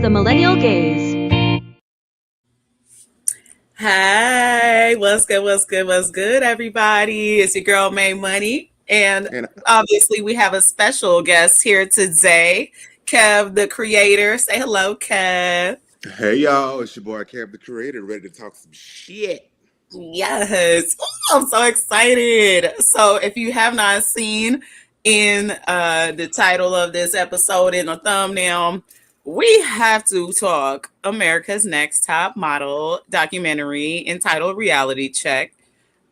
the Millennial Gaze. Hey, what's good, everybody? It's your girl, Maymoney. And obviously, we have a special guest here today, Kev, the creator. Say hello, Kev. Hey, y'all. It's your boy, Kev, the creator, ready to talk some shit. Yes. I'm so excited. So, if you have not seen in the title of this episode in the thumbnail, we have to talk America's Next Top Model documentary entitled Reality Check.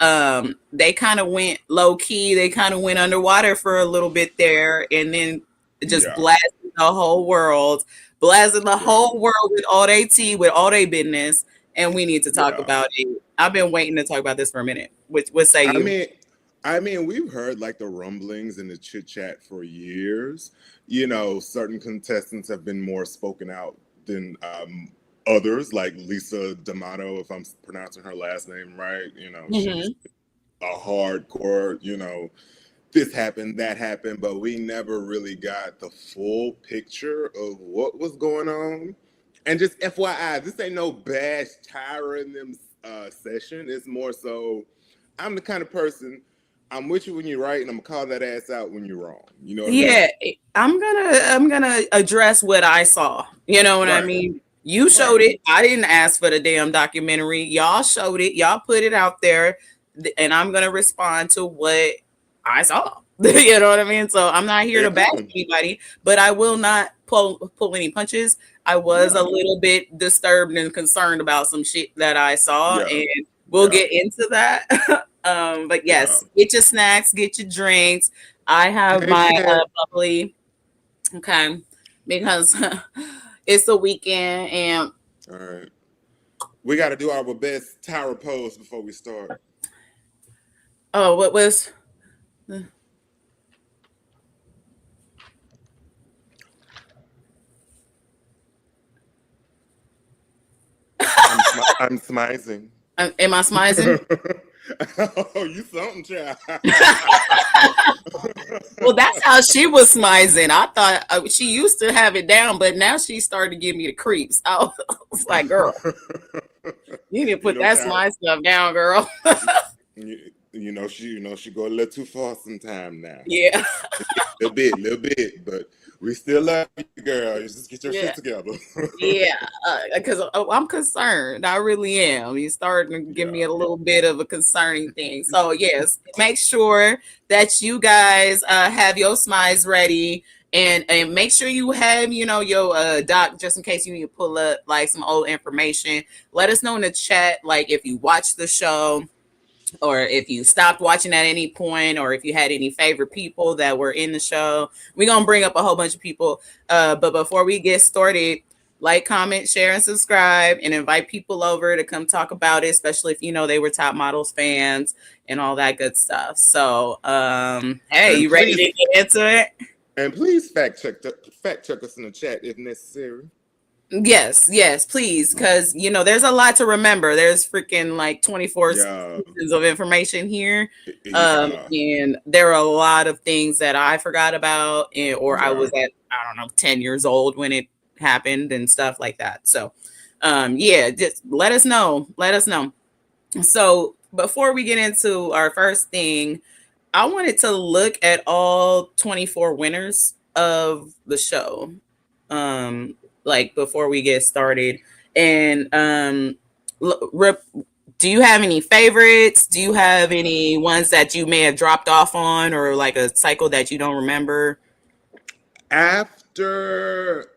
They kind of went low key, they kind of went underwater for a little bit there, and then just blasted the whole world, with all they tea, with all they business, and we need to talk about it. I've been waiting to talk about this for a minute. What say you? I mean, we've heard like the rumblings and the chit chat for years. You know, certain contestants have been more spoken out than others, like Lisa D'Amato, if I'm pronouncing her last name right. You know, she's a hardcore, this happened, that happened, but we never really got the full picture of what was going on. And just FYI, this ain't no bash Tyra in them session. It's more so, I'm the kind of person, I'm with you when you're right, and I'm gonna call that ass out when you're wrong. You know what I mean? I'm gonna address what I saw. You know what I mean? You showed it. I didn't ask for the damn documentary. Y'all showed it. Y'all put it out there, and I'm gonna respond to what I saw. You know what I mean? So I'm not here to bash anybody, but I will not pull any punches. I was a little bit disturbed and concerned about some shit that I saw, and we'll get into that. But yes, get your snacks, get your drinks. I have my bubbly, okay, because it's the weekend, and all right, we got to do our best Tyra pose before we start. Oh, what was? I'm smizing. Am I smizing? Oh, you something, child. Well, that's how she was smizing. I thought she used to have it down, but now she started to give me the creeps. I was like, girl, you need to put that smize stuff down, girl. She go a little too far sometime now. Yeah. little bit, but we still love you, girl. You just get your shit together. Because I'm concerned. I really am. You starting to give me a little bit of a concerning thing. So yes, make sure that you guys have your smize ready. And make sure you have, your doc, just in case you need to pull up like some old information. Let us know in the chat, like if you watched the show, or if you stopped watching at any point, or if you had any favorite people that were in the show. We're going to bring up a whole bunch of people. But before we get started, like, comment, share, and subscribe, and invite people over to come talk about it, especially if they were Top Models fans and all that good stuff. So, hey, you ready to get into it? And please fact check us in the chat if necessary. Yes, please, because there's a lot to remember. There's freaking like 24 pieces of information here, and there are a lot of things that I forgot about, or I was at 10 years old when it happened and stuff like that. So, just let us know. So before we get into our first thing, I wanted to look at all 24 winners of the show. Like before we get started, and do you have any favorites? Do you have any ones that you may have dropped off on, or like a cycle that you don't remember? After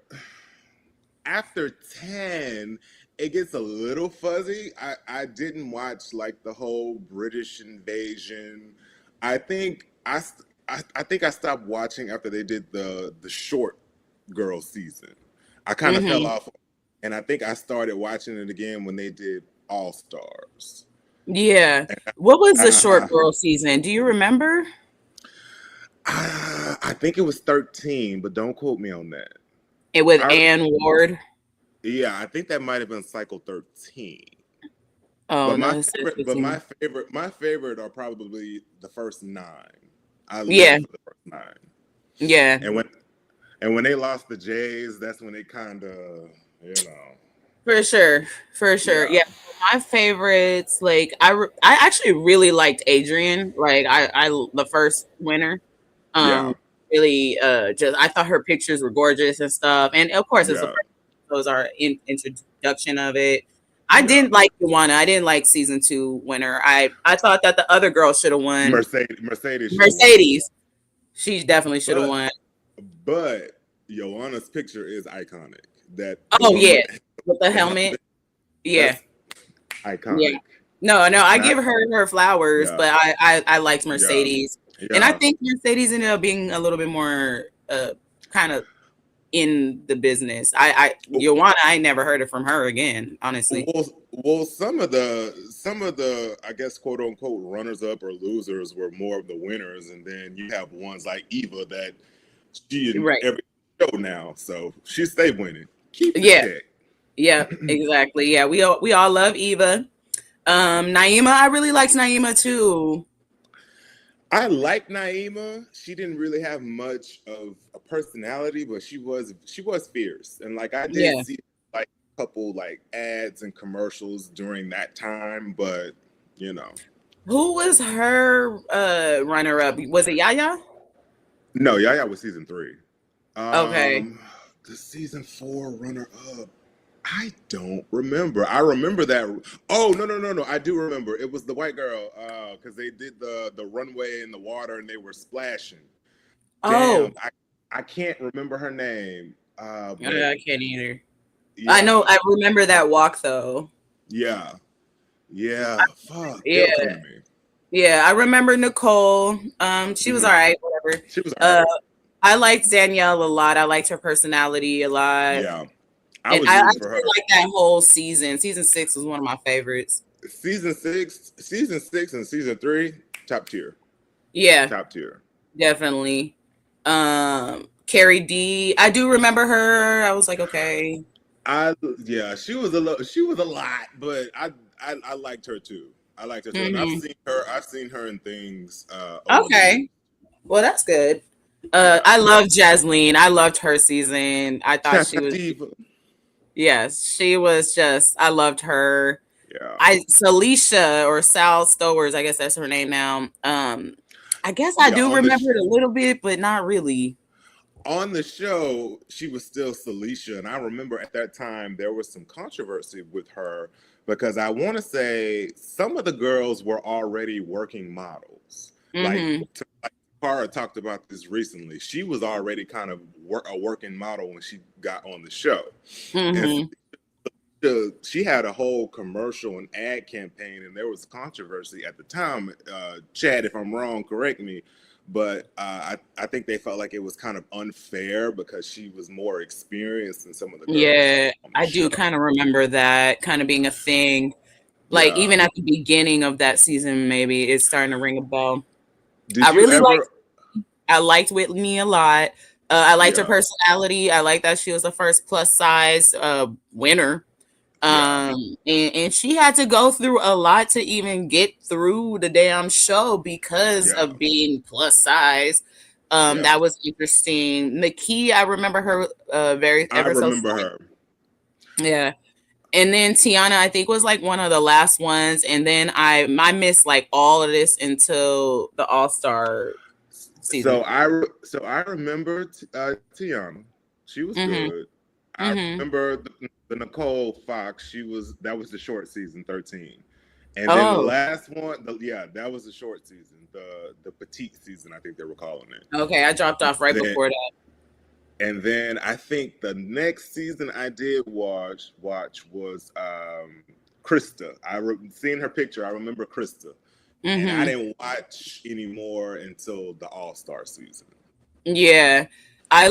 10, it gets a little fuzzy. I didn't watch like the whole British invasion. I think I stopped watching after they did the short girl season. I kind of fell off, and I think I started watching it again when they did All Stars. Yeah. What was the short girl season? Do you remember? I think it was 13, but don't quote me on that. It was Ann Ward. Yeah, I think that might have been cycle 13. Oh, but no, my favorite are probably the first 9. I love the first 9. Yeah. And when they lost the Jays, that's when it kind of You know. For sure, for sure. Yeah. Yeah, my favorites. Like I actually really liked Adrian. Like the first winner. Yeah. Um, really, just I thought her pictures were gorgeous and stuff. And of course, it's the Yeah. first. Those are introduction of it. I Yeah. didn't like Joanna. I didn't like season 2 winner. I thought that the other girl should have won. Mercedes should have won. Mercedes. She definitely should have But won. but Joanna's picture is iconic. That the Oh one yeah, with with the the helmet. helmet, Yeah, that's yeah. iconic. No, no, I And I give her flowers, yeah, but I liked yeah, Mercedes, and I yeah. think Mercedes ended up being a little bit more kind of in the business. Joanna, I never heard it from her again, honestly. Well, some of the I guess quote unquote runners up or losers were more of the winners, and then you have ones like Eva that she in Right. every show now, so she stay winning. Keep the Yeah. check. Yeah. Exactly. Yeah. We all love Eva. Naima, I really liked Naima too. I like Naima. She didn't really have much of a personality, but she was fierce. And like I did Yeah. see like a couple like ads and commercials during that time, but you know. Who was her runner up? Was it Yaya? No, Yaya was season 3. Okay. The season 4 runner up. I don't remember. I remember that. Oh no! I do remember. It was the white girl because they did the runway in the water and they were splashing. Oh, Damn, I can't remember her name. But I can't either. I yeah, know. I remember that walk though. yeah, yeah. Fuck, Yeah. they'll come to me. Yeah. I remember Nicole. She was all Hmm. right. Whatever. She was all Uh, right. I liked Danielle a lot. I liked her personality a lot. Yeah, I And was I rooting for actually her. like that whole season. Season 6 was one of my favorites. Season 6, and season 3, top tier, Yeah, top tier. definitely. Carrie D. I do remember her. I was like, okay. I Yeah, she was a lot, but I liked her too. I liked her too, and I've Hmm. seen her. I've seen her in things over the years. Okay. Well, that's good. Yeah, I loved Jasmine. I loved her season. I thought she was, Diva. yes, she was just, I loved her. Yeah, Salisha or Sal Stowers, I guess that's her name now. I guess I yeah. do remember it a little bit, but not really. On the show, she was still Celicia, and I remember at that time there was some controversy with her because I want to say some of the girls were already working models. Mm-hmm. Like Cara talked about this recently. She was already kind of a working model when she got on the show, and Mm-hmm. she had a whole commercial and ad campaign, and there was controversy at the time. Chad, if I'm wrong, correct me. But I think they felt like it was kind of unfair because she was more experienced than some of the girls Yeah, on the I do show. kind of remember that kind of being a thing. Like Yeah. even at the beginning of that season, maybe it's starting to ring a bell. Did I you really ever? liked Whitney a lot. I liked her Yeah. personality. I liked that she was the first plus size winner. Yeah. And she had to go through a lot to even get through the damn show because Yeah. of being plus size. Yeah. That was interesting. Nikki, I remember her very I ever so remember slight. her. Yeah. And then Tiana, I think, was like one of the last ones. And then I missed like all of this until the All Star season. So I remember Tiana. She was Mm-hmm. good. I Mm-hmm. remember the Nicole Fox. That was the short season 13. And then the Oh, last one, that was the short season, the petite season, I think they were calling it. okay. I dropped off right Then before that. and then I think the next season I did watch was Krista. Seeing her picture, I remember Krista, and I Mm-hmm. didn't watch anymore until the All Star season. Yeah. I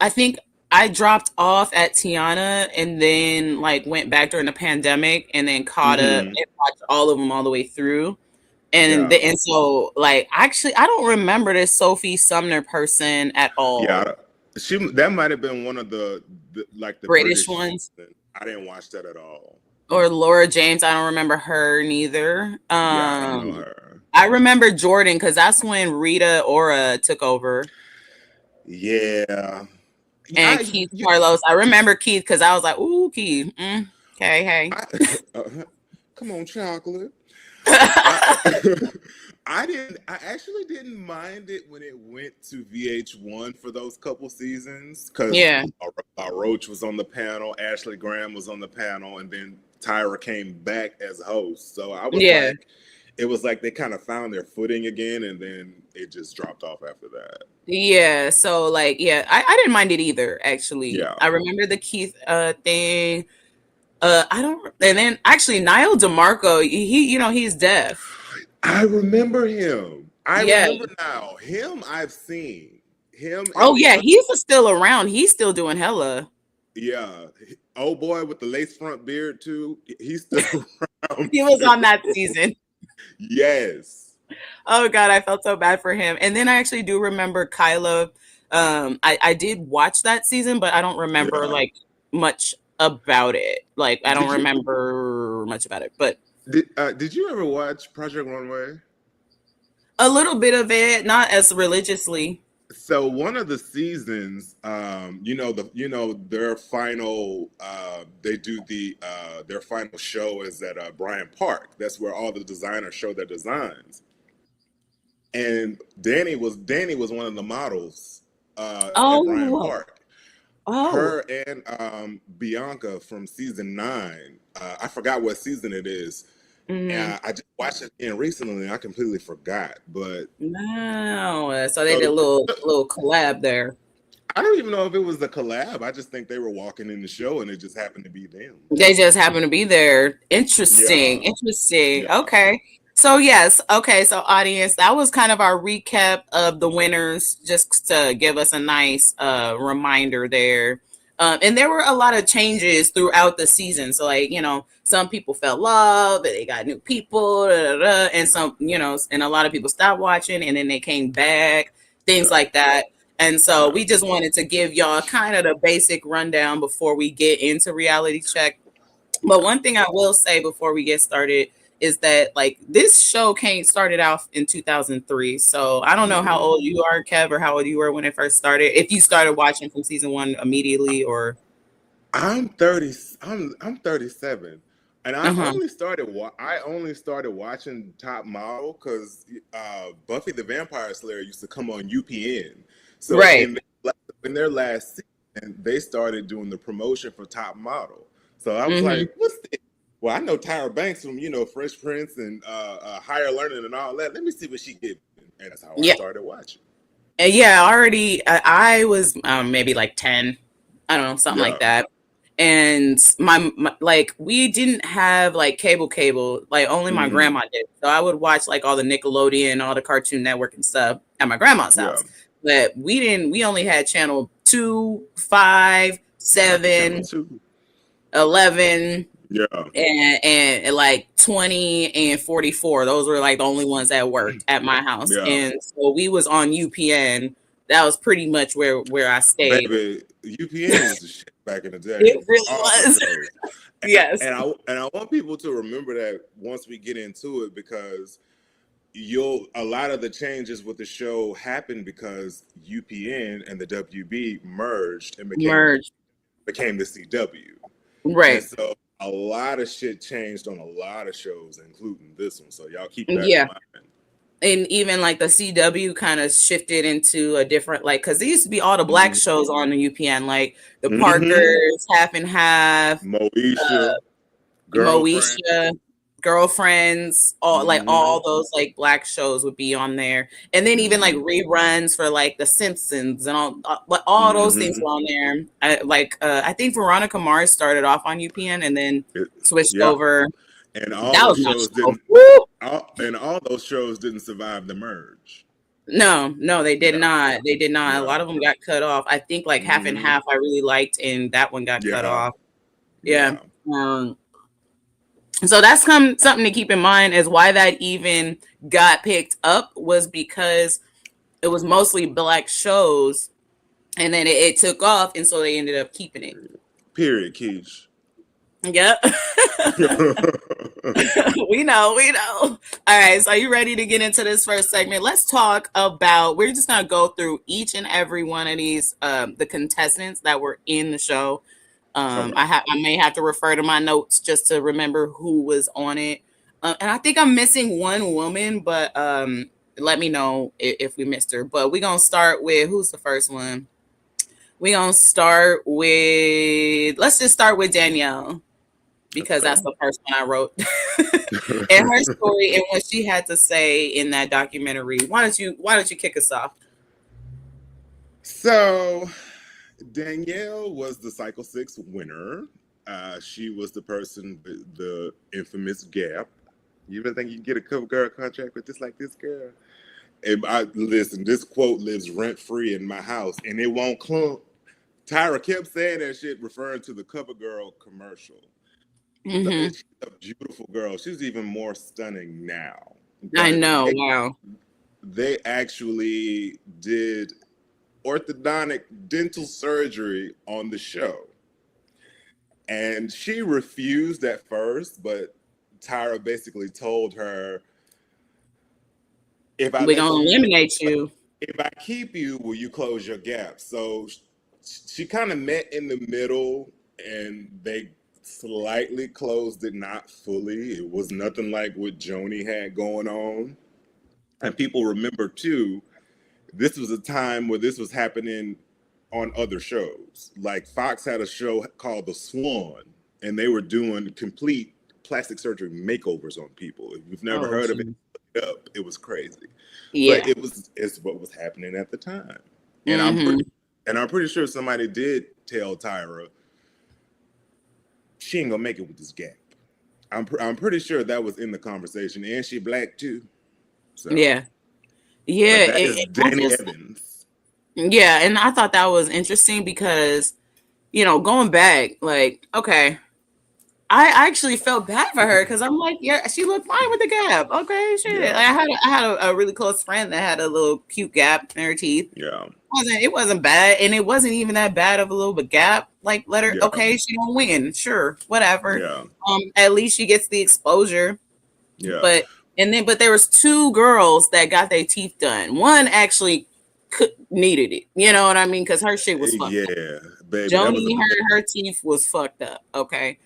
think I dropped off at Tiana and then like went back during the pandemic and then caught up Hmm. and watched all of them all the way through. And Yeah, and so like actually I don't remember this Sophie Sumner person at all. yeah. That might have been one of the British British ones. season. I didn't watch that at all. Or Laura James, I don't remember her neither. Yeah, I don't know her. I remember Jordan because that's when Rita Ora took over. Yeah, And Keith Carlos. I remember Keith because I was like, ooh, Key. Okay, hey. Come on, chocolate. I I actually didn't mind it when it went to VH1 for those couple seasons because Yeah. Roach was on the panel, Ashley Graham was on the panel, and then Tyra came back as host. So I was Yeah. like, it was like they kind of found their footing again, and then it just dropped off after that. Yeah. So like, yeah, I didn't mind it either, actually. Yeah. I remember the Keith thing. I don't, and then actually Niall DeMarco, he's deaf. I remember him. I Yeah. remember now. Him I've seen. Him Oh and the yeah, other, he's still around. He's still doing hella. yeah. Oh boy with the lace front beard too. He's still around. He was on that season. Yes. Oh God, I felt so bad for him. And then I actually do remember Kyla. I did watch that season, but I don't remember Yeah. like much about it. Like I don't Did you remember much about it, but did you ever watch Project Runway? a little bit of it, not as religiously. So one of the seasons, their final, they do their final show is at Bryant Park. That's where all the designers show their designs. And Danny was one of the models at Bryant Oh, Park. oh, Her and Bianca from season 9. I forgot what season it is. mm, I just watched it in recently and I completely forgot. But no. So they did a little collab there. I don't even know if it was the collab. I just think they were walking in the show and it just happened to be them. They just happen to be there. Interesting. Yeah. Interesting. Yeah. Okay. So yes, okay. So audience, that was kind of our recap of the winners, just to give us a nice reminder there. And there were a lot of changes throughout the season. So like, some people fell love, and they got new people, and some, and a lot of people stopped watching and then they came back, things like that. And so we just wanted to give y'all kind of the basic rundown before we get into reality check. But one thing I will say before we get started is that like this show started out in 2003. So I don't know how old you are, Kev, or how old you were when it first started. If you started watching from season 1 immediately, or I'm 30. I'm 37. And I only started watching Top Model because Buffy the Vampire Slayer used to come on UPN. So right. in their last season, they started doing the promotion for Top Model. So I was like, what's this? Well, I know Tyra Banks from, Fresh Prince and Higher Learning and all that. Let me see what she did. And that's how I started watching. And yeah, I was maybe like 10. I don't know, something like that. And my like we didn't have like cable, like only my grandma did. So I would watch like all the Nickelodeon, all the Cartoon Network and stuff at my grandma's house. But we only had channel 2, 5, 7, 11, and like 20 and 44. Those were like the only ones that worked at my house. And so we was on UPN. That was pretty much where I stayed. Baby, UPN was the shit back in the day. It really was. Yes. And I want people to remember that once we get into it, because a lot of the changes with the show happened because UPN and the WB merged and became the CW. Right. And so a lot of shit changed on a lot of shows, including this one. So y'all keep that in mind. And even like the CW kind of shifted into a different, like, because there used to be all the black shows on the UPN, like the Parkers, Half and Half, Moesha, Girlfriends, all those like black shows would be on there. And then even like reruns for like The Simpsons and all those things were on there. I think Veronica Mars started off on UPN and then switched over. And all those shows didn't survive the merge. No, they did not. They did not. A lot of them got cut off. I think like Half and Half I really liked, and that one got cut off. Yeah. So that's something to keep in mind, as why that even got picked up was because it was mostly black shows, and then it took off, and so they ended up keeping it. Period, Keish. Yep. We know. All right. So are you ready to get into this first segment? Let's talk about, we're just going to go through each and every one of these, the contestants that were in the show. Okay. I may have to refer to my notes just to remember who was on it. And I think I'm missing one woman, but let me know if we missed her. But we're gonna start with who's the first one? We're gonna start with let's just start with Danielle Let's because go. that's the first one I wrote. And her story and what she had to say in that documentary. Why don't you kick us off? So Danielle was the Cycle 6 winner. She was the person with the infamous gap. You ever think you can get a cover girl contract with this like this girl? And listen, this quote lives rent free in my house, and it won't clump. Tyra kept saying that shit, referring to the cover girl commercial. Hmm. She's a beautiful girl. She's even more stunning now. I But know. Wow. they actually did orthodontic dental surgery on the show. And she refused at first, but Tyra basically told her, if I We're let gonna you, eliminate you. if I keep you, will you close your gap? So she kind of met in the middle, and they slightly closed it, not fully. It was nothing like what Joni had going on. And people remember too, this was a time where this was happening on other shows. Like Fox had a show called The Swan, and they were doing complete plastic surgery makeovers on people. If you've never Oh, heard of it, gee. look it up. It was crazy, but Yeah. it's what was happening at the time. And Hmm. I'm pretty sure somebody did tell Tyra she ain't gonna make it with this gap. I'm pretty sure that was in the conversation, and she black too. So, Yeah. Yeah. but that is I Danny just Evans. yeah, and I thought that was interesting because going back, like, okay, I actually felt bad for her because I'm like, yeah, she looked fine with the gap. Okay, shit. Like, Yeah, I had a really close friend that had a little cute gap in her teeth. yeah, It wasn't bad, and it wasn't even that bad of a little bit gap. Like, let her. yeah, Okay, she don't win. Sure, whatever. yeah, At least she gets the exposure. yeah. But there was two girls that got their teeth done. One actually needed it. You know what I mean? Because her shit was fucked up. Yeah, baby, that was a Joni, her teeth was fucked up. Okay.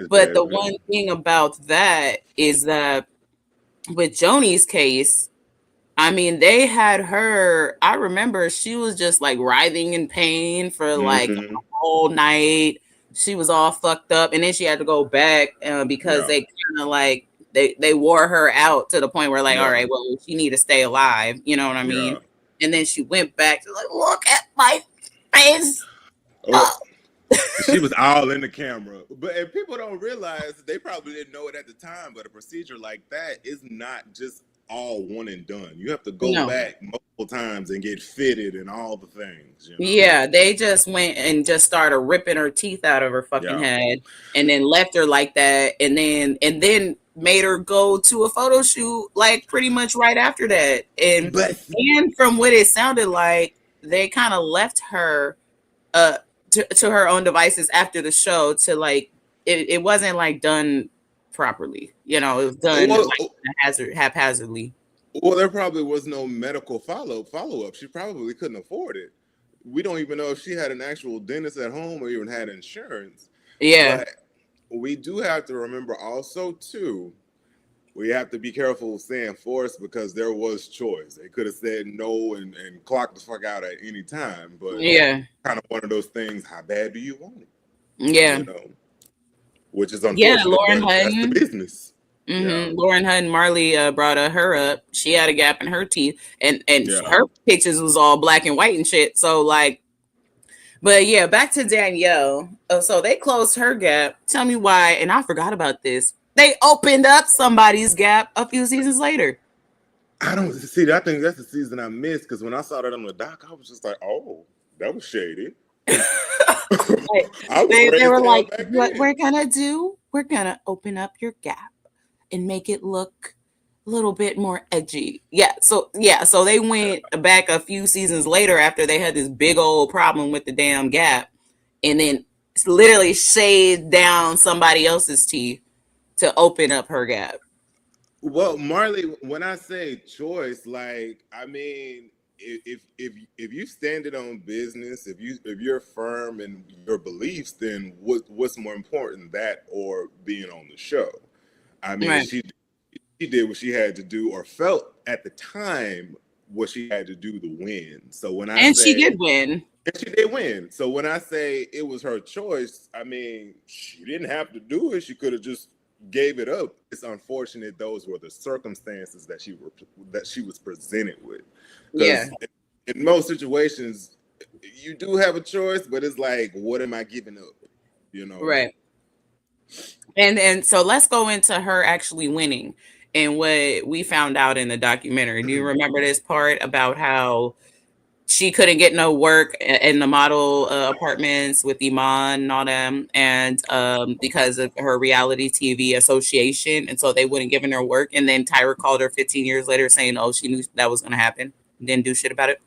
But the baby. one thing about that is that with Joni's case, I mean, they had her. I remember she was just like writhing in pain for like a Hmm. whole night. She was all fucked up, and then she had to go back because Yeah, they kind of like they wore her out to the point where like, all yeah, right, well, she need to stay alive. You know what I mean? yeah. And then she went back to like, look at my face. Oh, Oh. she was all in the camera, but and people don't realize they probably didn't know it at the time. But a procedure like that is not just all one and done. You have to go No. back multiple times and get fitted and all the things. You know? Yeah, they just went and just started ripping her teeth out of her fucking Yeah, head and then left her like that and then made her go to a photo shoot like pretty much right after that. but And from what it sounded like, they kind of left her uh to her own devices after the show to like it wasn't like done properly. It was done well, like haphazardly. well, there probably was no medical follow up. She probably couldn't afford it. We don't even know if she had an actual dentist at home or even had insurance. Yeah. But we do have to remember also too, we have to be careful of saying force because there was choice. They could have said no and clocked the fuck out at any time. But Yeah. kind of one of those things, how bad do you want it? Yeah. You know, which is Yeah, unfortunate, Lauren but that's the Hutton. business. Yeah. Lauren Hutton Marley brought her up. She had a gap in her teeth, and Yeah. her pictures was all black and white and shit. So like, but yeah, back to Danielle. So they closed her gap. Tell me why? And I forgot about this. They opened up somebody's gap a few seasons later. I don't see. I think that's the season I missed because when I saw that on the doc, I was just like, "Oh, that was shady." Like, I was they ready were to tell like, back what then. we're gonna do? We're gonna open up your gap and make it look a little bit more edgy. So they went back a few seasons later after they had this big old problem with the damn gap, and then literally shaved down somebody else's teeth to open up her gap. Well, Marley, when I say choice, like I mean, if you stand it on business, if you're firm in your beliefs, then what's more important, that or being on the show? I mean, Right. she did what she had to do, or felt at the time what she had to do to win. So when I And she say, did win. and she did win. So when I say it was her choice, I mean, she didn't have to do it. She could have just gave it up. It's unfortunate those were the circumstances that she was presented with. Yeah. Because in most situations, you do have a choice, but it's like, what am I giving up? You know? Right. And so let's go into her actually winning and what we found out in the documentary. Do you remember this part about how she couldn't get no work in the model apartments with Iman and all them, and because of her reality TV association, and so they wouldn't give her work. And then Tyra called her 15 years later saying, "Oh, she knew that was going to happen, didn't do shit about it."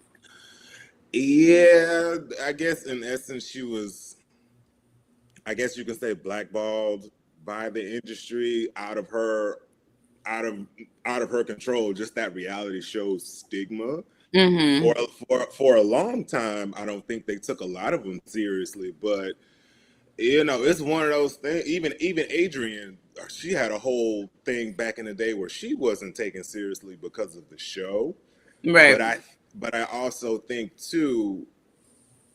Yeah, I guess in essence, she was, I guess you can say, blackballed by the industry, out of out of her control. Just that reality show stigma. Mm-hmm. For for a long time, I don't think they took a lot of them seriously. But you know, it's one of those things. Even Adrienne, she had a whole thing back in the day where she wasn't taken seriously because of the show. Right. But I also think too,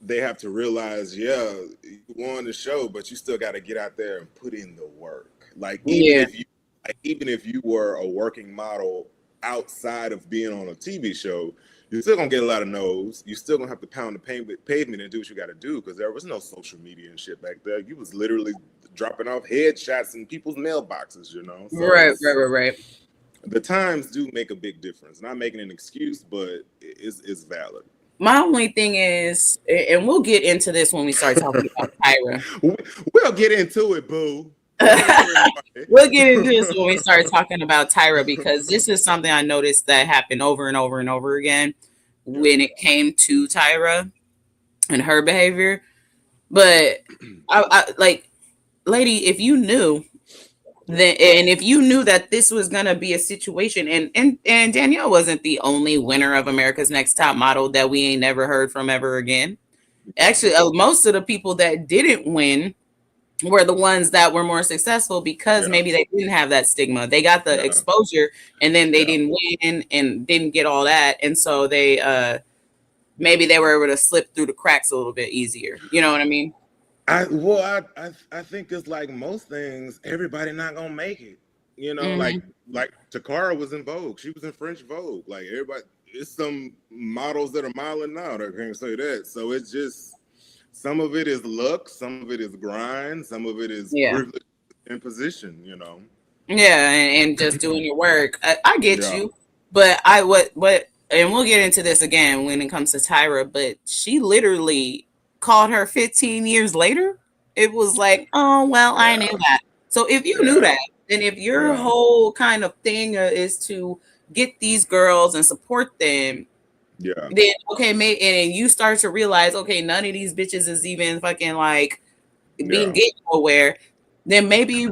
they have to realize, yeah, you won the show, but you still got to get out there and put in the work. Yeah. Even if you were a working model outside of being on a TV show, you're still gonna get a lot of no's. You're still gonna have to pound the pavement and do what you got to do, because there was no social media and shit back there. You was literally dropping off headshots in people's mailboxes, you know. So Right. Right. Right. Right. the times do make a big difference. Not making an excuse, but it's valid. My only thing is, and we'll get into this when we start talking about Tyra. We'll get into it, boo. Don't worry, We'll get into Marty. this when we start talking about Tyra, because this is something I noticed that happened over and over and over again Yeah. when it came to Tyra and her behavior. But I like, lady, if you knew then, and if you knew that this was gonna be a situation, and Danielle wasn't the only winner of America's Next Top Model that we ain't never heard from ever again. Yeah. Actually, most of the people that didn't win were the ones that were more successful because Yeah. maybe they didn't have that stigma. They got the Yeah. exposure and then they Yeah. didn't win and didn't get all that. And so they maybe they were able to slip through the cracks a little bit easier. You know what I mean? I think it's like most things, everybody not gonna make it. You know, Hmm. like Takara was in Vogue. She was in French Vogue. Like everybody, it's some models that are modeling now that can't say that. So it's just, some of it is luck, some of it is grind, some of it is Yeah. privilege and position. You know. Yeah, and just doing your work. I get Yeah. you, but I what and we'll get into this again when it comes to Tyra, but she literally called her 15 years later. It was like, oh well, I knew Yeah. that. So if you knew Yeah. that, and if your Yeah. whole kind of thing is to get these girls and support them, Yeah. then okay, and you start to realize, okay, none of these bitches is even fucking like being Yeah. getting nowhere, then maybe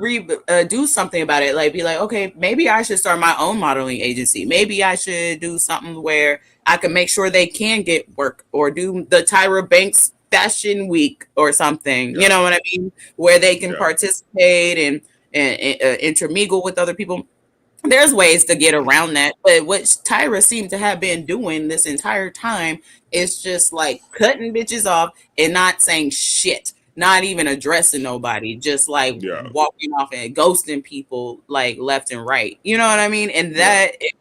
do something about it. Like be like, okay, maybe I should start my own modeling agency. Maybe I should do something where I can make sure they can get work, or do the Tyra Banks Fashion Week or something. You Yeah. know what I mean? Where they can Yeah. participate and intermingle with other people. There's ways to get around that, but what Tyra seemed to have been doing this entire time is just like cutting bitches off and not saying shit, not even addressing nobody, just like Yeah. walking off and ghosting people like left and right. You know what I mean? And Yeah. that is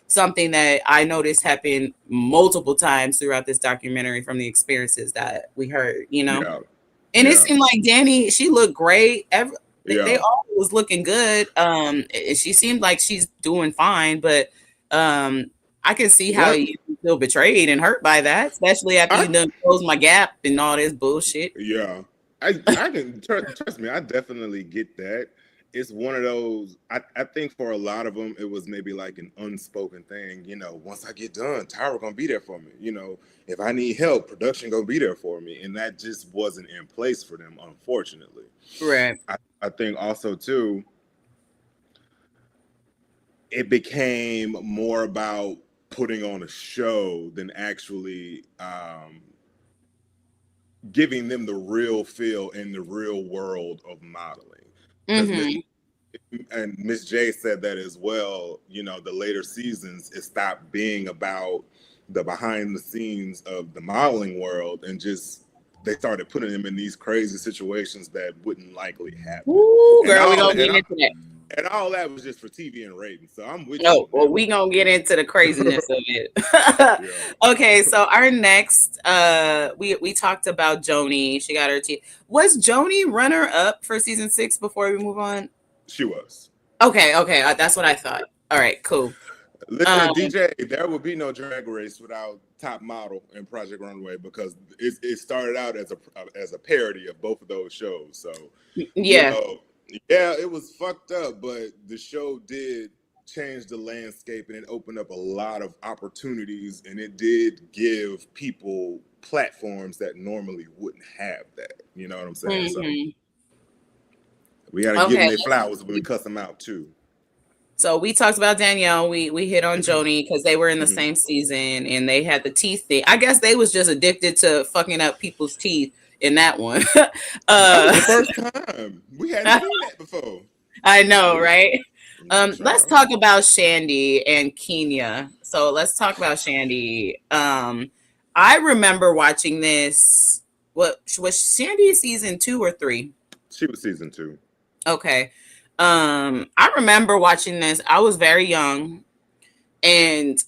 something that I noticed happened multiple times throughout this documentary from the experiences that we heard, you know? Yeah. And it Yeah. seemed like Danny, she looked great. They Yeah. all was looking good. She seemed like she's doing fine, but um, I can see how One you feel betrayed and hurt by that, especially after I you done closed my gap and all this bullshit. Yeah, I can trust me. I definitely get that. It's one of those. I think for a lot of them, it was maybe like an unspoken thing. You know, once I get done, Tyra gonna be there for me. You know, if I need help, production gonna be there for me, and that just wasn't in place for them, unfortunately. Right. I think also too, it became more about putting on a show than actually giving them the real feel in the real world of modeling. Because Miss J said that as well. You know, the later seasons, it stopped being about the behind the scenes of the modeling world, and just they started putting them in these crazy situations that wouldn't likely happen. Ooh, And girl, we all gonna get into that. and all that was just for TV and ratings. So I'm with you Oh, on well, that we one. gonna get into the craziness of it. Yeah. Okay, so our next, we talked about Joni. She got her teeth. Was Joni runner up for season 6 before we move on? She was. Okay, that's what I thought. All right, cool. Listen, DJ, there would be no Drag Race without Top Model and Project Runway, because it started out as a parody of both of those shows. So, you Yeah. know, yeah, it was fucked up, but the show did change the landscape, and it opened up a lot of opportunities, and it did give people platforms that normally wouldn't have that. You know what I'm saying? So we got to give them Okay. their flowers when we cuss them out too. So we talked about Danielle. We hit on Joni because they were in the same season and they had the teeth thing. I guess they was just addicted to fucking up people's teeth in that one. That was the first time. We hadn't seen that before. I know, right? Let's Child. talk about Shandy and Kenya. So let's talk about Shandy. I remember watching this. What was Shandy, season 2 or 3? She was season 2. Okay. I remember watching this. I was very young and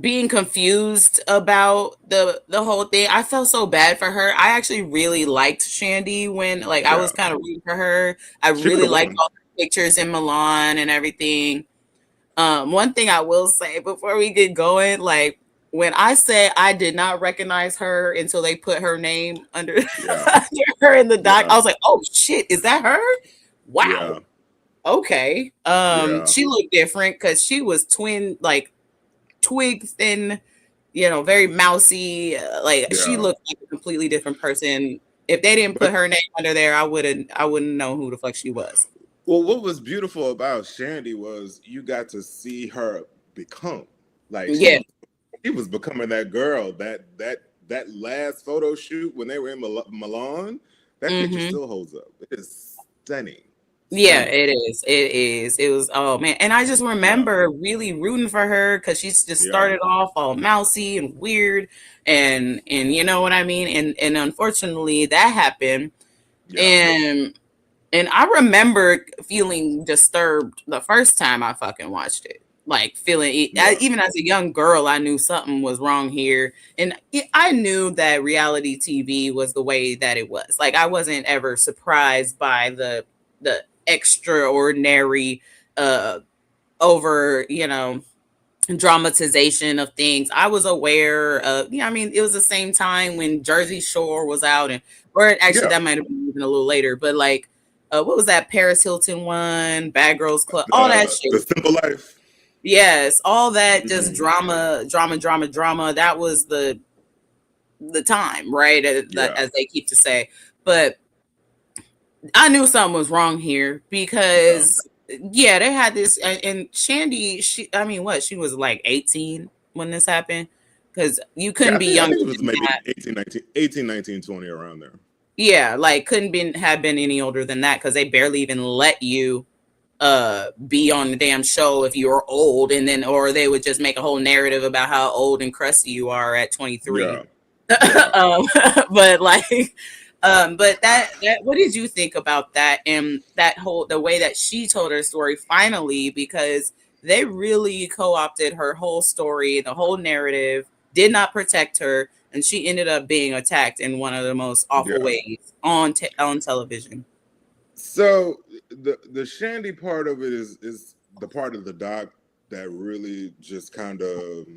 being confused about the whole thing. I felt so bad for her. I actually really liked Shandy when I was kind of rooting for her. I really liked all the pictures in Milan and everything. One thing I will say before we get going, like when I said I did not recognize her until they put her name under, under her in the doc, I was like, oh shit, is that her? Wow. Yeah. Okay. She looked different because she was twig thin, very mousy. She looked like a completely different person. If they didn't put her name under there, I wouldn't know who the fuck she was. Well, what was beautiful about Shandy was you got to see her become she was becoming that girl. That last photo shoot when they were in Milan, that picture still holds up. It is stunning. Yeah, it is. It is. It was, oh man. And I just remember really rooting for her because she's just started off all mousy and weird and you know what I mean? And unfortunately that happened. And I remember feeling disturbed the first time I fucking watched it. Like feeling, even as a young girl, I knew something was wrong here. And I knew that reality TV was the way that it was. Like I wasn't ever surprised by the extraordinary over dramatization of things. I was aware of, I mean, it was the same time when Jersey Shore was out, or actually that might have been even a little later, but what was that Paris Hilton one, Bad Girls Club, all that shit. The Simple Life. Yes, all that just drama. That was the time, right? As they keep to say. But I knew something was wrong here because they had this, and Shandy, she was like 18 when this happened, because you couldn't be younger. It was maybe 18, 19, 20 around there. Yeah, couldn't have been any older than that because they barely even let you be on the damn show if you were old, and then or they would just make a whole narrative about how old and crusty you are at 23. But that what did you think about that, and the way that she told her story finally, because they really co-opted her whole story, the whole narrative, did not protect her, and she ended up being attacked in one of the most awful ways on television. So the Shandy part of it is the part of the doc that really just kind of,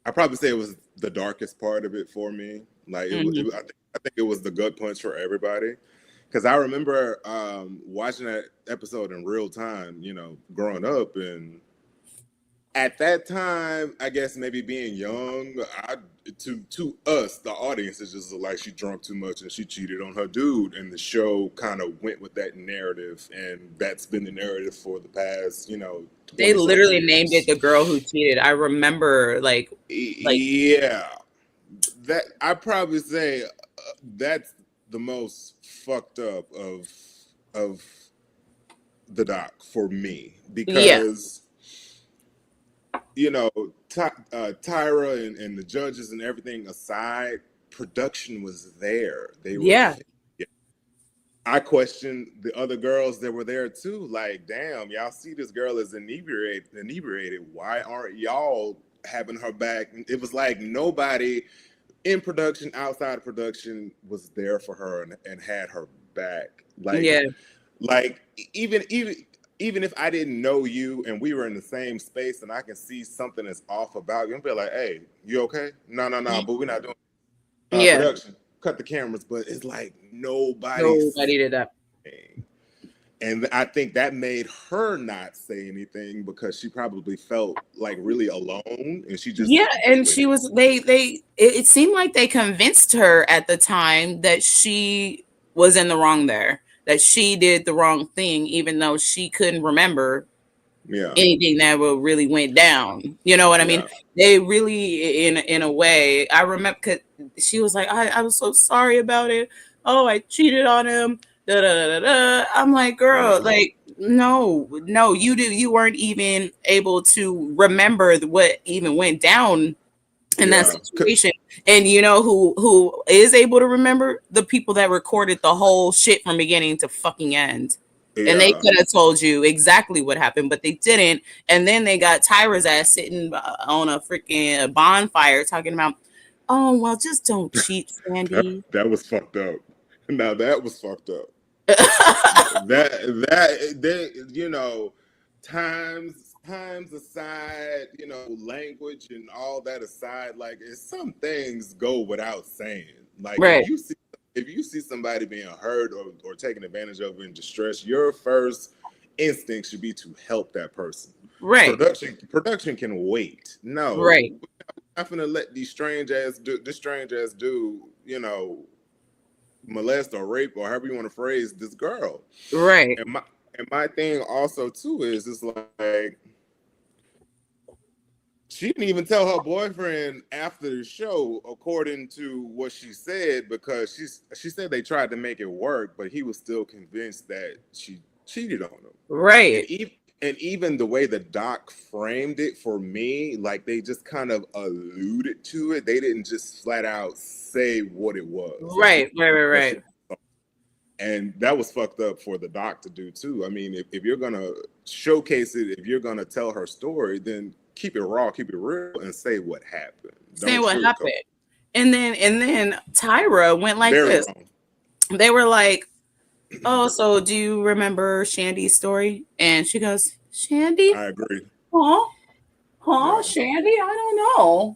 I probably say it was the darkest part of it for me. I think it was the gut punch for everybody, because I remember watching that episode in real time, growing up, and at that time, I guess maybe being young, to us, the audience is just like she drunk too much and she cheated on her dude, and the show kind of went with that narrative, and that's been the narrative for the past, They 20 something literally named it years. The Girl Who Cheated. I remember like Yeah, that I probably say that's the most fucked up of the doc for me, yeah, because Tyra and the judges and everything aside, production was there. They were. yeah, I questioned the other girls that were there too. Like, damn, y'all see this girl is inebriated. Why aren't y'all having her back? It was like nobody in production, outside of production, was there for her and had her back. yeah. Like even if I didn't know you and we were in the same space and I can see something that's off about you, and be like, hey, you okay? No, but we're not doing Yeah, production. Cut the cameras, but it's like nobody's nobody did that. saying. And I think that made her not say anything because she probably felt like really alone, and she just Yeah, and with she it. was it seemed like they convinced her at the time that she was in the wrong there, that she did the wrong thing, even though she couldn't remember Yeah, anything that really went down. You know what I mean? yeah, They really, in a way, I remember, cause she was like, I was so sorry about it. Oh, I cheated on him. Da, da, da, da. I'm like, girl, yeah, like, no, you weren't even able to remember what even went down in that yeah, situation. And you know who is able to remember? The people that recorded the whole shit from beginning to fucking end. And they yeah. could have told you exactly what happened, but they didn't. And then they got Tyra's ass sitting on a freaking bonfire talking about, oh, well, just don't cheat, Sandy. That was fucked up. Now that was fucked up. That times aside, language and all that aside, like some things go without saying. Like Right, if you see somebody being hurt or taken advantage of in distress, your first instinct should be to help that person. right, Production can wait. No, right, I'm not gonna let this strange ass dude, molest or rape or however you want to phrase this girl. right. And my thing also too is it's like she didn't even tell her boyfriend after the show, according to what she said, because she said they tried to make it work, but he was still convinced that she cheated on him. And Right, even the way the doc framed it for me, like they just kind of alluded to it. They didn't just flat out say what it was. Like right, right, right, that shit, right. and that was fucked up for the doc to do too. I mean, if you're gonna showcase it, if you're gonna tell her story, then keep it raw, keep it real, and say what happened. Saying Don't what sugarcoat. happened. And then Tyra went like Very this. wrong. They were like, oh, so do you remember Shandy's story? And she goes, Shandy? I agree. Huh? Huh? Yeah, Shandy? I don't know.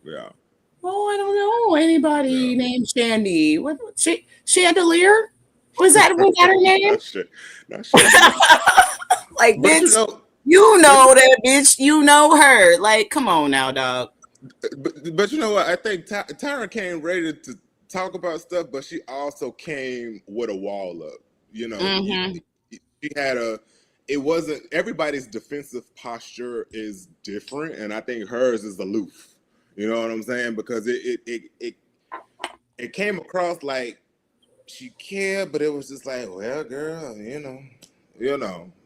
yeah, Oh, I don't know yeah. anybody named Shandy. What Chandelier? Was that her name? Not shit. Not chandelier. Like, But bitch, you but know that bitch. You know her. Like, come on now, dog. but you know what? I think Tyra came ready to talk about stuff, but she also came with a wall up. Mm-hmm. She had a. It wasn't everybody's defensive posture is different, and I think hers is aloof. You know what I'm saying? Because it came across like she cared, but it was just like, well, girl,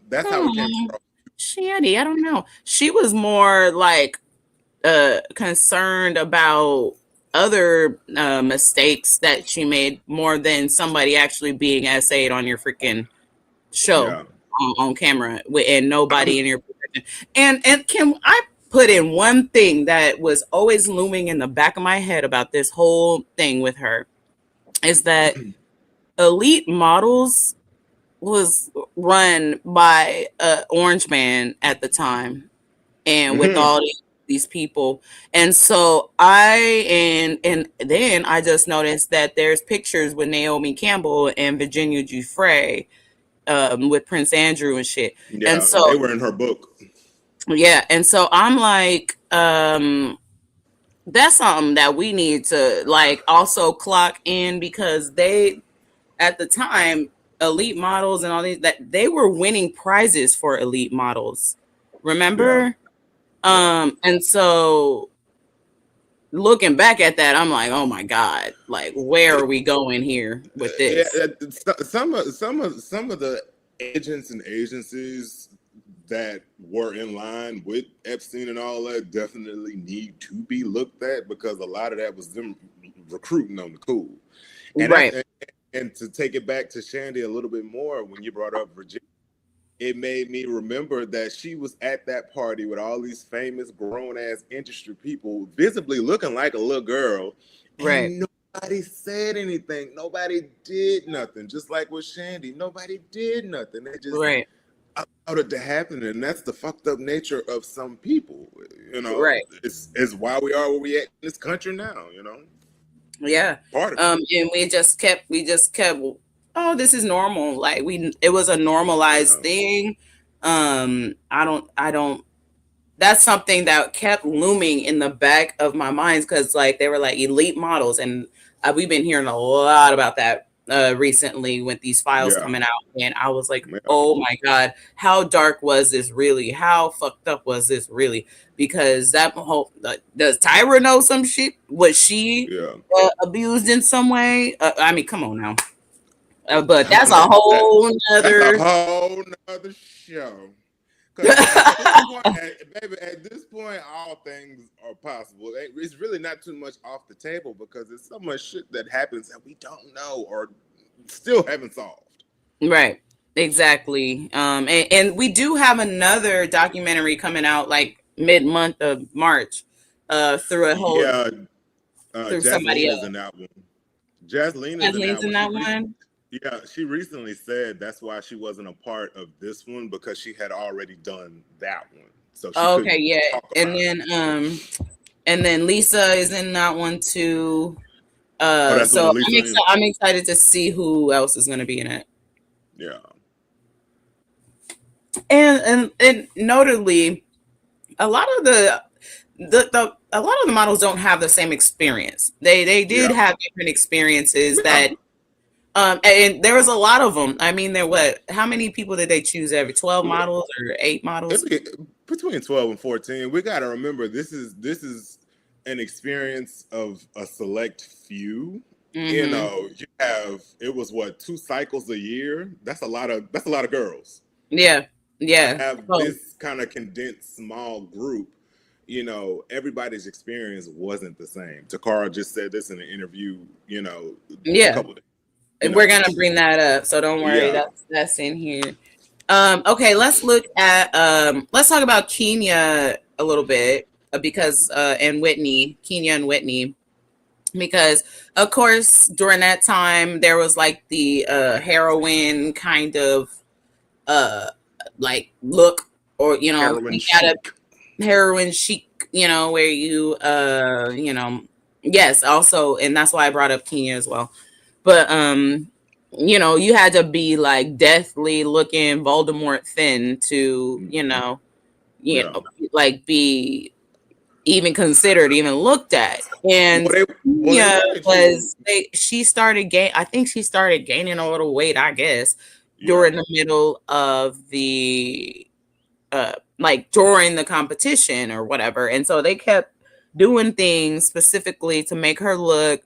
that's how it came Hmm. across. Shandy, I don't know. She was more like concerned about other mistakes that she made more than somebody actually being essayed on your freaking show Yeah. on camera and I'm nobody in your position. And can I put in one thing that was always looming in the back of my head about this whole thing with her is that Elite Models was run by Orange Man at the time and with Mhm. all these people. And so and then I just noticed that there's pictures with Naomi Campbell and Virginia Giuffre with Prince Andrew and shit. And Yeah, so they were in her book. Yeah, and so I'm like, that's something that we need to like also clock in, because they at the time, elite models and all these, that they were winning prizes for elite models. Yeah, Remember? yeah. And so looking back at that, I'm like, oh my God, like where are we going here with Yeah, this? some of the agents and agencies that were in line with Epstein and all that definitely need to be looked at, because a lot of that was them recruiting on the cool. And Right, and to take it back to Shandy a little bit more, when you brought up Virginia, it made me remember that she was at that party with all these famous grown ass industry people, visibly looking like a little girl, right, and nobody said anything. Nobody did nothing. Just like with Shandy, nobody did nothing. They just right, allowed it to happen, and that's the fucked up nature of some people. You know, right. it's why we are where we at in this country now. You know, Yeah. part of And we just kept, oh, this is normal. Like it was a normalized yeah, thing. I don't that's something that kept looming in the back of my mind, because like they were like elite models, and we've been hearing a lot about that recently with these files yeah, coming out, and I was like, yeah, oh my God, how dark was this really? How fucked up was this really? Because that whole does Tyra know some shit? Was she yeah. abused in some way? I mean, come on now. But that's a that, that whole that's a nother. whole nother show. Because at this point, baby, at this point, all things are possible. It's really not too much off the table, because there's so much shit that happens that we don't know or still haven't solved. Right. Exactly. And we do have another documentary coming out like mid month of March, through a whole Yeah, through somebody Jaslene is else. in that one. Jaslene is in Kathleen's that in one. that one. She recently said that's why she wasn't a part of this one, because she had already done that one, so she Oh, okay, couldn't yeah. talk And about it. then Lisa is in that one too. Oh, that's the So one Lisa in. I'm excited to see who else is gonna be in it. Yeah, And notably, a lot of the a lot of the models don't have the same experience. They did yeah, have different experiences yeah. that and there was a lot of them. I mean, there what? How many people did they choose? Every 12 models or 8 models? It'd be between 12 and 14. We got to remember, this is an experience of a select few. You Mm-hmm. know, you have, it was what, 2 cycles a year. That's a lot of girls Yeah, to yeah. have Oh, this kind of condensed small group. You know, everybody's experience wasn't the same. Takara just said this in an interview, a yeah. couple of days, you And we're know. gonna bring that up, so don't worry. Yeah, That's in here. Okay, let's talk about Kenya a little bit, because and Whitney, Kenya and Whitney, because of course during that time there was like the heroin kind of uh like look, or heroin you gotta chic. heroin chic, where yes, also, and that's why I brought up Kenya as well. But you had to be like deathly looking Voldemort thin to, Yeah. like be even considered, even looked at. Well, And they Kenya wanted you. was they she started I think she started gaining a little weight, I guess, Yeah. during the middle of the like during the competition or whatever. And so they kept doing things specifically to make her look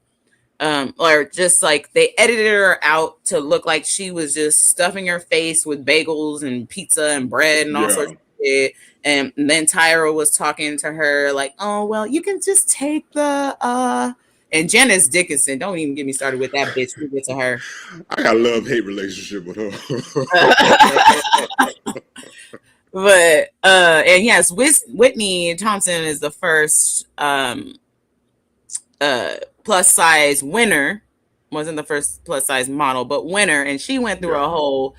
or just like they edited her out to look like she was just stuffing her face with bagels and pizza and bread and all sorts Yeah. of shit. And then Tyra was talking to her like, oh well, you can just take the and Janice Dickinson, don't even get me started with that bitch. We'll get to her. I got a love-hate relationship with her. But and yes, Whitney Thompson is the first uh plus size winner. Wasn't the first plus size model, but winner, and she went through Yeah. a whole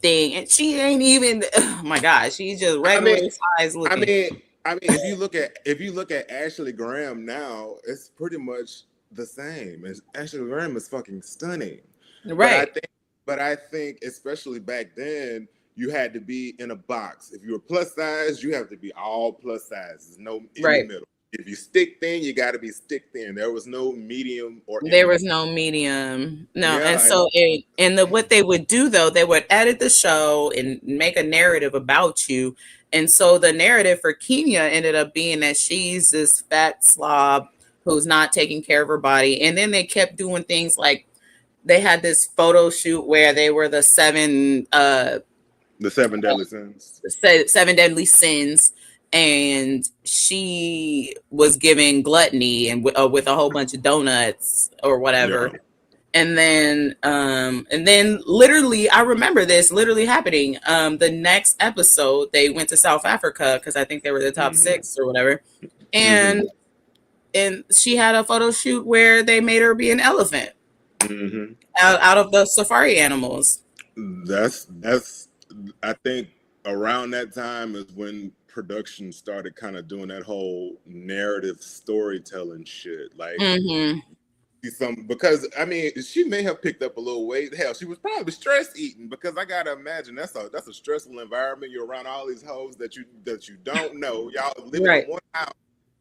thing, and she ain't even. Oh my god, she's just I regular mean, size I looking. mean, if you look at Ashley Graham now, it's pretty much the same. Ashley Graham is fucking stunning. But I Right. think but I think especially back then, you had to be in a box. If you were plus size, you have to be all plus size. There's no in the Right. middle. If you stick thin, you got to be stick thin. There was no medium or in There was between. no medium. No. And Yeah, and so what they would do though, they would edit the show and make a narrative about you. And so the narrative for Kenya ended up being that she's this fat slob who's not taking care of her body. And then they kept doing things like they had this photo shoot where they were the the seven deadly sins. seven deadly sins, and she was giving gluttony and with a whole bunch of donuts or Yeah. whatever. And then literally I remember this literally happening. The next episode they went to South Africa because I think they were the top Mm-hmm. 6 or whatever. Mm-hmm. And she had a photo shoot where they made her be an elephant Mm-hmm. out of the safari animals. That's I think around that time is when production started kind of doing that whole narrative storytelling shit. Like Mm-hmm. because I mean she may have picked up a little weight. Hell, she was probably stress eating because I gotta imagine that's a stressful environment. You're around all these hoes that you don't know. Y'all living Right. in one house.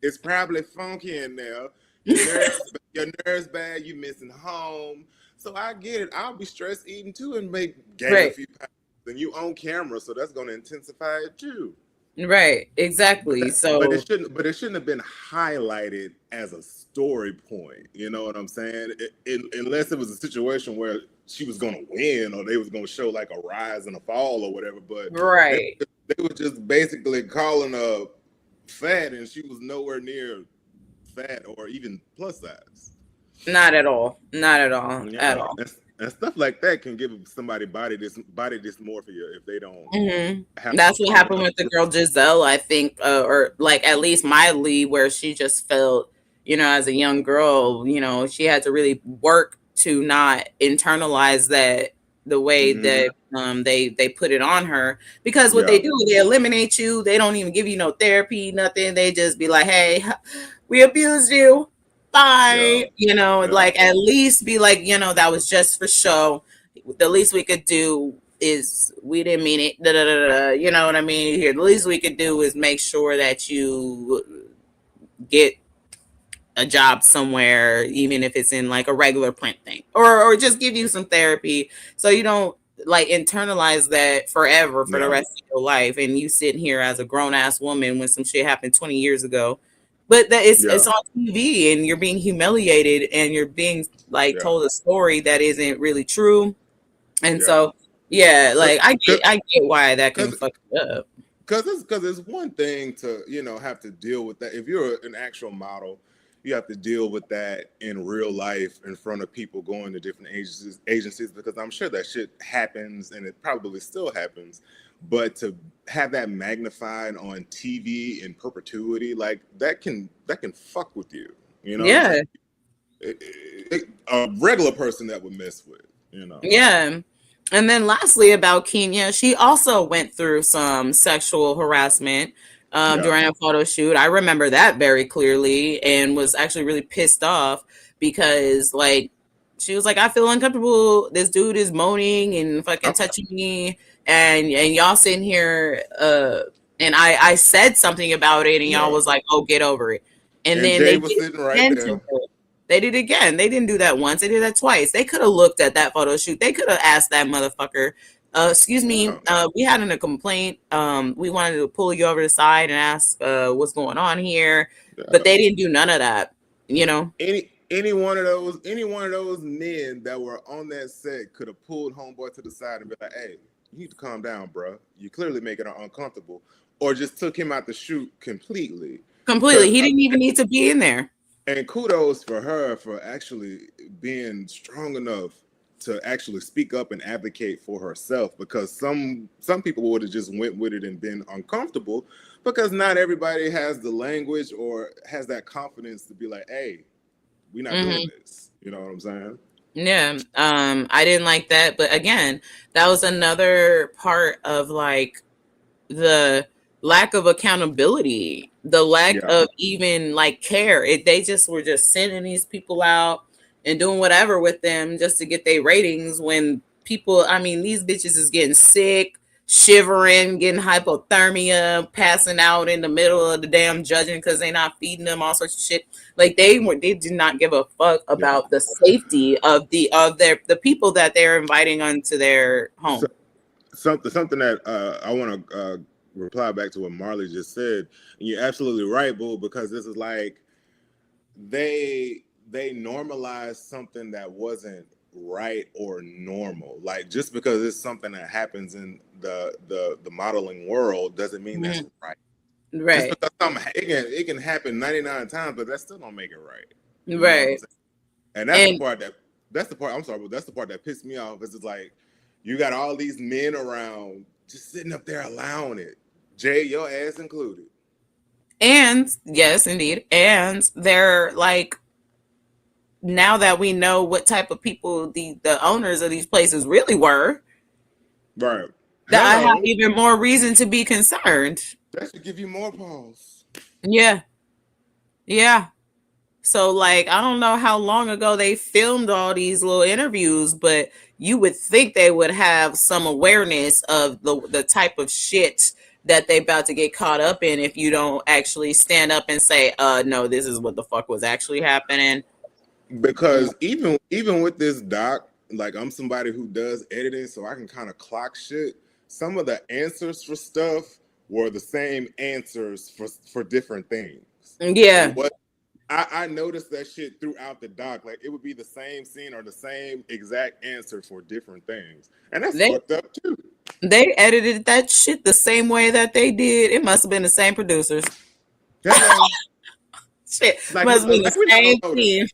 It's probably funky in there. Your nerves bad. You missing home. So I get it. I'll be stress eating too and gain a Right. few pounds. And you on camera, so that's going to intensify it too. Right. Exactly. But So it shouldn't have been highlighted as a story point. You know what I'm saying? Unless it was a situation where she was going to win or they was going to show like a rise and a fall or whatever. But right. they were just basically calling her fat, and she was nowhere near fat or even plus size. Not at all. Not at all. Yeah, At all. and stuff like that can give somebody body dysmorphia if they don't have That's what happened enough. with the girl Giselle, I think, or like at least mildly, where she just felt, as a young girl, she had to really work to not internalize that the way that they put it on her. Because what they do, they eliminate you. They don't even give you no therapy, nothing. They just be like, hey, we abused you. Bye. Like at least be like, that was just for show. The least we could do is we didn't mean it. Da, da, da, da, you know what I mean? Here, the least we could do is make sure that you get a job somewhere, even if it's in like a regular print thing, or just give you some therapy so you don't like internalize that forever for the rest of your life. And you sitting here as a grown ass woman when some shit happened 20 years ago. But that it's on TV and you're being humiliated and you're being like told a story that isn't really true. And so, like I get why that can fuck you up. Because it's one thing to have to deal with that. If you're an actual model, you have to deal with that in real life in front of people going to different agencies because I'm sure that shit happens and it probably still happens. But to have that magnified on TV in perpetuity, like that can fuck with you. Yeah. A regular person that would mess with. Yeah. And then lastly about Kenya, she also went through some sexual harassment during a photo shoot. I remember that very clearly and was actually really pissed off because like she was like, I feel uncomfortable. This dude is moaning and fucking touching me and y'all sitting here and I said something about it and y'all was like, oh, get over it. And then Jay was sitting right there. They did it again. They didn't do that once. They did that twice. They could have looked at that photo shoot. They could have asked that motherfucker, excuse me, we had a complaint. We wanted to pull you over the side and ask what's going on here. But they didn't do none of that. Any one of those men that were on that set could have pulled homeboy to the side and be like, hey, you need to calm down, bro. You're clearly making her uncomfortable. Or just took him out the shoot completely. He didn't even need to be in there. And kudos for her for actually being strong enough to actually speak up and advocate for herself, because some people would have just went with it and been uncomfortable because not everybody has the language or has that confidence to be like, hey, we're not doing this. You know what I'm saying? Yeah. I didn't like that. But again, that was another part of like the lack of accountability, the lack of even like care. They just were just sending these people out and doing whatever with them just to get their ratings when people, I mean, these bitches is getting sick. shivering, getting hypothermia, passing out in the middle of the damn judging because they're not feeding them, all sorts of shit. Like they did not give a fuck Yeah. about the safety of the people that they're inviting onto their home. Something that I want to reply back to what Marley just said. And you're absolutely right, Boo, because this is like they normalized something that wasn't right or normal. Like just because it's something that happens in the modeling world doesn't mean that's right. Just Right. because something it can happen 99 times, but that still don't make it right. You know what I'm Right. saying? And that's the part I'm sorry, but that's the part that pissed me off. Is it's like you got all these men around just sitting up there allowing it. Jay, your ass included. And yes, indeed. And they're like, now that we know what type of people the owners of these places really were, Right. that I have Hello. even more reason to be concerned. That should give you more pause. Yeah. Yeah. So like I don't know how long ago they filmed all these little interviews, but you would think they would have some awareness of the type of shit that they about to get caught up in if you don't actually stand up and say, no, this is what the fuck was actually happening. Because even with this doc, like I'm somebody who does editing, so I can kind of clock shit. Some of the answers for stuff were the same answers for different things. Yeah. It was I noticed that shit throughout the doc. Like it would be the same scene or the same exact answer for different things. And that's They fucked up too. they edited that shit the same way that they did. It must have been the same producers. Hello. Shit. Like Must have been like the we never same noticed. team.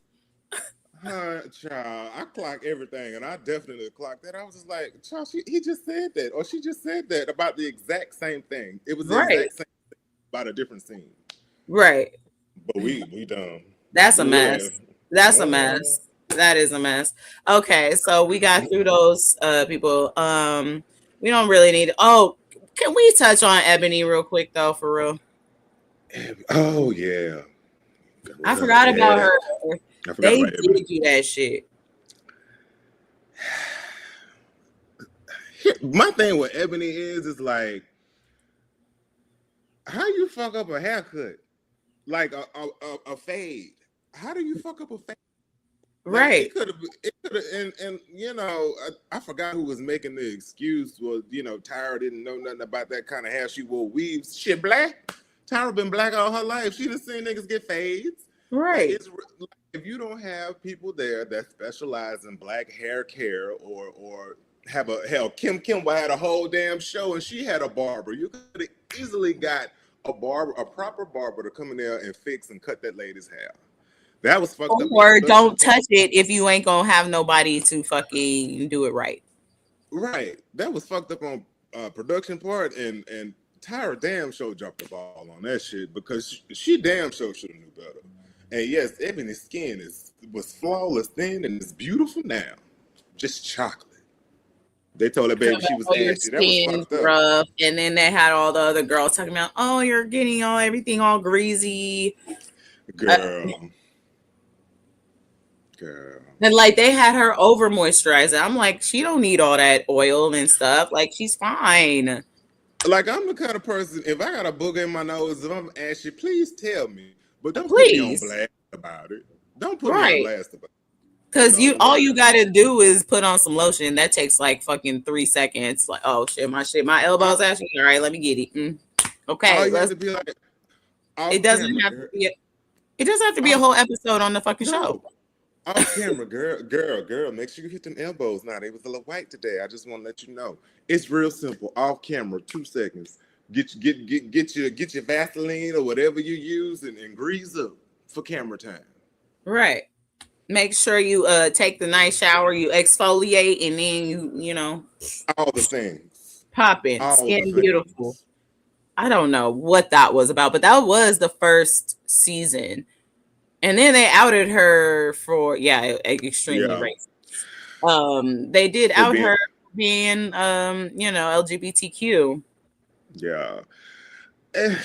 Child, I clock everything, and I definitely clocked that. I was just like, child, he just said that, or she just said that about the exact same thing. It was the Right. exact same thing about a different scene. Right. But we dumb. That's a We mess. live. That's a Oh, mess. That is a mess. Okay, so we got through those people. We don't really need. Oh, can we touch on Ebony real quick though? For real, oh yeah. I forgot about Yeah. her. I forgot They about Ebony. did do that shit. My thing with Ebony is like, how you fuck up a haircut, like a fade? How do you fuck up a fade? Like Right. it could have, and you know, I forgot who was making the excuse. Well, you know, Tyra didn't know nothing about that kind of hair. She wore weaves. Shit, black. Tyra been black all her life. She done seen niggas get fades. Like Right. it's like, if you don't have people there that specialize in black hair care or have a hell, Kim Kimble had a whole damn show and she had a barber. You could have easily got a proper barber to come in there and fix and cut that lady's hair. That was fucked up on Or production don't part. touch it if you ain't gonna have nobody to fucking do it right. Right. That was fucked up on production part and Tyra damn sure dropped the ball on that shit because she damn sure should have knew better. And yes, Ebony's skin was flawless then and it's beautiful now. Just chocolate. They told her baby she was Oh, your ashy. That was skin's fucked up. rough, and then they had all the other girls talking about, oh, you're getting all everything all greasy. Uh, Girl. Girl. And like they had her over moisturizer. I'm like, she don't need all that oil and stuff. Like she's fine. Like I'm the kind of person, if I got a booger in my nose, if I'm ashy, please tell me. But don't put me on Please. blast about it. Don't put me on Right. blast about it. You Cause you know, all like you gotta do is put on some lotion. That takes like fucking 3 seconds. Like, oh shit, my elbow's ashy. All right, let me get it. all Okay, you have let's to be like it off doesn't camera, have to girl. be it doesn't have to be a Off, whole episode on the fucking show. no, off camera, girl. Make sure you hit them elbows. Now they was a little white today. I just want to let you know. It's real simple. Off camera, 2 seconds. Get your Vaseline or whatever you use and grease up for camera time. Right. Make sure you take the nice shower, you exfoliate, and then you All the things. pop in. All the Skin beautiful. things. I don't know what that was about, but that was the first season. And then they outed her for extremely Yeah. racist. They did For out being her being LGBTQ. yeah. Eh,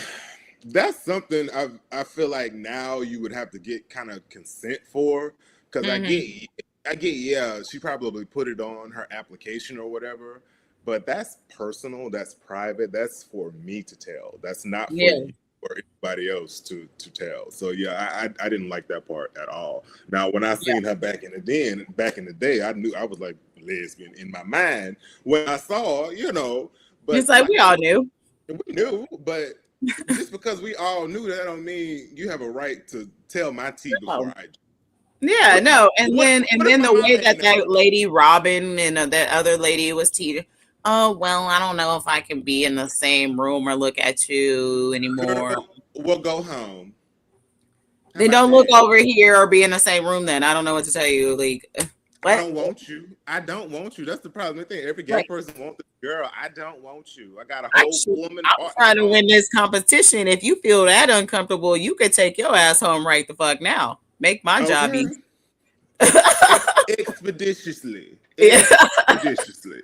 that's something I feel like now you would have to get kind of consent for because Mm-hmm. I get yeah she probably put it on her application or whatever, but that's personal, that's private, that's for me to tell. That's not for Yeah. you or anybody else to tell. So yeah, I didn't like that part at all. Now when I Yeah. seen her back in the day, I knew I was like lesbian in my mind when I saw, you know, It's but like we all knew. we knew, but just because we all knew that don't mean you have a right to tell my tea before Oh. I do. Yeah, no, and What if then my the mama way that ain't never that told lady Robin and that other lady was teaching. Oh well, I don't know if I can be in the same room or look at you me? anymore. Girl, we'll go home. How Then about don't look that? over here or be in the same room. Then I don't know what to tell you. Like I what? don't want you. I don't want you. That's the problem. I think every gay Right. person wants this girl. I don't want you. I got a whole Actually, woman I'm heart to trying to offer. win this competition. If you feel that uncomfortable, you could take your ass home right the fuck now. Make my job Okay. easy. Expeditiously. Yeah. Expeditiously.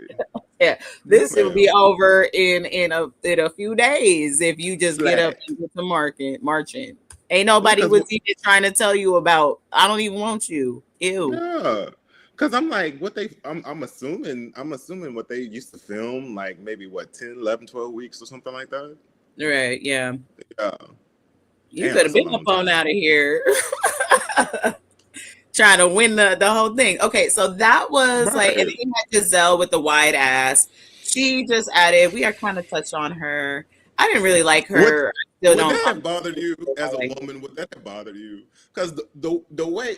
Yeah, No, this will be ma'am. over in a few days if you just get up Flat. and get to market marching. Ain't nobody Because was even trying to tell you about. I don't even want you. Ew. yeah. Cause I'm like, what they I'm assuming what they used to film, like maybe what, 10, 11, 12 weeks or something like that. Right? Yeah. Yeah. You Damn, could have that's a been up long on time. out of here trying to win the whole thing. Okay, so that was like, and then Right. you had Giselle with the wide ass. She just added. We are kind of touched on her. I didn't really like Would her. I still would don't. that I'm have bothered you I as a like. woman? Would that have bothered you? Because the way,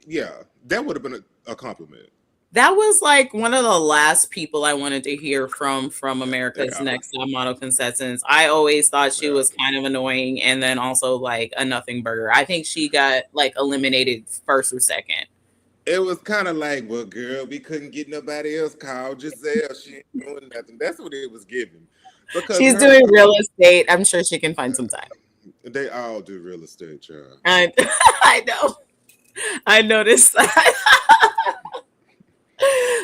yeah, that would have been a compliment. That was like one of the last people I wanted to hear from America's Yeah, Next Top Model contestants. I always thought she yeah. was kind of annoying and then also like a nothing burger. I think she got like eliminated first or second. It was kind of like, well, girl, we couldn't get nobody else called Giselle. She ain't doing nothing. That's what it was giving. Because She's her, doing real estate. I'm sure she can find some time. they all do real estate, child. I I know. I noticed.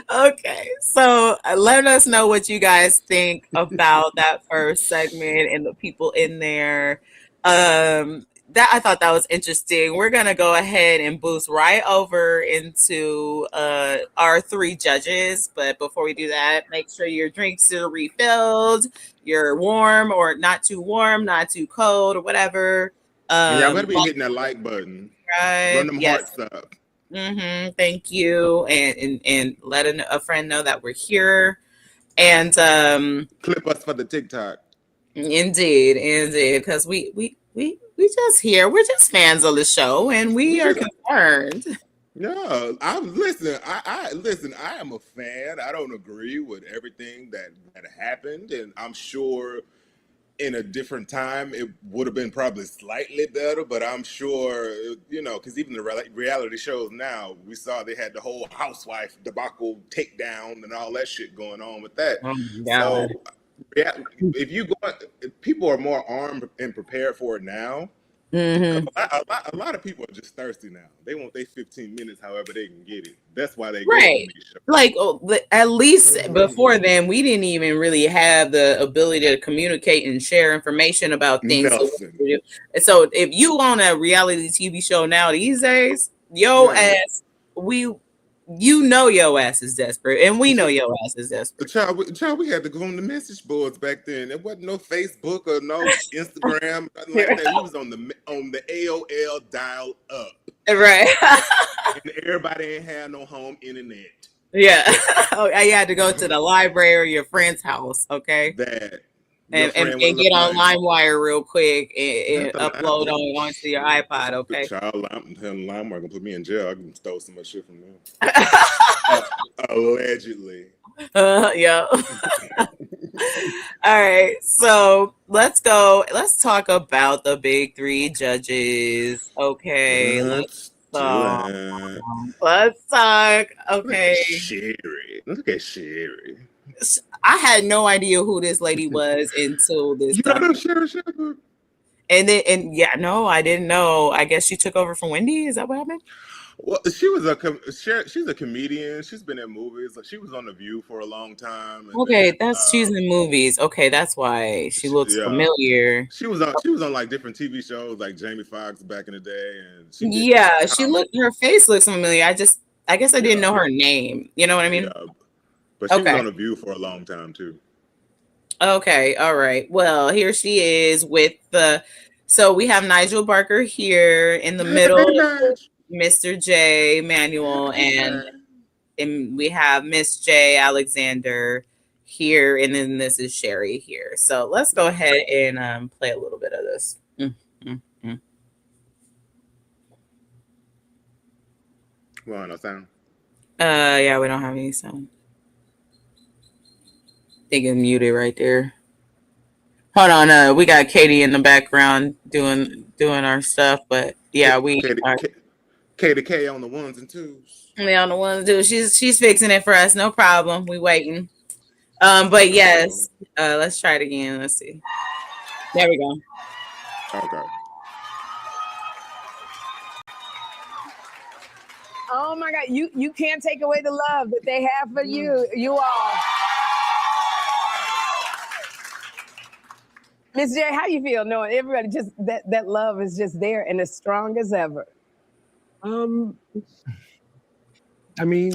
Okay, so let us know what you guys think about that first segment and the people in there. That I thought that was interesting. We're gonna go ahead and boost right over into our three judges, but before we do that, make sure your drinks are refilled. You're warm or not too warm, not too cold, or whatever. And y'all better be Like, hitting that like button. Run subscribe. them Yes. hearts up. Thank you, and let a friend know that we're here. And Clip us for the TikTok. indeed, because we just here. We're just fans of the show, and We we are just concerned. no. I'm listen. I listen. I am a fan. I don't agree with everything that happened, and I'm sure in a different time it would have been probably slightly better. But I'm sure you know because even the reality shows now, we saw they had the whole housewife debacle takedown and all that shit going on with that. Oh my So god. yeah, if you go, people are more armed and prepared for it now. Because Hmm. a lot of people are just thirsty now. They want their 15 minutes however they can get it. That's why they go on Right. these shows. Like at least before then, we didn't even really have the ability to communicate and share information about things. Nothing. So if you on a reality TV show now these days, yo Yeah. ass, we you know your ass is desperate, and we know your ass is desperate. Child, we had to go on the message boards back then. There wasn't no Facebook or no Instagram, nothing like that. We was on the AOL dial up, Right. and everybody ain't had no home internet. Yeah. Oh, I had to go to the library or your friend's house, okay? That your And friend with a get little on money. LimeWire real quick Not and the line. upload onto your iPod, okay? Child, I'm telling Lime gonna put me in jail. I can stole so much shit from them. Allegedly. Yeah. All right. So let's go. Let's talk about the big three judges. Okay. Let's do talk. it. Let's talk. Look at Okay. Sherry. Look at Sherry. I had no idea who this lady was until this You don't know documentary. Sherry Shepherd? And yeah, no, I didn't know. I guess she took over from Wendy. Is that what happened? Well, she's a comedian. She's been in movies. She was on The View for a long time, and Okay, then that's she's in movies. Okay, that's why she looks yeah, familiar. she was on like different TV shows like Jamie Foxx back in the day, and she did Yeah, she comedy. looked. Her face looks familiar. I guess I didn't Yeah, know her name. You know what I mean? yeah. But she was Okay. on The View for a long time too. Okay, all right. Well, here she is with the. So we have Nigel Barker here in the Hey, middle, Nige. Mr. J Manuel, and we have Miss J Alexander here, and then this is Sherry here. So let's go ahead and play a little bit of this. Mm. Well, no sound. Yeah, we don't have any sound. I think it's muted right there. Hold on, we got Katie in the background doing our stuff, but yeah, we K, are. K, K to K on the ones and twos. We on the ones do. She's fixing it for us. No problem. We waiting. But No problem. yes, let's try it again. Let's see. There we go. Okay. Oh my God, you can't take away the love that they have for you all. Miss J, how you feel knowing everybody just that love is just there and as strong as ever? I mean,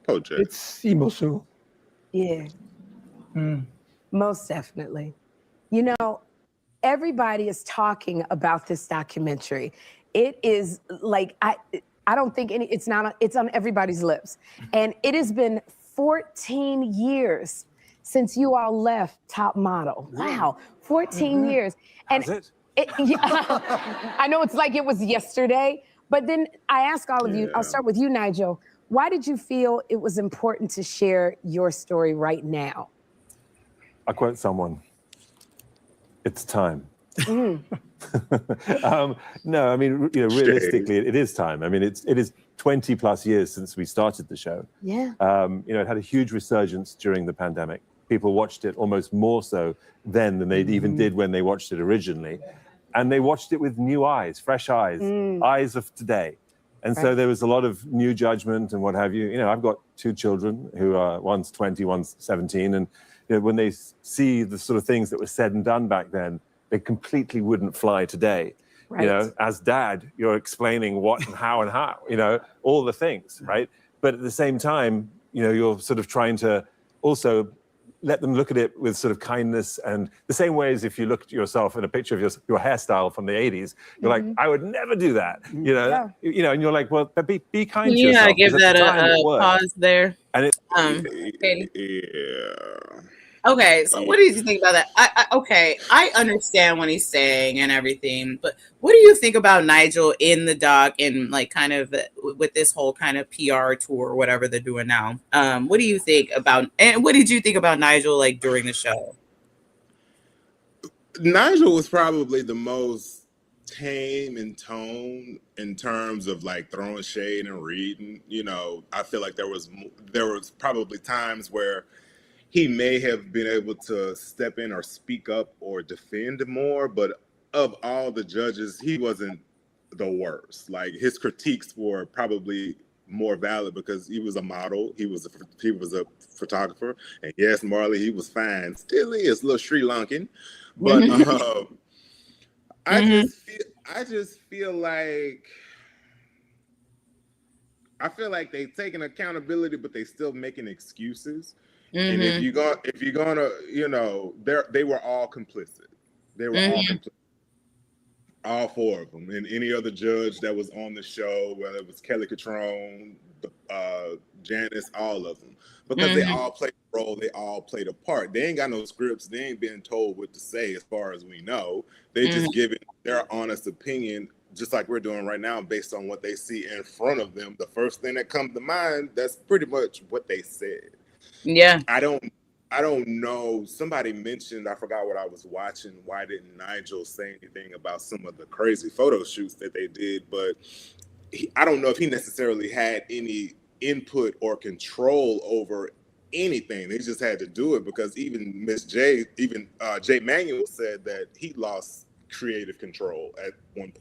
it's emotional. Yeah. Most definitely. You know, everybody is talking about this documentary. It is like I don't think it's on everybody's lips. And it has been 14 years since you all left Top Model. Wow, 14 years. And I know it's like it was yesterday, but then I ask all of you, I'll start with you, Nigel. Why did you feel it was important to share your story right now? I quote someone, it's time. No, I mean, realistically, it is time. I mean, it is 20 plus years since we started the show. Yeah. It had a huge resurgence during the pandemic. People watched it almost more so then than they even did when they watched it originally. And they watched it with new eyes, fresh eyes, eyes of today. And so there was a lot of new judgment and what have you. I've got two children who are, one's 20, one's 17. And when they see the sort of things that were said and done back then, they completely wouldn't fly today. Right. As dad, you're explaining what and how, all the things, right? But at the same time, you're sort of trying to also let them look at it with sort of kindness, and the same way as if you look at yourself in a picture of your hairstyle from the 80s, you're like, I would never do that, and you're like, well, be kind to yourself. Yeah, give that a pause there. And Katie. Yeah. Okay, so what did you think about that? I understand what he's saying and everything, but what do you think about Nigel in the doc and like kind of with this whole kind of PR tour or whatever they're doing now? What do you think about, and what did you think about Nigel like during the show? Nigel was probably the most tame in tone in terms of like throwing shade and reading. I feel like there was probably times where he may have been able to step in or speak up or defend more, but of all the judges, he wasn't the worst. Like his critiques were probably more valid because he was a model, he was a photographer, and yes, Marley, he was fine. Still is a little Sri Lankan, but I just feel like they taking accountability, but they still making excuses. And if you're gonna, they were all complicit. They were all complicit. All four of them, and any other judge that was on the show, whether it was Kelly Catrone, Janice, all of them, because they all played a role, they all played a part. They ain't got no scripts. They ain't been told what to say, as far as we know. They just giving their honest opinion, just like we're doing right now, based on what they see in front of them. The first thing that comes to mind, that's pretty much what they said. Yeah. I don't know. Somebody mentioned, I forgot what I was watching, why didn't Nigel say anything about some of the crazy photo shoots that they did, but I don't know if he necessarily had any input or control over anything. They just had to do it because even Miss J, Jay Manuel said that he lost creative control at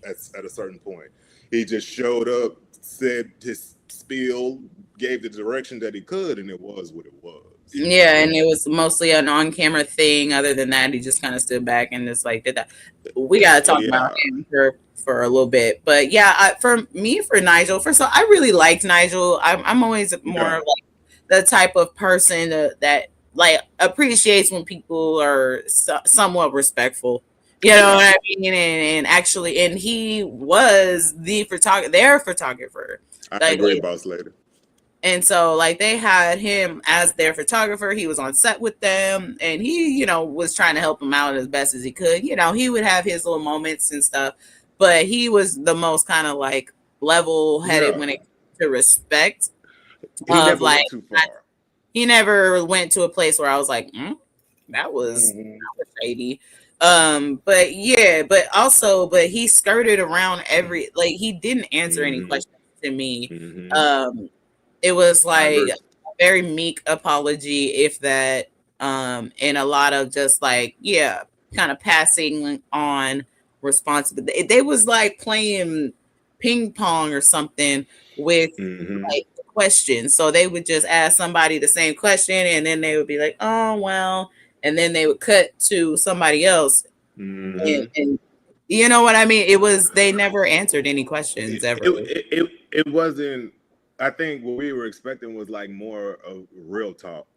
a certain point. He just showed up, said his spiel, gave the direction that he could, and it was what it was. Yeah, and it was mostly an on-camera thing. Other than that, he just kind of stood back and just like did that. We gotta talk about him for a little bit, but yeah, for Nigel, first of all, I really liked Nigel. I'm always more like the type of person that like appreciates when people are somewhat respectful. You know what I mean? And actually, and he was their photographer. I agree, boss lady. And so, like, they had him as their photographer. He was on set with them, and he, you know, was trying to help them out as best as he could. You know, he would have his little moments and stuff, but he was the most kind of like level-headed when it comes to respect. He never went too far. He never went to a place where I was like, that was shady. But he skirted around he didn't answer any questions to me. It was like a very meek apology, if that, and a lot of just like, kind of passing on responsibility. They was like playing ping pong or something with like questions. So they would just ask somebody the same question, and then they would be like, oh, well, and then they would cut to somebody else. And you know what I mean? They never answered any questions ever. It wasn't, I think what we were expecting was like more of real talk.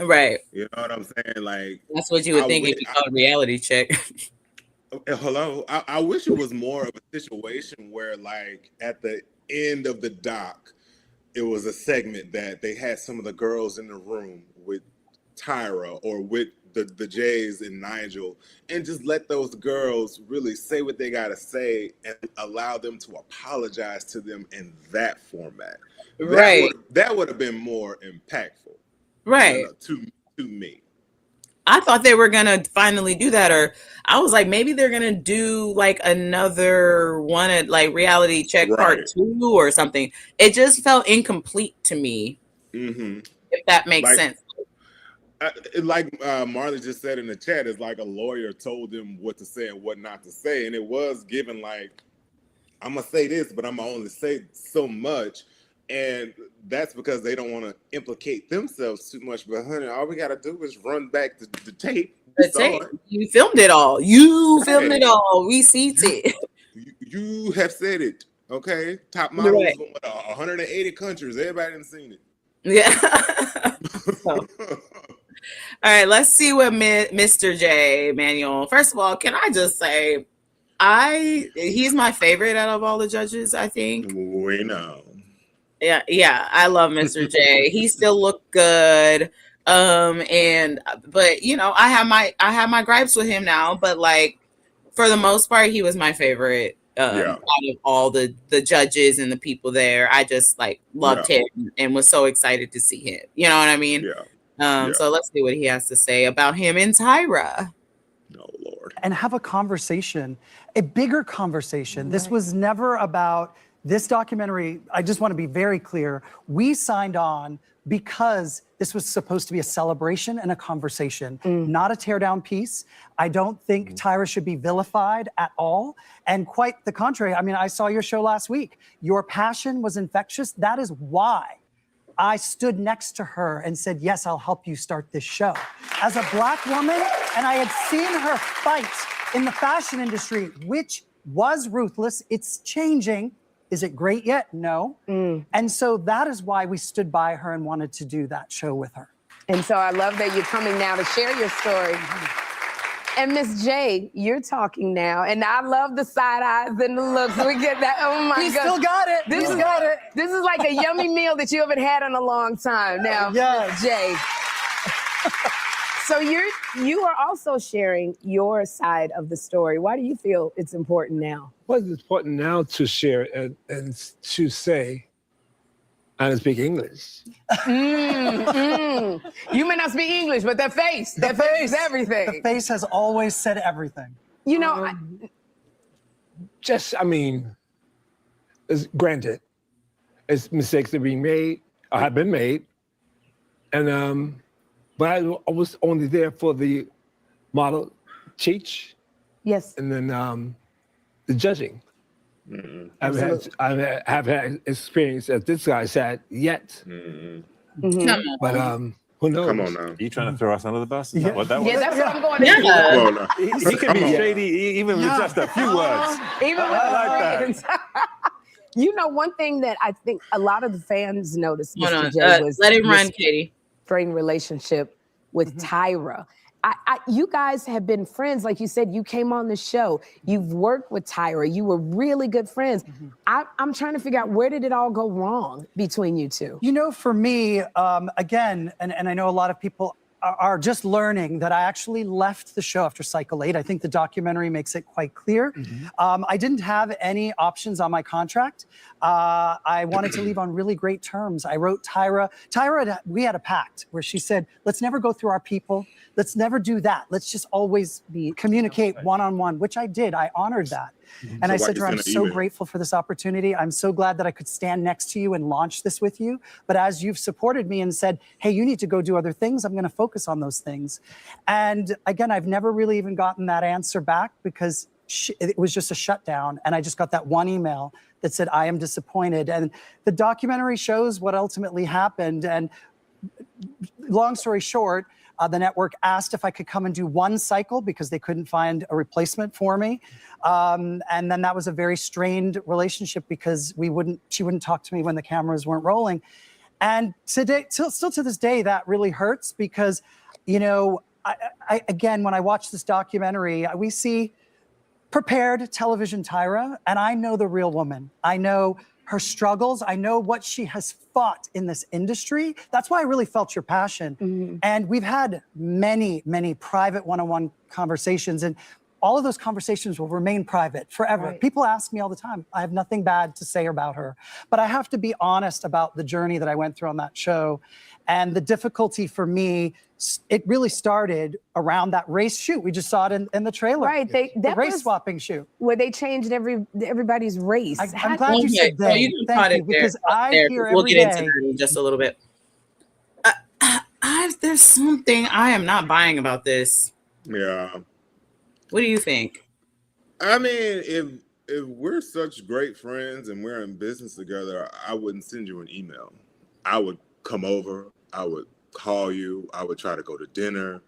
Right. You know what I'm saying? Like, that's what you would think if you called a reality check. Hello. I wish it was more of a situation where, like, at the end of the doc, it was a segment that they had some of the girls in the room with Tyra or with the Jays and Nigel, and just let those girls really say what they gotta say and allow them to apologize to them in that format. Right. That would have been more impactful. Right. To me. I thought they were gonna finally do that, or I was like, maybe they're gonna do like another one at like Reality Check Part 2 or something. It just felt incomplete to me. If that makes sense. Like Marley just said in the chat, it's like a lawyer told them what to say and what not to say, and it was given like, I'm gonna say this, but I'm gonna only say so much, and that's because they don't want to implicate themselves too much. But honey, all we gotta do is run back the tape. You filmed it all. You filmed it all. We see it. You have said it. Okay, top models from 180 countries. Everybody done seen it. Yeah. All right, let's see what Mr. J Manuel. First of all, can I just say, he's my favorite out of all the judges, I think. We know. Yeah, I love Mr. J. He still looked good. But you know, I have my gripes with him now, but like for the most part, he was my favorite out of all the judges and the people there. I just like loved him and was so excited to see him. You know what I mean? So let's see what he has to say about him and Tyra. Oh Lord. And have a conversation, a bigger conversation. This was never about this documentary. I just want to be very clear. We signed on because this was supposed to be a celebration and a conversation, not a teardown piece. I don't think Tyra should be vilified at all. And quite the contrary. I mean, I saw your show last week. Your passion was infectious. That is why I stood next to her and said, yes, I'll help you start this show. As a Black woman, and I had seen her fight in the fashion industry, which was ruthless. It's changing. Is it great yet? No. And so that is why we stood by her and wanted to do that show with her. And so I love that you're coming now to share your story. And Miss J, you're talking now, and I love the side eyes and the looks. We get that. Oh my God! We still got it. This is like a yummy meal that you haven't had in a long time. Now, Jay. So you are also sharing your side of the story. Why do you feel it's important now? Well, it's important now to share and to say, I don't speak English. You may not speak English, but that face is everything. The face has always said everything. You know, granted, it's mistakes are being made, or have been made, and but I was only there for the model teach. Yes. And then the judging. I have had experience that this guy's had yet. But who knows? Come on now. Are you trying to throw us under the bus? Is that what that was? Yeah, that's what I'm going to do. He can be shady even with just a few words. Even with I like that. You know, one thing that I think a lot of the fans noticed, Hold Mr. on. J, was Let it your run, Katie. strained relationship with Tyra. You guys have been friends. Like you said, you came on the show. You've worked with Tyra. You were really good friends. I'm trying to figure out, where did it all go wrong between you two? You know, for me, again, and I know a lot of people are just learning that I actually left the show after Cycle 8. I think the documentary makes it quite clear. I didn't have any options on my contract. I wanted to leave on really great terms. I wrote Tyra, we had a pact where she said, let's never go through our people. Let's never do that. Let's just always communicate one-on-one, which I did. I honored that. And I said to her, I'm so grateful for this opportunity. I'm so glad that I could stand next to you and launch this with you. But as you've supported me and said, hey, you need to go do other things, I'm going to focus on those things. And again, I've never really even gotten that answer back, because it was just a shutdown. And I just got that one email that said, I am disappointed. And the documentary shows what ultimately happened. And long story short, the network asked if I could come and do one cycle because they couldn't find a replacement for me. And then that was a very strained relationship, because she wouldn't talk to me when the cameras weren't rolling. And today, still to this day, that really hurts, because, you know, I again, when I watch this documentary, we see prepared television Tyra, and I know the real woman. I know her struggles. I know what she has fought in this industry. That's why I really felt your passion. And we've had many, many private one-on-one conversations, and all of those conversations will remain private forever. Right. People ask me all the time. I have nothing bad to say about her, but I have to be honest about the journey that I went through on that show. And the difficulty for me, it really started around that race shoot. We just saw it in the trailer. Right, the race swapping shoot. Where they changed everybody's race. I'm glad you said So they. you can Thank cut you, it there, because I hear we'll every get into day. that in just a little bit. There's something I am not buying about this. Yeah. What do you think? I mean, if we're such great friends and we're in business together, I wouldn't send you an email. I would come over. I would call you. I would try to go to dinner.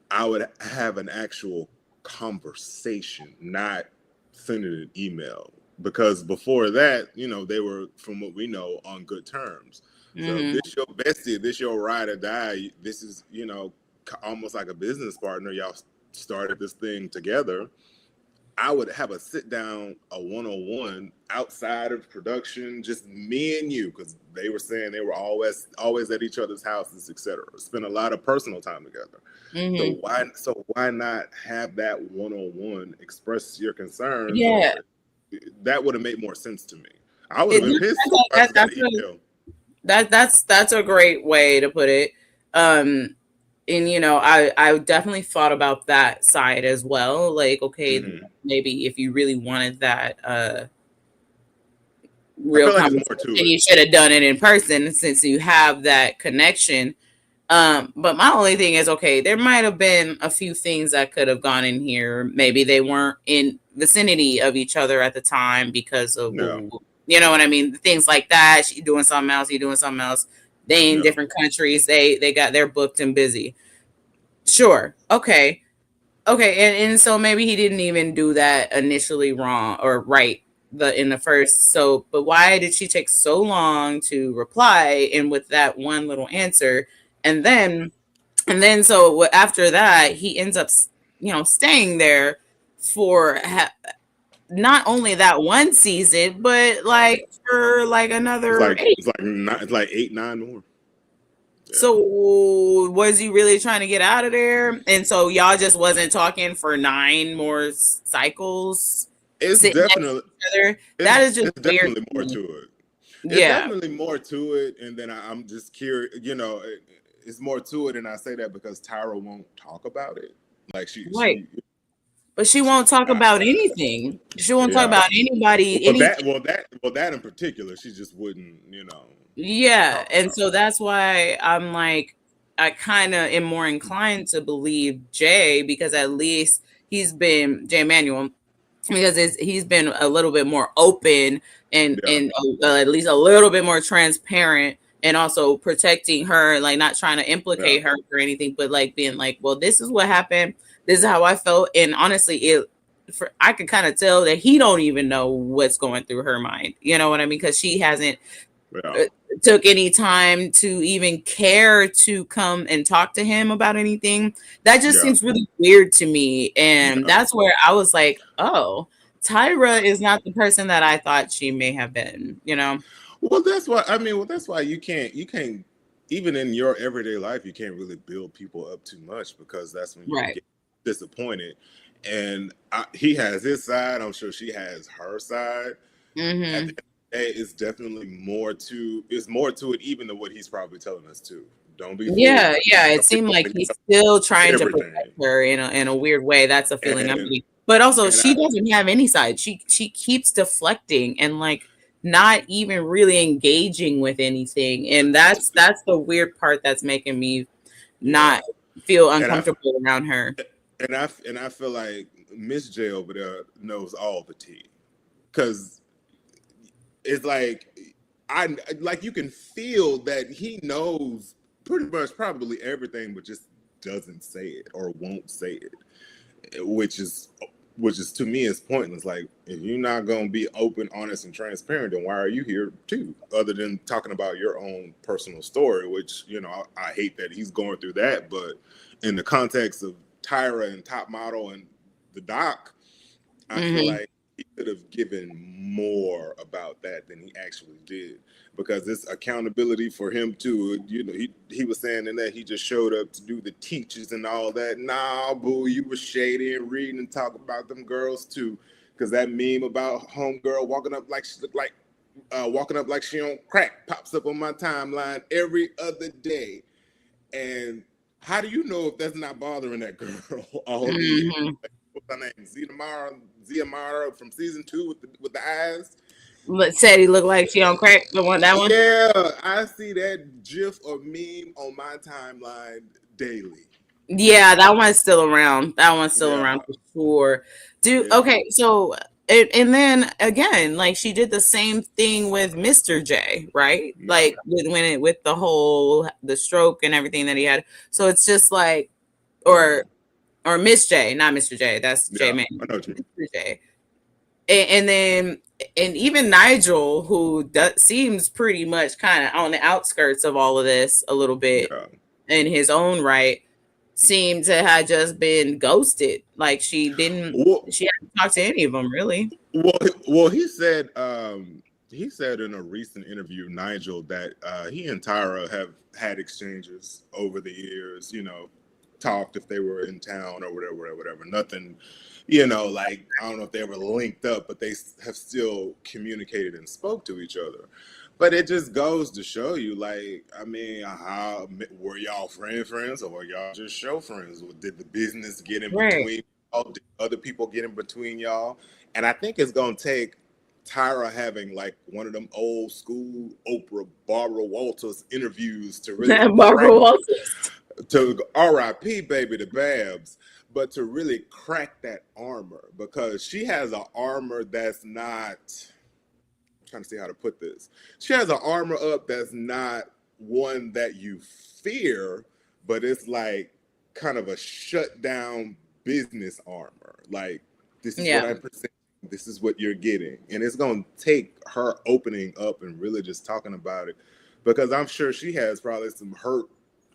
I would have an actual conversation, not sending an email. Because before that, you know, they were, from what we know, on good terms. So this your bestie, this your ride or die. This is, you know, almost like a business partner. Y'all started this thing together. I would have a sit down, a one-on-one outside of production, just me and you, because they were saying they were always at each other's houses, etc. Spend a lot of personal time together. So why not have that one-on-one, express your concerns? Yeah, that would have made more sense to me. I would have been pissed. That's a great way to put it. And you know, I definitely thought about that side as well. Like, okay, maybe if you really wanted that real conversation, you should have done it in person, since you have that connection. But my only thing is, okay, there might have been a few things that could have gone in here. Maybe they weren't in vicinity of each other at the time because of, you know what I mean? Things like that. She doing something else, he doing something else. They in different countries. They're booked and busy. Sure. Okay. And so maybe he didn't even do that initially wrong or right in the first. So, but why did she take so long to reply? And with that one little answer, and then so after that, he ends up, you know, staying there for not only that one season, but like for like another it's like 8, 9 more. So was he really trying to get out of there? And so y'all just wasn't talking for 9 more cycles? It's definitely that is just definitely more to it. It's definitely more to it. And then I'm just curious, you know, it's more to it. And I say that because Tyra won't talk about it. Like but she won't talk about anything. She won't talk about anybody. That in particular, she just wouldn't, you know. Yeah, and so that's why I'm like, I kind of am more inclined to believe Jay, because at least he's been Jay Manuel, because he's been a little bit more open and at least a little bit more transparent, and also protecting her, like not trying to implicate her or anything, but like being like, well, this is what happened. This is how I felt, and honestly, I could kind of tell that he don't even know what's going through her mind. You know what I mean? Because she hasn't took any time to even care to come and talk to him about anything. That just seems really weird to me. And that's where I was like, oh, Tyra is not the person that I thought she may have been, you know? Well, that's why, I mean, that's why you can't, even in your everyday life, you can't really build people up too much, because that's when you get disappointed. And he has his side. I'm sure she has her side. Mm-hmm. At the end of the day, it's definitely more to it, even than what he's probably telling us to. Don't be fooled. Yeah. It seemed like he's still trying to protect her in a weird way. That's a feeling I'm getting. But also, she doesn't have any side. She keeps deflecting and like not even really engaging with anything, and that's the weird part that's making me not feel uncomfortable around her. And I feel like Miss J over there knows all the tea, because it's like you can feel that he knows pretty much probably everything, but just doesn't say it or won't say it, which is to me is pointless. Like, if you're not going to be open, honest, and transparent, then why are you here too, other than talking about your own personal story, which, you know, I hate that he's going through that. But in the context of Tyra and Top Model and the doc, I feel like he could have given more about that than he actually did, because it's accountability for him too. You know, he was saying in that he just showed up to do the teachers and all that. Nah, boo, you were shady and reading and talk about them girls too, because that meme about homegirl walking up like she looked like walking up like she on crack pops up on my timeline every other day. And how do you know if that's not bothering that girl all year? Like, what's her name? Zia Mara from season 2 with the eyes. Said he looked like she on crack. That one. Yeah, I see that GIF or meme on my timeline daily. Yeah, that one's still around. For sure, dude. Yeah. Okay, so and then again, like, she did the same thing with Mr. J, right? Yeah. Like with the stroke and everything that he had. So it's just like, or Miss J, not Mr. J. That's J Man. I know what you mean. Mr. J. And even Nigel, who seems pretty much kind of on the outskirts of all of this a little bit in his own right, seemed to have just been ghosted. Like, she hadn't talked to any of them really. Well, he said in a recent interview, Nigel, that he and Tyra have had exchanges over the years, you know, talked if they were in town or whatever. Nothing, you know, like, I don't know if they ever linked up, but they have still communicated and spoke to each other. But it just goes to show you, like, I mean, how were y'all friends, or were y'all just show friends? Did the business get in between y'all? Did other people get in between y'all? And I think it's gonna take Tyra having like one of them old school Oprah, Barbara Walters interviews to really Barbara Walters. To RIP baby to Babs, but to really crack that armor, because she has an armor that's not, I'm trying to see how to put this. She has an armor up that's not one that you fear, but it's like kind of a shut down business armor. Like, this is what I'm presenting. This is what you're getting. And it's going to take her opening up and really just talking about it, because I'm sure she has probably some hurt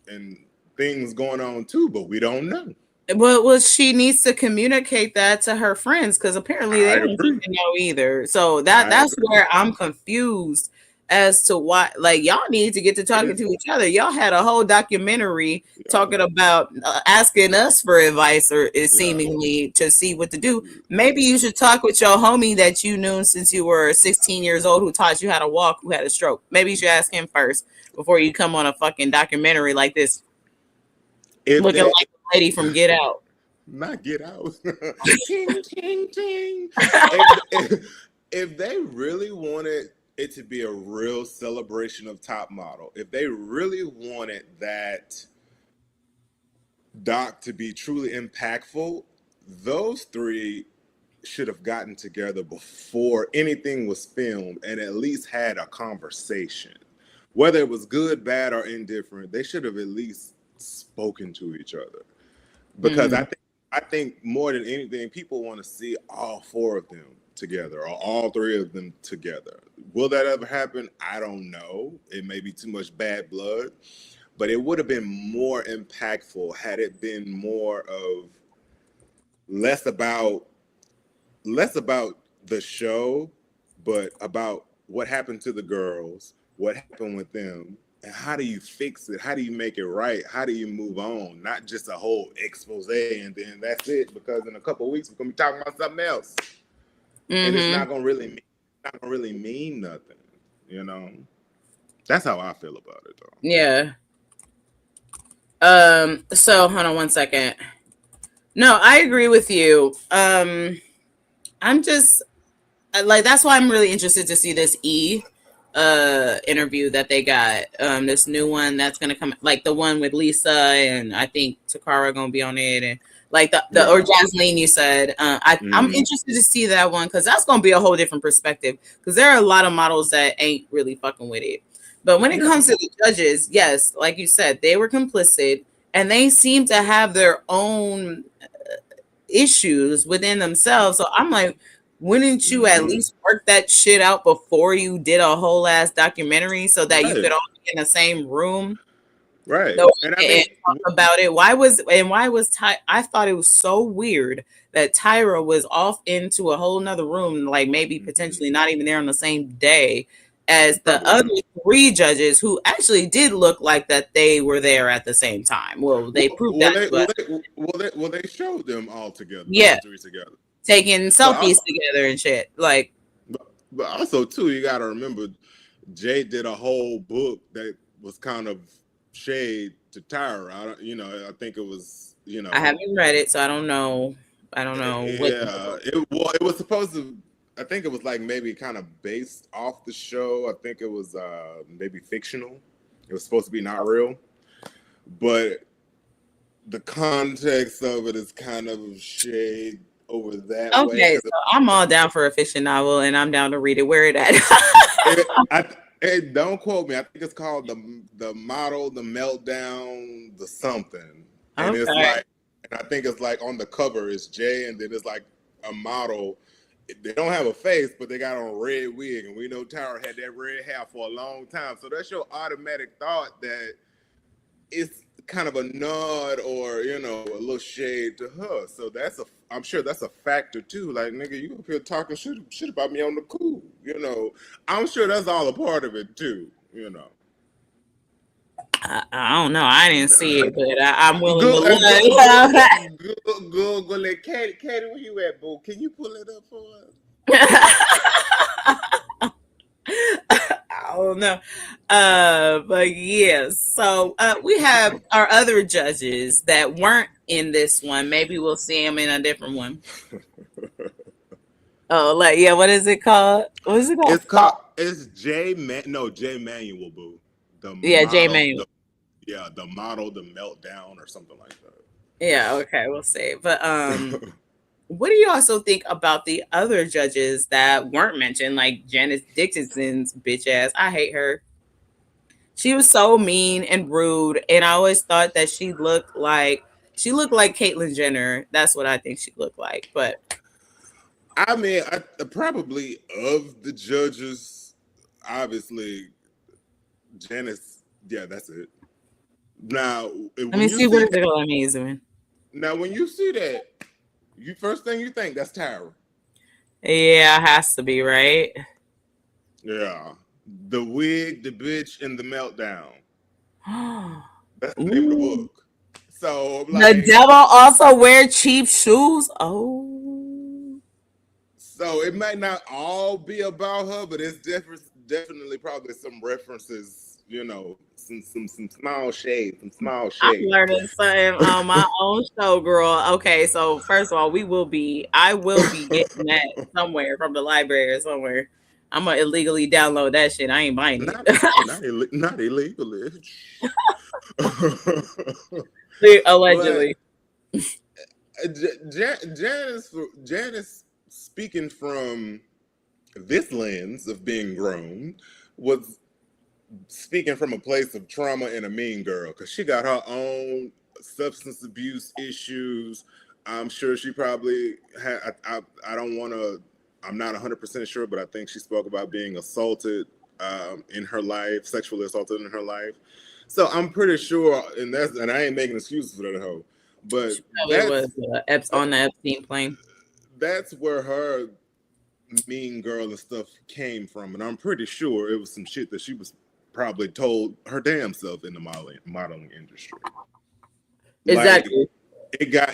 and things going on too, but we don't know. Well, she needs to communicate that to her friends, because apparently they don't even know either. So that's where I'm confused as to why. Like, y'all need to get to talking to each other. Y'all had a whole documentary talking about asking us for advice, or seemingly to see what to do. Maybe you should talk with your homie that you knew since you were 16 years old, who taught you how to walk, who had a stroke. Maybe you should ask him first before you come on a fucking documentary like this. Looking like a lady from Get Out. Not Get Out. Ting, ting, ting. If they really wanted it to be a real celebration of Top Model, if they really wanted that doc to be truly impactful, those three should have gotten together before anything was filmed and at least had a conversation. Whether it was good, bad, or indifferent, they should have at least spoken to each other, because I think I think more than anything, people want to see all four of them together or all three of them together. Will that ever happen? I don't know. It may be too much bad blood, but it would have been more impactful had it been more of less about the show, but about what happened to the girls, what happened with them, and how do you fix it? How do you make it right? How do you move on? Not just a whole expose and then that's it. Because in a couple of weeks we're gonna be talking about something else, and it's not gonna really mean nothing. You know, that's how I feel about it, though. Yeah. So hold on one second. No, I agree with you. I'm just like, that's why I'm really interested to see this interview that they got. This new one that's gonna come, like the one with Lisa, and I think Takara gonna be on it, and like the or Jasmine, you said. I'm interested to see that one because that's gonna be a whole different perspective. Because there are a lot of models that ain't really fucking with it. But when it comes to the judges, yes, like you said, they were complicit, and they seem to have their own issues within themselves. So I'm like, wouldn't you at least work that shit out before you did a whole ass documentary so that you could all be in the same room? Right. And talk about it. Why was I thought it was so weird that Tyra was off into a whole nother room, like maybe potentially not even there on the same day as the other three judges who actually did look like that they were there at the same time. Well, they proved they showed them all together. Yeah. All three together. Taking selfies together and shit. Like, but also too, you gotta remember Jay did a whole book that was kind of shade to Tyra. I think it was, I haven't read it, so I don't know. Yeah, it was supposed to. I think it was like maybe kind of based off the show. I think it was maybe fictional. It was supposed to be not real, but the context of it is kind of shade over that way. Okay, so I'm all down for a fiction novel, and I'm down to read it. Where it at? Don't quote me. I think it's called the model, the meltdown, the something, and it's like, and I think it's like on the cover is Jay, and then it's like a model. They don't have a face, but they got on a red wig, and we know Tyra had that red hair for a long time. So that's your automatic thought that it's kind of a nod or a little shade to her. So I'm sure that's a factor too. Like, nigga, you up here talking shit about me on the cool. I'm sure that's all a part of it too. I don't know. I didn't see it, but I'm willing to look. Google it. Katie, where you at, boo? Can you pull it up for us? I don't know. But yes. So we have our other judges that weren't in this one. Maybe we'll see them in a different one. What is it called? What is it called? It's Jay Manual, boo. Jay Manual. The model, the meltdown, or something like that. Yeah, okay, we'll see. But what do you also think about the other judges that weren't mentioned, like Janice Dickinson's bitch ass? I hate her. She was so mean and rude, and I always thought that she looked like Caitlyn Jenner. That's what I think she looked like. But I mean, probably of the judges, obviously, Janice. Yeah, that's it. Now, let me see what it's amazing. Now, when you see that, first thing you think that's Tyra. Yeah, it has to be, right? Yeah, the wig, the bitch, and the meltdown. That's the name of the book. So the devil also wear cheap shoes. Oh, so it might not all be about her, but it's definitely probably some references. Some small shade, I'm learning something on my own show, girl. Okay, so first of all, I will be getting that somewhere from the library or somewhere. I'm gonna illegally download that shit. I ain't buying it. Not illegally. Allegedly. Janice, speaking from this lens of being grown, was speaking from a place of trauma and a mean girl, because she got her own substance abuse issues. I'm sure she probably had. I don't want to. I'm not 100% sure, but I think she spoke about being assaulted in her life, sexually assaulted in her life. So I'm pretty sure, and I ain't making excuses for that hoe, but She probably was on the Epstein plane. That's where her mean girl and stuff came from, and I'm pretty sure it was some shit that she was probably told her damn self in the modeling industry. Exactly. Like,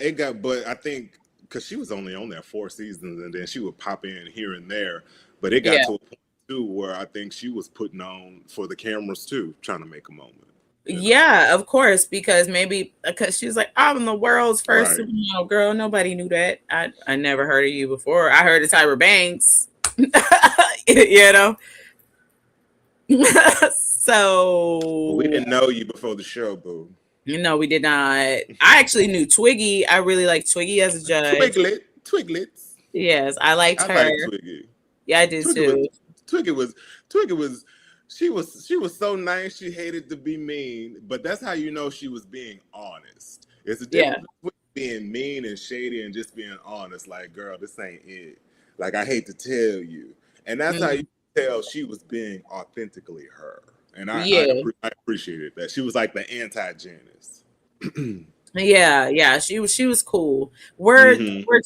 it got, but I think because she was only on there 4 seasons, and then she would pop in here and there, but it got to a point too where I think she was putting on for the cameras too, trying to make a moment. Yeah, of course, because she was like, I'm the world's first supermodel. Girl, nobody knew that. I never heard of you before. I heard of Tyra Banks. You know. So we didn't know you before the show, boo. No, we did not. I actually knew Twiggy. I really liked Twiggy as a judge. Twiglets. Yes, I liked her. I like Twiggy. Yeah, I did too. Twiggy was she was so nice. She hated to be mean, but that's how you know she was being honest. It's a difference between being mean and shady and just being honest. Like, girl, this ain't it. Like, I hate to tell you, and that's how you tell she was being authentically her. And I appreciated that. She was like the anti-Janice. Yeah, she was cool. Were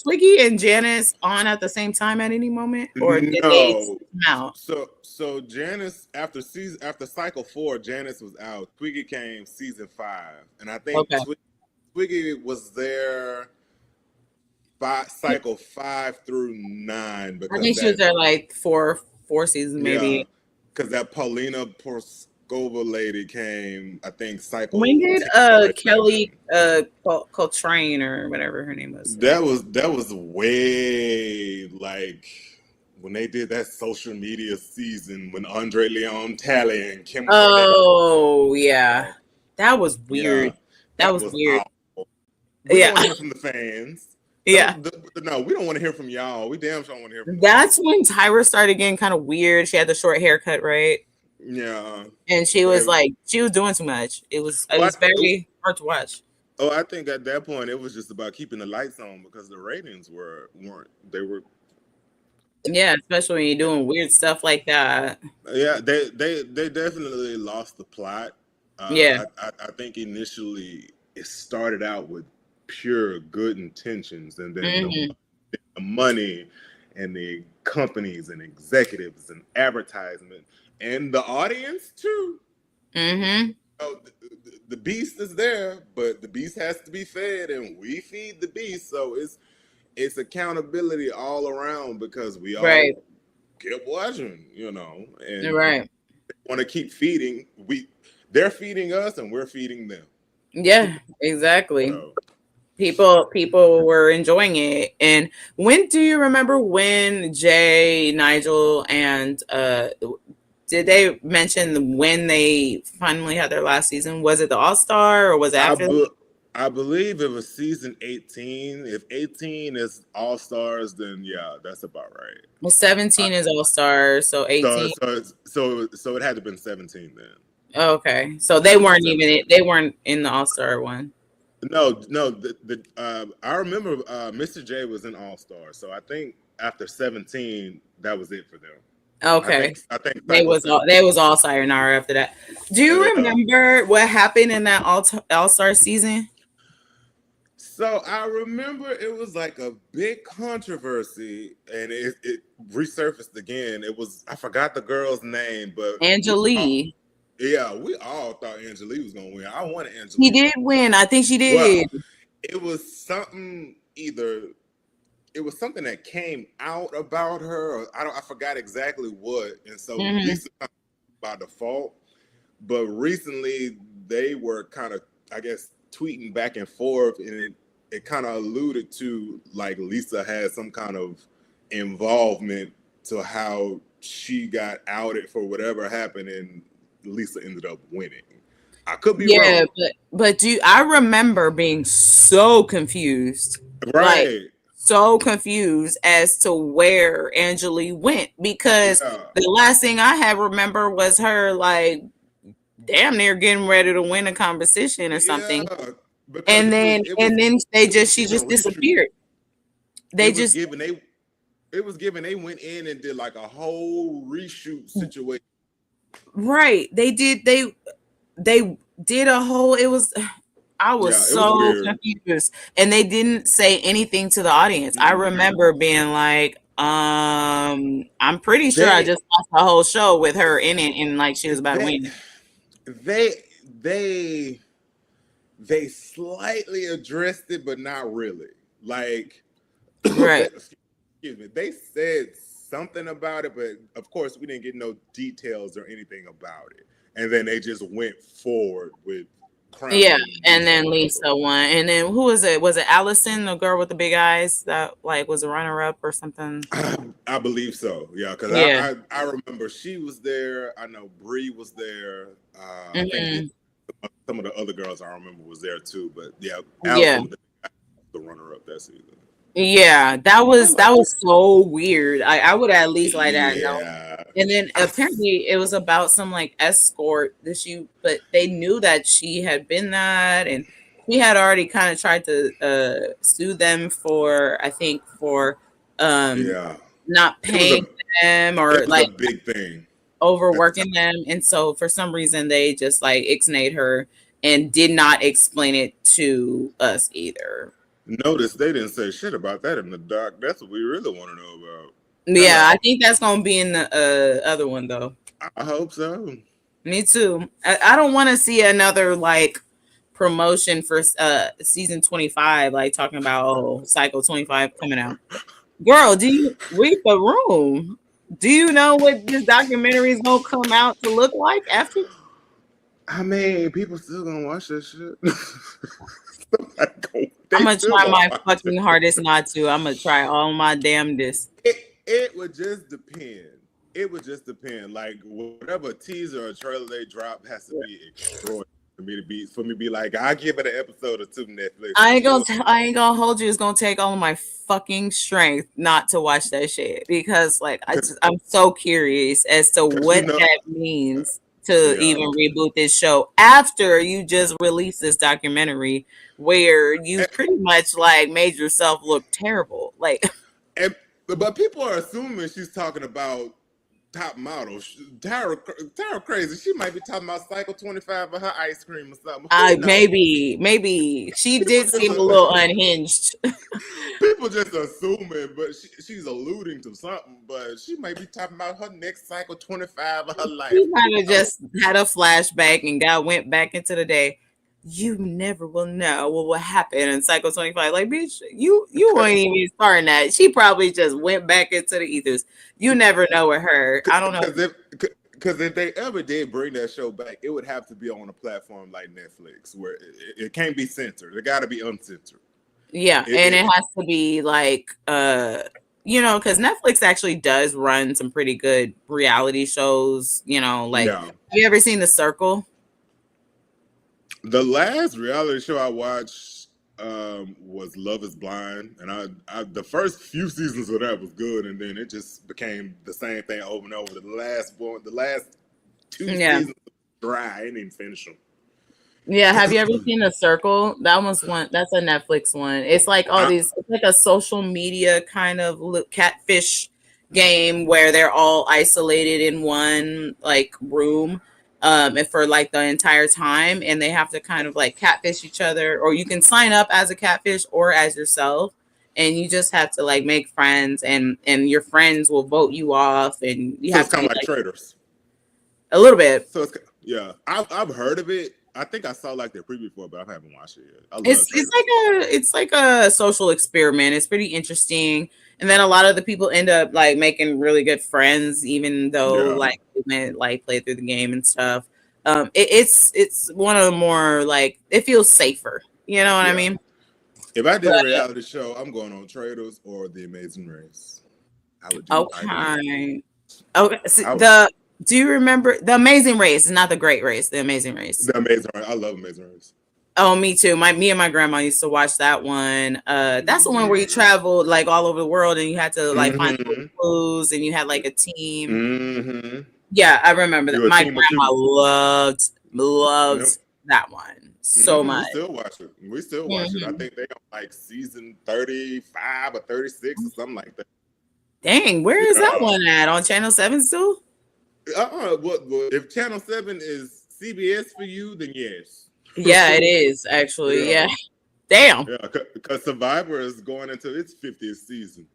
Twiggy and Janice on at the same time at any moment, or did they come out? So Janice after cycle 4, Janice was out. Twiggy came season 5, and I think Twiggy was there cycle 5 through 9. Because I think she was there like four seasons maybe. Because that Paulina Porskova lady came, I think, cycle. When did Kelly Coltrane or whatever her name was? That was way like when they did that social media season when Andre Leon Talley and Kim. Oh yeah, that was weird. That was weird. Awful. We don't want to hear from the fans. Yeah. No, we don't want to hear from y'all. We damn sure don't want to hear from That's when Tyra started getting kind of weird. She had the short haircut, right? Yeah. And she was she was doing too much. It was very hard to watch. Oh, I think at that point it was just about keeping the lights on because the ratings weren't. Yeah, especially when you're doing weird stuff like that. Yeah, they definitely lost the plot. I think initially it started out with pure good intentions, and then the money and the companies and executives and advertisement and the audience too. You know, the beast is there, but the beast has to be fed, and we feed the beast. So it's accountability all around because we all kept watching, you know, and they want to keep feeding. They're feeding us, and we're feeding them. Yeah, exactly. So, people were enjoying it. And when do you remember when Jay, Nigel, and did they mention when they finally had their last season? Was it the All-Star or was it after? I believe it was season 18. If 18 is All-Stars, then yeah, that's about right. Well, 17 is All-Stars, so 18. So it had to have been 17 then. Oh, okay, so they weren't in the All-Star one. No. I remember Mr. J was in All-Star, so I think after 17, that was it for them. Okay, I think they was all sayonara after that. Do you remember what happened in that All-Star season? So I remember it was like a big controversy, and it resurfaced again. I forgot the girl's name, but Angelique. Yeah, we all thought Angelique was gonna win. I wanted Angelique. He did win. I think she did. Well, it was something that came out about her. Or I forgot exactly what. And so Lisa by default. But recently they were kind of, I guess, tweeting back and forth, and it kind of alluded to like Lisa had some kind of involvement to how she got outed for whatever happened, and Lisa ended up winning. I could be wrong. But I remember being so confused. Right. Like, so confused as to where Angelique went, because the last thing I had remember was her like damn near getting ready to win a competition or something. Because And then she just reshoot. disappeared. They went in and did like a whole reshoot situation. Right. They did a whole, I was so confused. And they didn't say anything to the audience. I remember being like, I'm pretty sure I just watched the whole show with her in it and like she was about to win. They slightly addressed it, but not really. Like, right. Excuse me. They said something about it, but of course we didn't get no details or anything about it. And then they just went forward with crowning. Yeah, and then Lisa won. And then who was it? Was it Allison, the girl with the big eyes that like was a runner-up or something? I believe so. Yeah, because I remember she was there. I know Bree was there. I think some of the other girls I remember was there too. But yeah, Allison was the runner-up that season. Yeah, that was so weird. I would at least like that. Yeah. And then apparently it was about some like escort that but they knew that she had been that, and she had already kind of tried to sue them for not paying them or like a big thing, overworking them. And so for some reason they just like ixnayed her and did not explain it to us either. Notice they didn't say shit about that in the doc. That's what we really want to know about. Yeah, I think that's gonna be in the other one though. I hope so. Me too. I don't want to see another like promotion for season 25, like talking about Cycle 25 coming out. Girl, do you read the room? Do you know what this documentary is gonna come out to look like after? I mean, people still gonna watch that shit. I'm gonna try my fucking hardest not to. I'm gonna try all my damnedest. It would just depend. It would just depend. Like whatever teaser or trailer they drop has to be extraordinary for me to be like, I'll give it an episode or two Netflix. I ain't gonna hold you. It's gonna take all of my fucking strength not to watch that shit because like I'm so curious as to what that means to even reboot this show after you just released this documentary where you pretty much like made yourself look terrible. Like, but people are assuming she's talking about top model. Tara crazy. She might be talking about Cycle 25 or her ice cream or something. Maybe she did seem a little unhinged. People just assuming, but she's alluding to something. But she might be talking about her next Cycle 25 of her life. She might have just had a flashback and went back into the day. You never will know what will happen in Cycle 25. Like, bitch, you ain't even starting that. She probably just went back into the ethers. You never know with her. I don't know. Because if they ever did bring that show back, it would have to be on a platform like Netflix where it can't be censored. It got to be uncensored. Yeah, and it has to be like, because Netflix actually does run some pretty good reality shows. Have you ever seen The Circle? The last reality show I watched was Love Is Blind, and I the first few seasons of that was good, and then it just became the same thing over and over. The last two seasons dry. I didn't even finish them. Yeah, have you ever seen The Circle? That one's one. That's a Netflix one. It's like it's like a social media kind of catfish game where they're all isolated in one like room. And for like the entire time, and they have to kind of like catfish each other, or you can sign up as a catfish or as yourself, and you just have to like make friends, and your friends will vote you off, and you have to kind of like traders a little bit. So I've heard of it. I think I saw like their preview for it, but I haven't watched it yet. It's like a social experiment. It's pretty interesting. And then a lot of the people end up like making really good friends, even though like they may like play through the game and stuff. It's one of the more like it feels safer. You know what I mean? If I did a reality show, I'm going on Traders or The Amazing Race. I would do okay. So do you remember The Amazing Race? Not The Great Race. The Amazing Race. The Amazing Race. I love Amazing Race. Oh, me too. Me and my grandma used to watch that one. That's the one where you traveled like all over the world and you had to like find clues and you had like a team. Mm-hmm. Yeah, I remember that. My grandma loved that one. so We much. still watch it. We still watch it. I think they on like season 35 or 36 or something like that. Dang, where is that one at? On Channel 7 still? Well, if Channel 7 is CBS for you, then yes. Yeah, it is actually. Yeah. Damn. Yeah, because Survivor is going into its 50th season.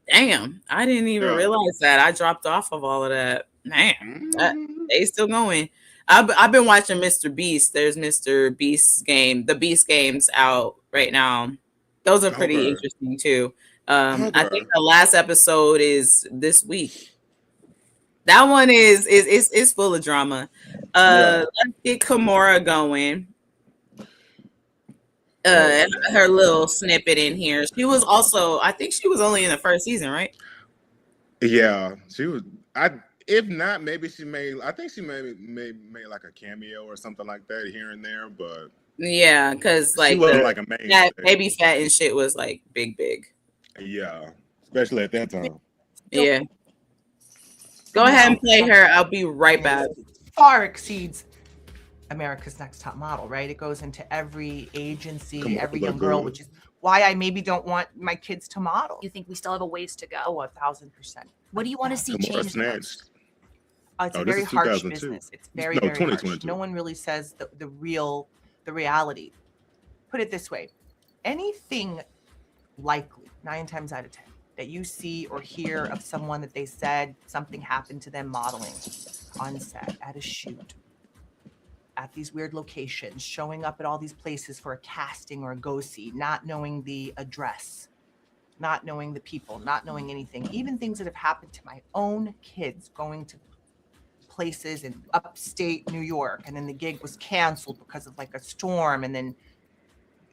Damn. I didn't even realize that. I dropped off of all of that. Man, they still going. I've been watching Mr. Beast. There's Mr. Beast's game. The Beast game's out right now. Those are pretty interesting too. I think the last episode is this week. That one is full of drama. Let's get Kimura going. Her little snippet in here. She was also, I think she was only in the first season, right? Yeah, she was. If not, maybe she made. I think she made like a cameo or something like that here and there. But yeah, because like she wasn't like a main. That baby fat and shit was like big. Yeah, especially at that time. Yeah. Go ahead and play her. I'll be right back. Far exceeds America's Next Top Model, right? It goes into every agency, every young girl, which is why I maybe don't want my kids to model. You think we still have a ways to go? Oh, 1,000%. What do you want to see change the most? It's a very harsh business. It's very harsh. No one really says the reality. Put it this way. Anything likely, 9 times out of 10, that you see or hear of someone that they said something happened to them modeling on set, at a shoot, at these weird locations, showing up at all these places for a casting or a go-see, not knowing the address, not knowing the people, not knowing anything. Even things that have happened to my own kids, going to places in upstate New York, and then the gig was canceled because of like a storm, and then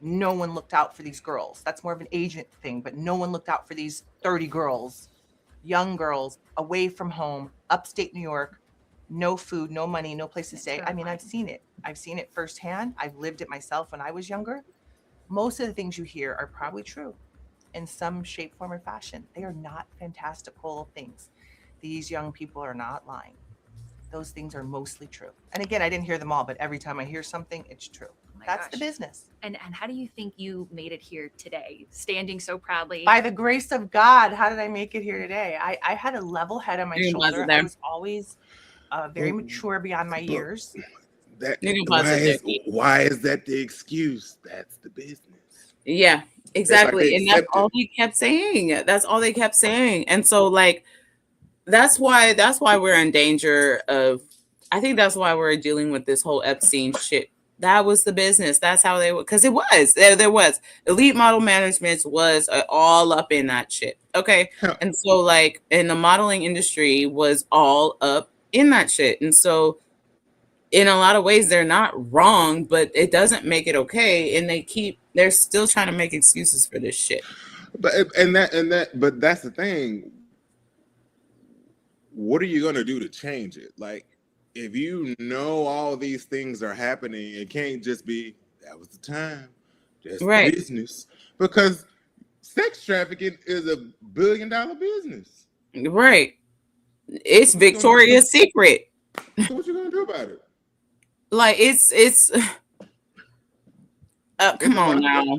no one looked out for these girls. That's more of an agent thing, but no one looked out for these 30 girls, young girls, away from home, upstate New York, no food, no money, no place to stay. I mean, I've seen it. I've seen it firsthand. I've lived it myself when I was younger. Most of the things you hear are probably true in some shape, form, or fashion. They are not fantastical things. These young people are not lying. Those things are mostly true. And again, I didn't hear them all, but every time I hear something, it's true. That's the business. And how do you think you made it here today, standing so proudly? By the grace of God. How did I make it here today? I had a level head on my shoulder. I was always very mature beyond my years. Why is that the excuse? That's the business. Yeah, exactly. And that's all they kept saying. That's all they kept saying. And so like that's why we're in danger of, I think that's why we're dealing with this whole Epstein shit. That was the business. That's how they were, because it was. There was. Elite model management was all up in that shit. Okay. And so like, and the modeling industry was all up in that shit. And so in a lot of ways, they're not wrong, but it doesn't make it okay. And they're still trying to make excuses for this shit. But that's the thing. What are you going to do to change it? Like, if you know all these things are happening, it can't just be, that was the time. That's the business. Because sex trafficking is $1 billion business. Right. It's Victoria's Secret. So what you going to do about it? Like, it's come on now.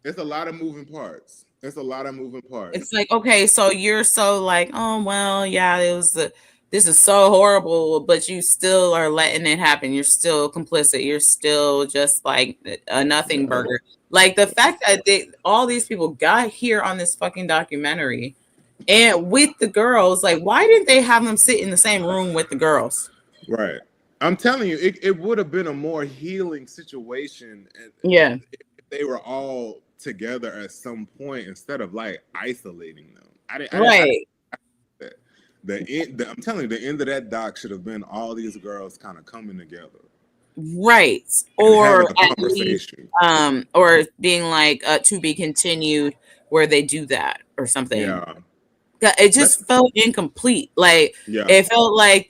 It's a lot of moving parts. It's like, okay, so you're so like, oh, well, yeah, this is so horrible, but you still are letting it happen. You're still complicit. You're still just like a nothing burger. Like the fact that all these people got here on this fucking documentary and with the girls, like, why didn't they have them sit in the same room with the girls? Right. I'm telling you, it would have been a more healing situation. Yeah. If they were all together at some point instead of like isolating them. I'm telling you, the end of that doc should have been all these girls kind of coming together. Right. Or at least, or being like to be continued where they do that or something. Yeah. It just felt incomplete. Like it felt like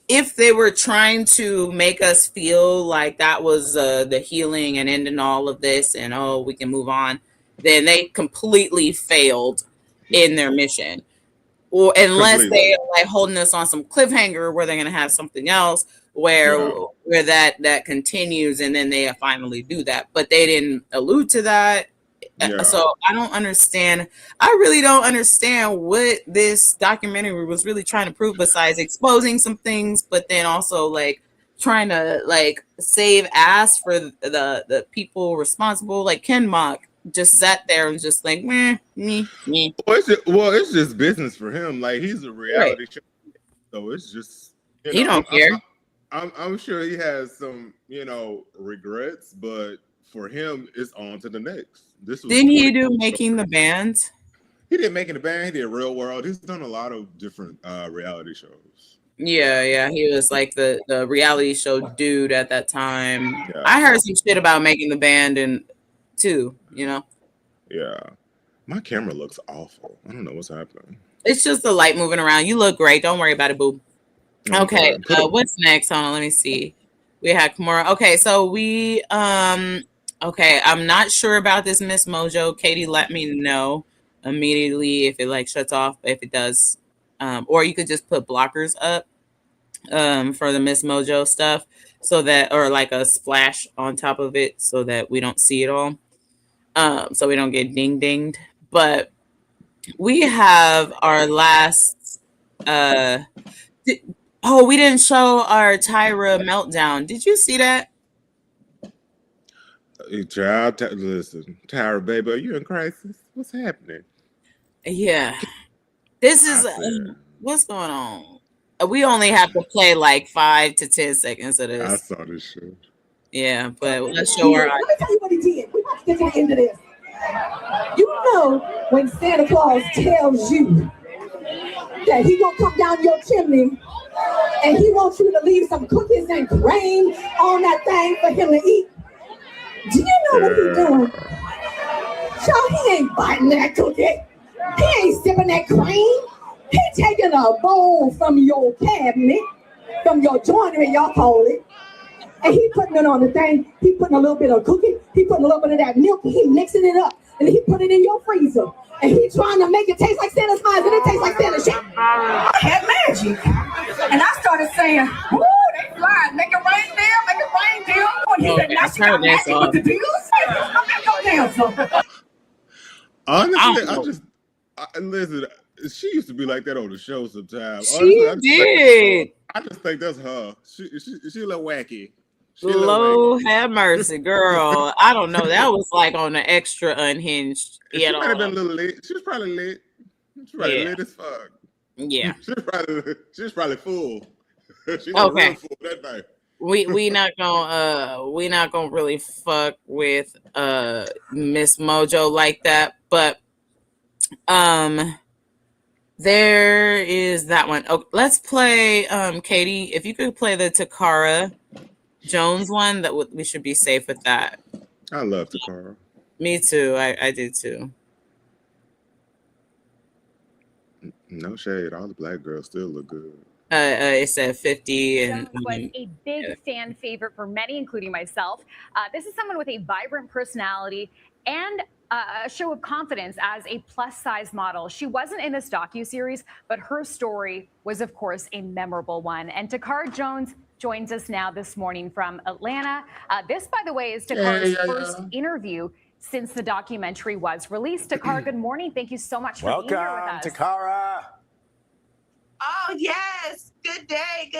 if they were trying to make us feel like that was the healing and ending all of this and we can move on, then they completely failed in their mission. Or unless they are like holding us on some cliffhanger where they're going to have something else, where that continues, and then they finally do that, but they didn't allude to that. So I don't understand. I really don't understand what this documentary was really trying to prove, besides exposing some things, but then also like trying to like save ass for the people responsible. Like Ken Mock just sat there and just like meh. Well, it's just business for him. Like he's a reality show, so it's just he don't care. I'm sure he has some regrets, but for him, it's on to the next. Didn't he do Making the Band? He did Making the Band. He did Real World. He's done a lot of different reality shows. Yeah. He was like the reality show dude at that time. Yeah. I heard some shit about Making the Band and too. Yeah. My camera looks awful. I don't know what's happening. It's just the light moving around. You look great. Don't worry about it, boo. Okay. What's next? Hold on. Let me see. We had Kimura. Okay, so we okay, I'm not sure about this Miss Mojo. Katie, let me know immediately if it like shuts off, if it does. Or you could just put blockers up for the Miss Mojo stuff, so that, or like a splash on top of it so that we don't see it all. So we don't get dinged. But we have our last we didn't show our Tyra meltdown. Did you see that? Child, listen, Tyra, baby, are you in crisis? What's happening? Yeah. This is what's going on? We only have to play like 5 to 10 seconds of this. I saw this shit. Yeah, but let's show her. Let me tell you what he did. We're about to get to the end of this. You know when Santa Claus tells you that he gonna come down your chimney and he wants you to leave some cookies and cream on that thing for him to eat. Do you know what he's doing? Child, he ain't biting that cookie. He ain't sipping that cream. He taking a bowl from your cabinet, from your joinery, y'all call it, and he putting it on the thing. He putting a little bit of cookie. He putting a little bit of that milk. He mixing it up, and he put it in your freezer. And he trying to make it taste like Santa's smiles, and it tastes like Santa's shit. I had magic. And I started saying, "Woo, they flying. Make it rain down, make it rain down." And he said, "Now she got magic with the deals." I'm not gonna dance. Honestly, listen. She used to be like that on the show sometimes. She did. I just think that's her. She a little wacky. Lord have mercy, girl. I don't know. That was like on the extra unhinged. She might have been a little lit. She was probably lit. She was lit as fuck. Yeah. She was probably full. She was okay. Full that night. We not gonna really fuck with Miss Mojo like that, but there is that one. Oh, let's play Katie, if you could play the Takara Jones one, that we should be safe with that. I love Takara. Me too. I do too. No shade. All the black girls still look good. It said 50 and was a big fan favorite for many, including myself. This is someone with a vibrant personality and a show of confidence as a plus-size model. She wasn't in this docuseries, but her story was, of course, a memorable one. And Takara Jones joins us now this morning from Atlanta. This, by the way, is Takara's first interview since the documentary was released. Takara, good morning. Thank you so much for being here with us. Welcome, Takara. Oh, yes. Good day,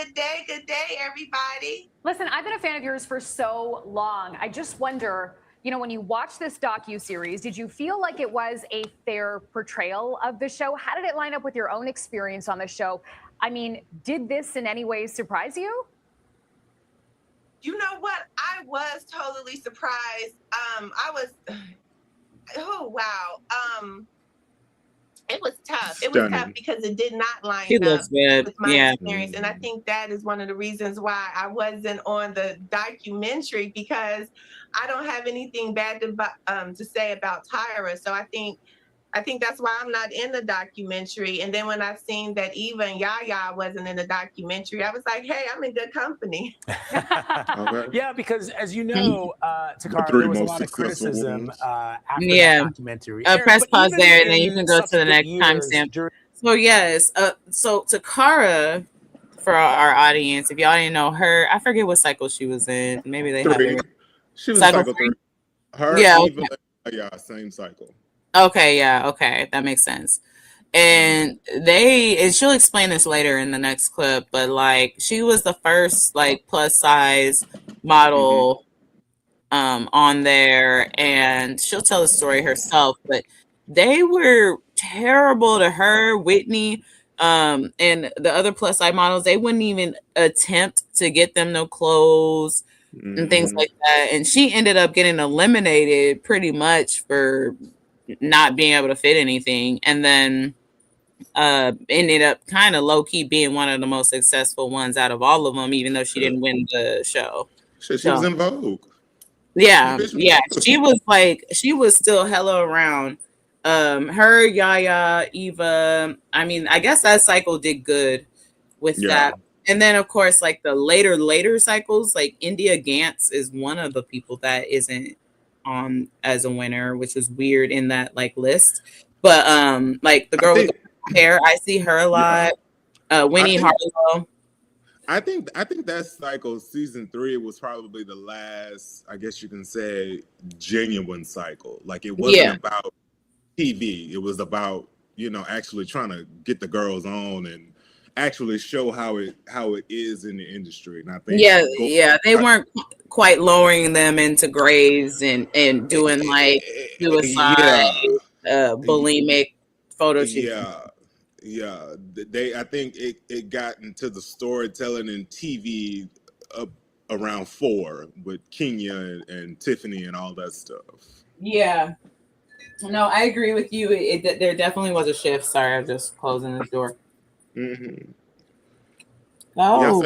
everybody. Listen, I've been a fan of yours for so long. I just wonder, when you watch this docuseries, did you feel like it was a fair portrayal of the show? How did it line up with your own experience on the show? I mean, did this in any way surprise you? You know what? I was totally surprised. Oh, wow. It was tough. It was tough because it did not line up with my experience. And I think that is one of the reasons why I wasn't on the documentary, because I don't have anything bad to say about Tyra. So I think that's why I'm not in the documentary. And then when I seen that even Yaya wasn't in the documentary, I was like, hey, I'm in good company. Okay. Yeah, because as you know, Takara, there was a lot of criticism after the documentary. Press pause there, and then you can go to the next timestamp. So yes, so Takara, for our audience, if y'all didn't know her, I forget what cycle she was in. Maybe they have it. She was cycle 3. Her, yeah, Eva, yeah, same cycle. Okay, yeah, okay, that makes sense. And she'll explain this later in the next clip, but like she was the first like plus size model on there, and she'll tell the story herself, but they were terrible to her, Whitney, and the other plus size models. They wouldn't even attempt to get them no clothes and things like that, and she ended up getting eliminated pretty much for not being able to fit anything, and then ended up kind of low-key being one of the most successful ones out of all of them, even though she didn't win the show. She was in Vogue. Yeah. She was still hella around. Her, Yaya, Eva, I mean, I guess that cycle did good with that. And then of course, like the later cycles, like India Gantz is one of the people that isn't on as a winner, which is weird in that like list. But like the girl with the hair, I see her a lot. Winnie Harlow. I think that cycle, season 3, was probably the last, I guess you can say, genuine cycle. Like it wasn't about TV. It was about, you know, actually trying to get the girls on and actually show how it is in the industry. And I think they weren't quite lowering them into graves and doing like suicide, bulimic photo shoots. I think it got into the storytelling and TV up around 4 with Kenya and Tiffany and all that stuff. Yeah. No, I agree with you. There definitely was a shift. Sorry, I'm just closing the door. Oh.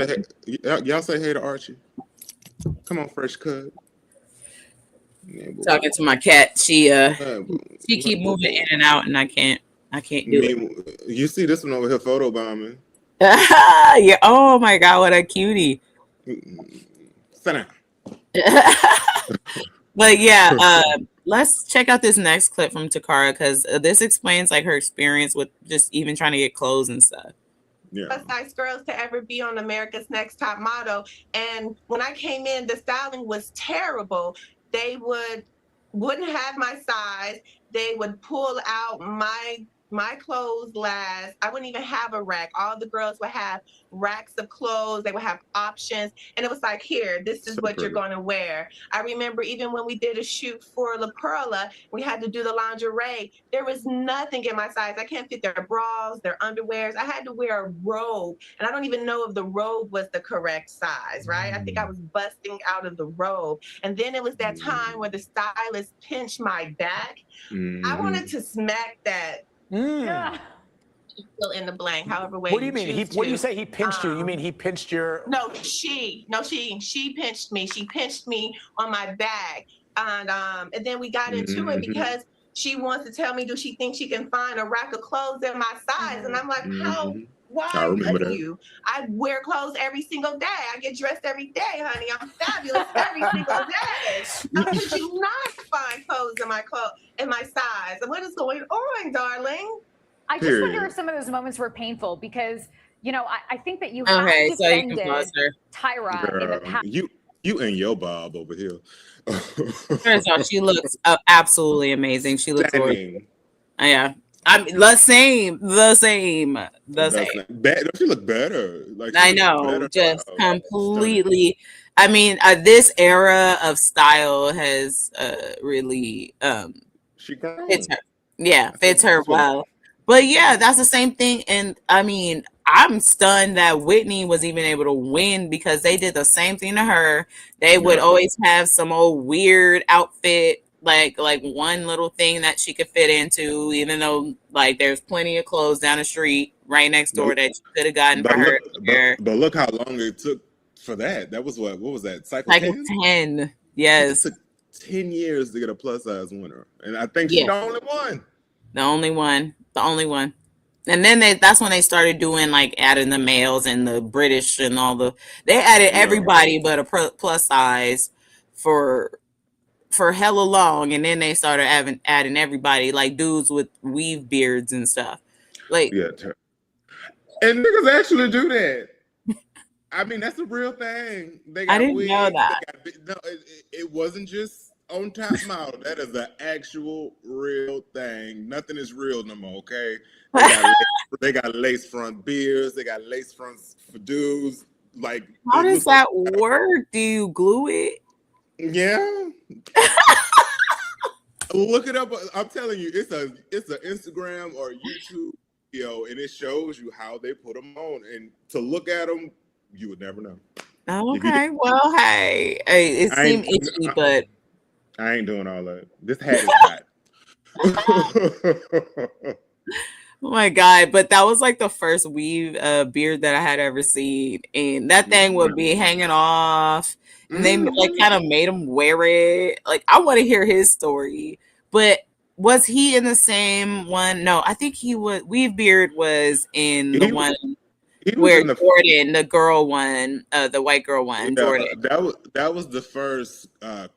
Y'all say hey to Archie. Come on, Fresh Cut. Talking to my cat. She keep moving in and out, and I can't do it. You see this one over here photo bombing. Yeah. Oh my God, what a cutie. Sit down. But yeah, let's check out this next clip from Takara, because this explains like her experience with just even trying to get clothes and stuff. Plus size girls to ever be on America's Next Top Model. And when I came in, the styling was terrible. They wouldn't have my size. They would pull out my clothes last. I wouldn't even have a rack. All the girls would have racks of clothes. They would have options. And it was like, here, this is what you're going to wear. I remember even when we did a shoot for La Perla, we had to do the lingerie. There was nothing in my size. I can't fit their bras, their underwears. I had to wear a robe. And I don't even know if the robe was the correct size, right? I think I was busting out of the robe. And then it was that time where the stylist pinched my back. I wanted to smack that. Yeah. Fill in the blank, however way. What do you mean? What do you say he pinched you? You mean he pinched your? No, she pinched me. She pinched me on my back, and then we got into it because she wants to tell me, do she think she can find a rack of clothes in my size? And I'm like, how? Why would you? I wear clothes every single day. I get dressed every day, honey. I'm fabulous every single day. How could you not find clothes in my size? What is going on, darling? I just wonder if some of those moments were painful because, you know, I think that you have defended Tyra in the past. You and your Bob over here. First off, she looks absolutely amazing. She looks gorgeous. Yeah. I mean, the same. Don't she look better? Like, I know, just completely. I mean, this era of style has really fits her well. But yeah, that's the same thing. And I mean, I'm stunned that Whitney was even able to win because they did the same thing to her. They would always have some old weird outfit, like one little thing that she could fit into, even though like there's plenty of clothes down the street right next door that she could have gotten for her. But look how long it took for that. That was what was that? Cycle 10? Yes. It took 10 years to get a plus size winner. And I think she's the only one. The only one. And then that's when they started doing like adding the males and the British and they added everybody but a plus size for hella long, and then they started adding everybody, like dudes with weave beards and stuff. Like, and niggas actually do that. I mean, that's a real thing. They got I didn't wigs. know that. It wasn't just on top model. That is an actual real thing. Nothing is real no more. Okay, they got lace front beards. They got lace fronts for dudes. Like, how does that work? Do you glue it? Yeah. Look it up. I'm telling you, it's an Instagram or YouTube video, and it shows you how they put them on. And to look at them, you would never know. Okay. Well, hey, it seemed itchy, but I ain't doing all that. This hat is hot. Oh my God. But that was like the first weave beard that I had ever seen. And that thing would be hanging off. And they like kind of made him wear it. Like, I want to hear his story. But was he in the same one? No, I think he was. Weave beard was in the one where Jordan, the girl one, the white girl one, Jordan. That was the first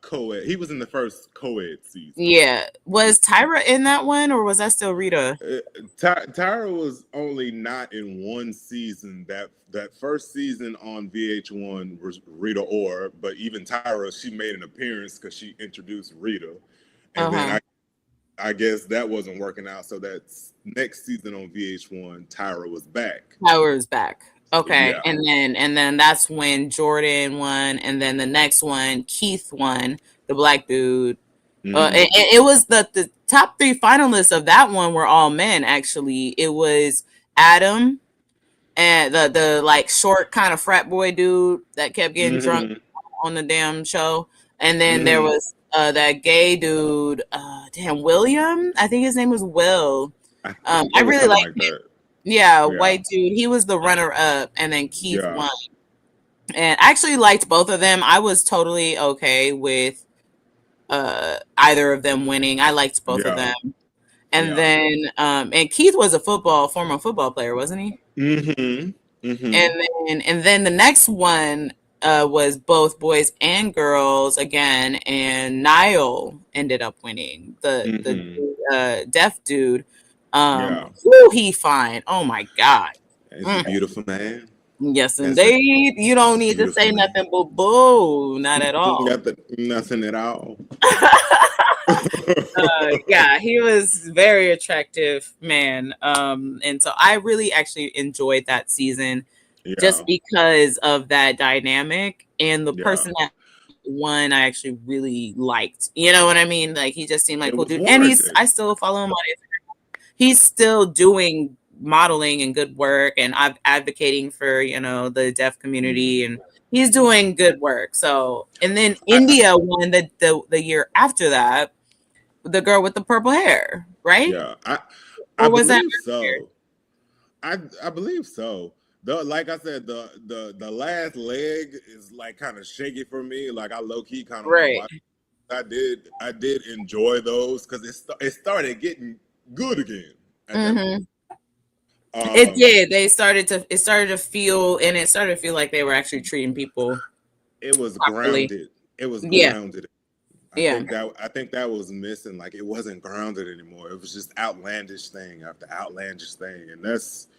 co-ed. He was in the first co-ed season. Yeah. Was Tyra in that one, or was that still Rita? Tyra was only not in one season. That first season on VH1 was Rita Ora, but even Tyra, she made an appearance because she introduced Rita. And then I guess that wasn't working out. So that next season on VH1, Tyra was back. Tyra was back. Okay. Yeah. And then that's when Jordan won. And then the next one, Keith won, the black dude. It was the top 3 finalists of that one were all men, actually. It was Adam and the like short kind of frat boy dude that kept getting drunk on the damn show. And then there was that gay dude, William. I think his name was Will. I really liked him. Yeah, white dude. He was the runner up, and then Keith won. And I actually liked both of them. I was totally okay with either of them winning. I liked both of them. And then and Keith was a former football player, wasn't he? And then the next one was both boys and girls again, and Niall ended up winning. The deaf dude. He fine. Oh my God. He's a beautiful man. Yes, indeed. You don't need to say nothing but boo. Not at all. Nothing at all. Yeah, he was very attractive man. And so I really actually enjoyed that season just because of that dynamic, and the person that won I actually really liked. You know what I mean? Like, he just seemed like a cool dude. And I still follow him on Instagram. He's still doing modeling and good work, and I'm advocating for, the deaf community, and he's doing good work. So, and then India won the year after that, the girl with the purple hair, right? Yeah, I was that so. I believe so. Like I said, the last leg is like kind of shaky for me. Like, I low key kind of I did enjoy those because it started getting good again. It did. It started to feel like they were actually treating people. It was properly. Grounded. It was grounded. I think that was missing. Like, it wasn't grounded anymore. It was just outlandish thing after outlandish thing, and that's.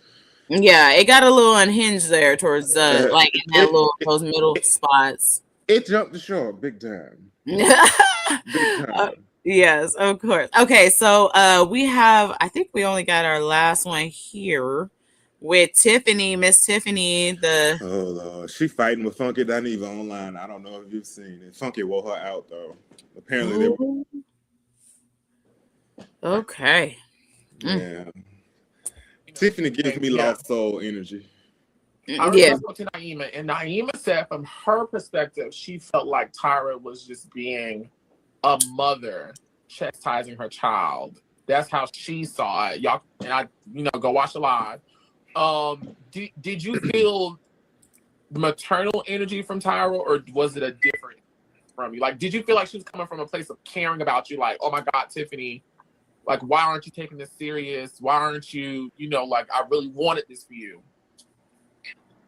Yeah, it got a little unhinged there towards like in that those middle spots. It jumped the shore big time. Big time. Yes, of course. Okay, so I think we only got our last one here with Tiffany, Miss Tiffany. Oh Lord, she fighting with Funky Dineva online. I don't know if you've seen it. Funky wore her out though. Apparently Okay. Yeah. Tiffany gives me lost soul energy. I spoke to Naima, and Naima said from her perspective, she felt like Tyra was just being a mother chastising her child. That's how she saw it. Y'all, and go watch the live. Did you feel maternal energy from Tyra, or was it a different from you? Like, did you feel like she was coming from a place of caring about you? Like, oh my God, Tiffany, like, why aren't you taking this serious? Why aren't you, like, I really wanted this for you?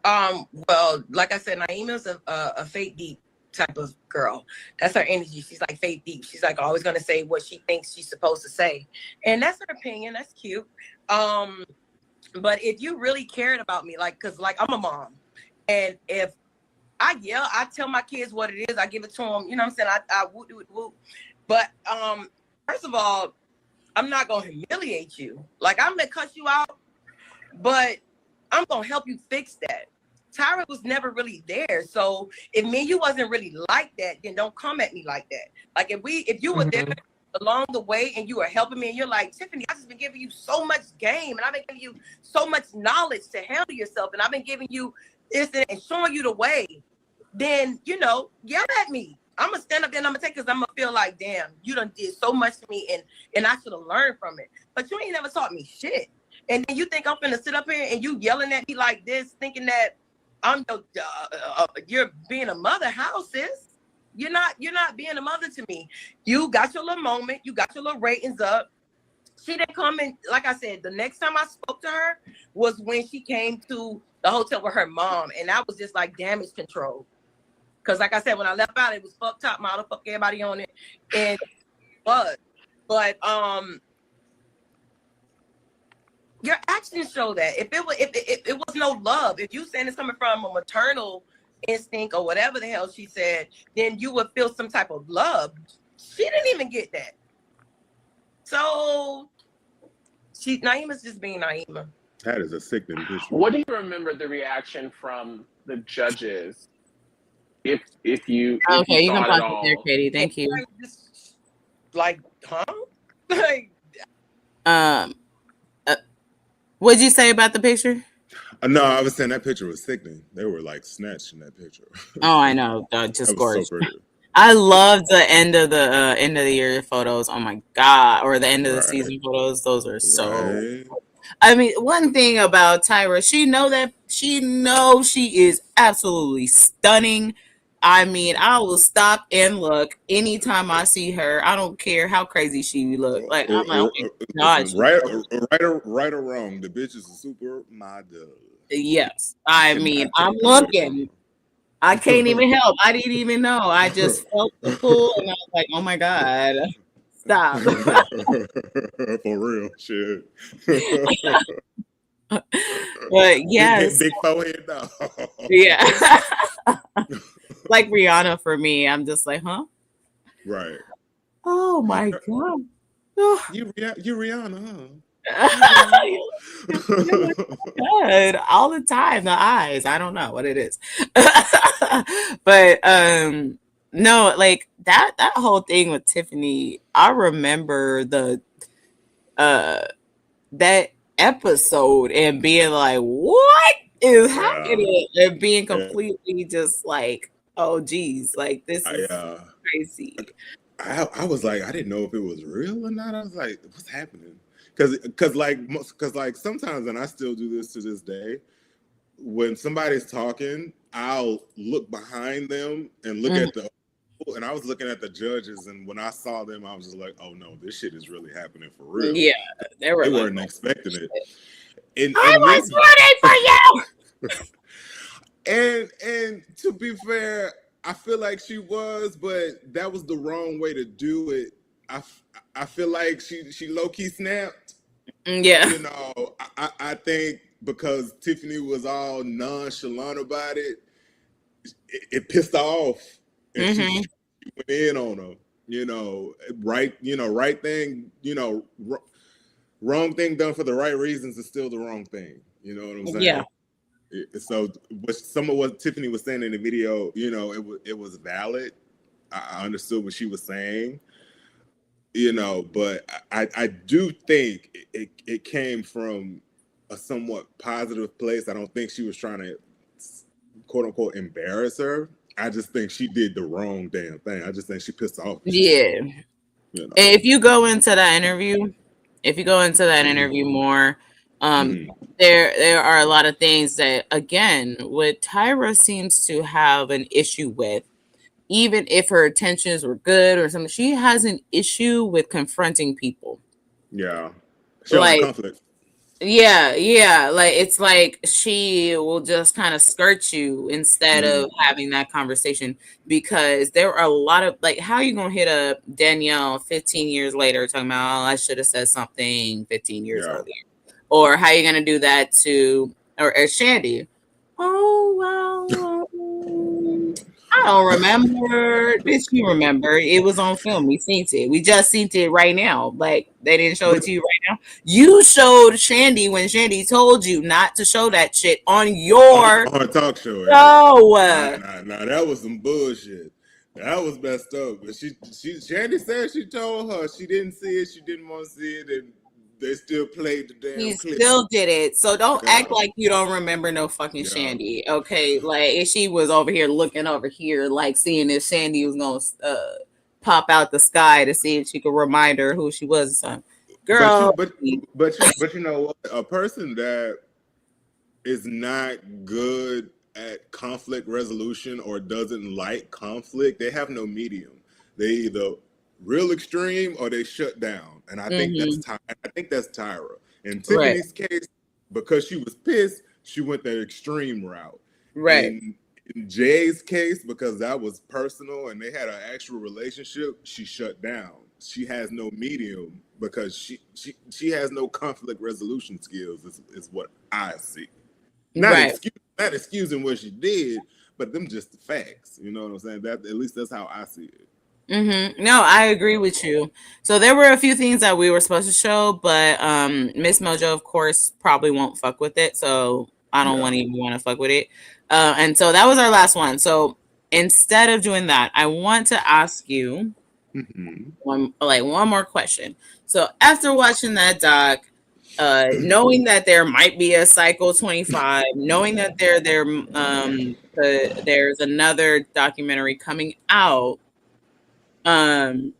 Well, like I said, Naima's a fake deep type of girl. That's her energy. She's like fake deep. She's like always going to say what she thinks she's supposed to say. And that's her opinion. That's cute. But if you really cared about me, like, cause like I'm a mom, And if I yell, I tell my kids what it is. I give it to them. You know what I'm saying? I whoop, whoop, whoop. But first of all, I'm not gonna humiliate you. Like, I'm gonna cuss you out, but I'm gonna help you fix that. Tyra was never really there. So if me and you wasn't really like that, then don't come at me like that. Like, if you were there along the way and you were helping me and you're like, Tiffany, I've just been giving you so much game and I've been giving you so much knowledge to handle yourself and I've been giving you this and showing you the way, then, you know, yell at me. I'm gonna stand up there and I'm gonna take, because I'm gonna feel like, damn, you done did so much to me and I should have learned from it. But you ain't never taught me shit. And then you think I'm gonna sit up here and you yelling at me like this, thinking that I'm you're being a mother. How, sis? You're not being a mother to me. You got your little moment, you got your little ratings up. She didn't come in, like I said, the next time I spoke to her was when she came to the hotel with her mom, and that was just like damage control. Because like I said, when I left out, it was fuck top model, fuck everybody on it, and it was. But your actions show that. If it was no love, if you saying it's coming from a maternal instinct or whatever the hell she said, then you would feel some type of love. She didn't even get that. So Naima's just being Naima. That is a sickening picture. What do you remember the reaction from the judges? If you okay, you can thought pause it there, Katie. Thank you. Like, huh? Like, what'd you say about the picture? No, I was saying that picture was sickening. They were like snatched in that picture. Oh, I know. Just gorgeous. So pretty. I love the end of the year photos. Oh my god, or the end of the season photos. Those are so. I mean, one thing about Tyra, she knows she is absolutely stunning. I mean, I will stop and look anytime I see her. I don't care how crazy she look. Like, I'm like, oh my God, right or wrong, the bitch is a supermodel. Yes, I mean, I'm looking. I can't even help. I didn't even know. I just felt the pull, and I was like, "Oh my God, stop!" For real, shit. But yes, big forehead, no. Yeah. Like Rihanna for me, I'm just like, huh? Right. Oh my God. You Rihanna, huh? Good. All the time, the eyes. I don't know what it is. But no, like that whole thing with Tiffany, I remember that episode and being like, what is happening? And being completely just like, oh geez, like this is crazy. I was like, I didn't know if it was real or not. I was like, what's happening? Because like sometimes, and I still do this to this day, when somebody's talking, I'll look behind them and look at and I was looking at the judges, and when I saw them, I was just like, oh no, this shit is really happening for real. Yeah, they weren't expecting it. And I was rooting for you. and to be fair, I feel like she was, but that was the wrong way to do it. I feel like she low-key snapped. Yeah. You know, I think because Tiffany was all nonchalant about it, it pissed her off. And she went in on her. You know, right thing, wrong thing done for the right reasons is still the wrong thing. You know what I'm saying? Yeah. So some of what Tiffany was saying in the video, it was valid. I understood what she was saying, but I do think it came from a somewhat positive place. I don't think she was trying to quote unquote embarrass her. I just think she did the wrong damn thing. I just think she pissed off. Yeah. If you go into that interview more, there are a lot of things that, again, what Tyra seems to have an issue with, even if her intentions were good or something, she has an issue with confronting people. Yeah. She has conflict. Yeah. Like, it's like she will just kind of skirt you instead of having that conversation, because there are a lot of, like, how are you going to hit up Danielle 15 years later talking about, oh, I should have said something 15 years earlier? Or how are you going to do that to, or Shandy, Oh, well, I don't remember. Bitch, you remember. It was on film. We seen it. We just seen it right now. Like, they didn't show it to you right now. You showed Shandy when Shandy told you not to show that shit on your on talk show. show. Nah, that was some bullshit. That was messed up. But Shandy said she told her she didn't see it, she didn't want to see it, and they still played the damn He clip. still did it. So don't act like you don't remember no fucking Shandy. Okay. Like, if she was over here looking over here, like seeing if Shandy was gonna pop out the sky to see if she could remind her who she was. Girl. But you know what? A person that is not good at conflict resolution or doesn't like conflict, they have no medium. They either real extreme or they shut down. And I think that's Tyra. In Tiffany's case, because she was pissed, she went the extreme route. Right. In Jay's case, because that was personal and they had an actual relationship, she shut down. She has no medium because she has no conflict resolution skills is what I see. Not excusing what she did, but them just the facts. You know what I'm saying? That at least that's how I see it. No, I agree with you. So there were a few things that we were supposed to show, but Miss Mojo, of course, probably won't fuck with it. So I don't want to fuck with it. And so that was our last one. So instead of doing that, I want to ask you one more question. So after watching that doc, knowing that there might be a Cycle 25, knowing that there's another documentary coming out, and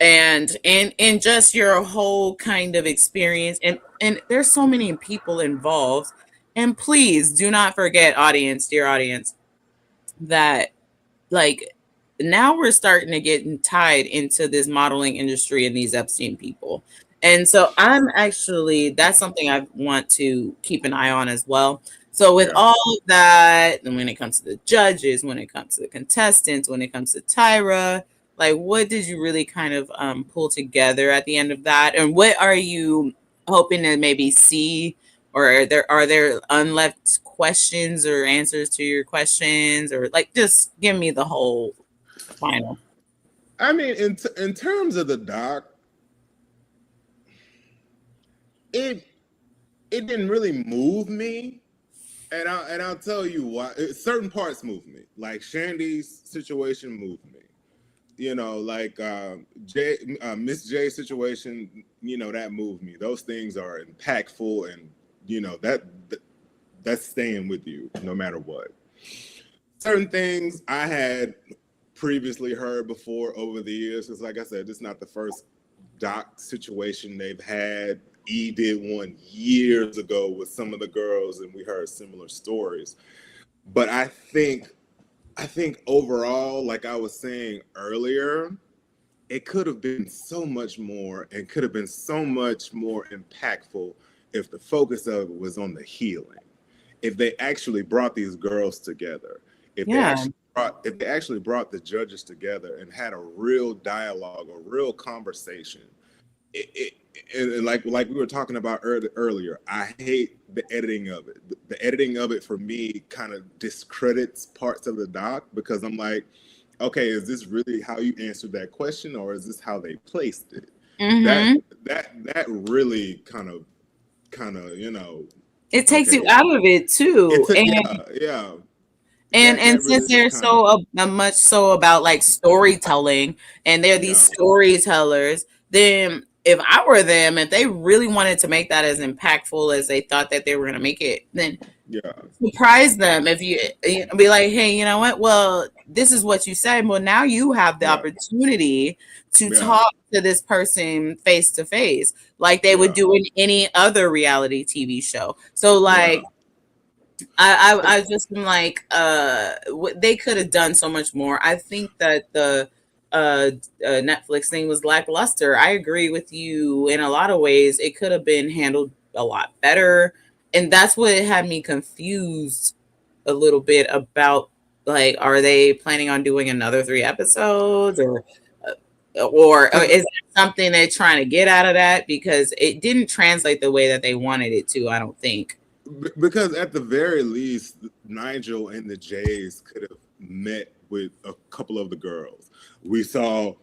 in just your whole kind of experience, and there's so many people involved, and please do not forget, dear audience, that like now we're starting to get tied into this modeling industry and these Epstein people. And so that's something I want to keep an eye on as well. So with all of that, and when it comes to the judges, when it comes to the contestants, when it comes to Tyra, like, what did you really kind of pull together at the end of that? And what are you hoping to maybe see? Or are there unleft questions or answers to your questions? Or like, just give me the whole final. I mean, in terms of the doc, it didn't really move me, and I'll tell you why. Certain parts moved me, like Shandy's situation moved me. You know, like Miss J's situation. You know, that moved me. Those things are impactful, and you know that's staying with you no matter what. Certain things I had previously heard before over the years, because like I said, this is not the first doc situation they've had. E did one years ago with some of the girls, and we heard similar stories. But I think overall, like I was saying earlier, it could have been so much more and could have been so much more impactful if the focus of it was on the healing. If they actually brought these girls together, if they actually brought the judges together and had a real dialogue, a real conversation. And like we were talking about earlier, I hate the editing of it. The editing of it for me kind of discredits parts of the doc, because I'm like, okay, is this really how you answered that question, or is this how they placed it? That really kind of you know, it takes you out of it too. And since they're so much so about like storytelling, and they're these storytellers, then if I were them, if they really wanted to make that as impactful as they thought that they were going to make it, then surprise them. If you be like, hey, you know what? Well, this is what you said. Well, now you have the opportunity to talk to this person face to face, like they would do in any other reality TV show. So like, I just been like, they could have done so much more. I think that the Netflix thing was lackluster. I agree with you in a lot of ways. It could have been handled a lot better, and that's what had me confused a little bit about, like, are they planning on doing another 3 episodes, or is it something they're trying to get out of that, because it didn't translate the way that they wanted it to, I don't think. Because at the very least, Nigel and the Jays could have met with a couple of the girls. We saw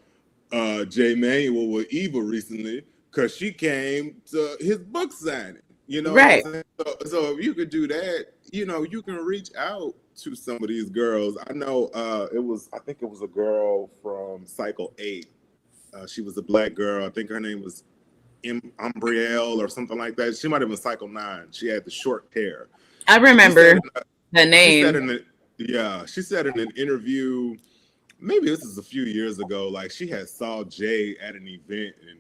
Jay Manuel with Eva recently because she came to his book signing. You know, right? What I'm saying? So if you could do that, you know, you can reach out to some of these girls. I know I think it was a girl from Cycle 8. She was a black girl. I think her name was Umbrielle or something like that. She might have been Cycle 9. She had the short hair. I remember the name. She said in an interview, maybe this is a few years ago, like she had saw Jay at an event and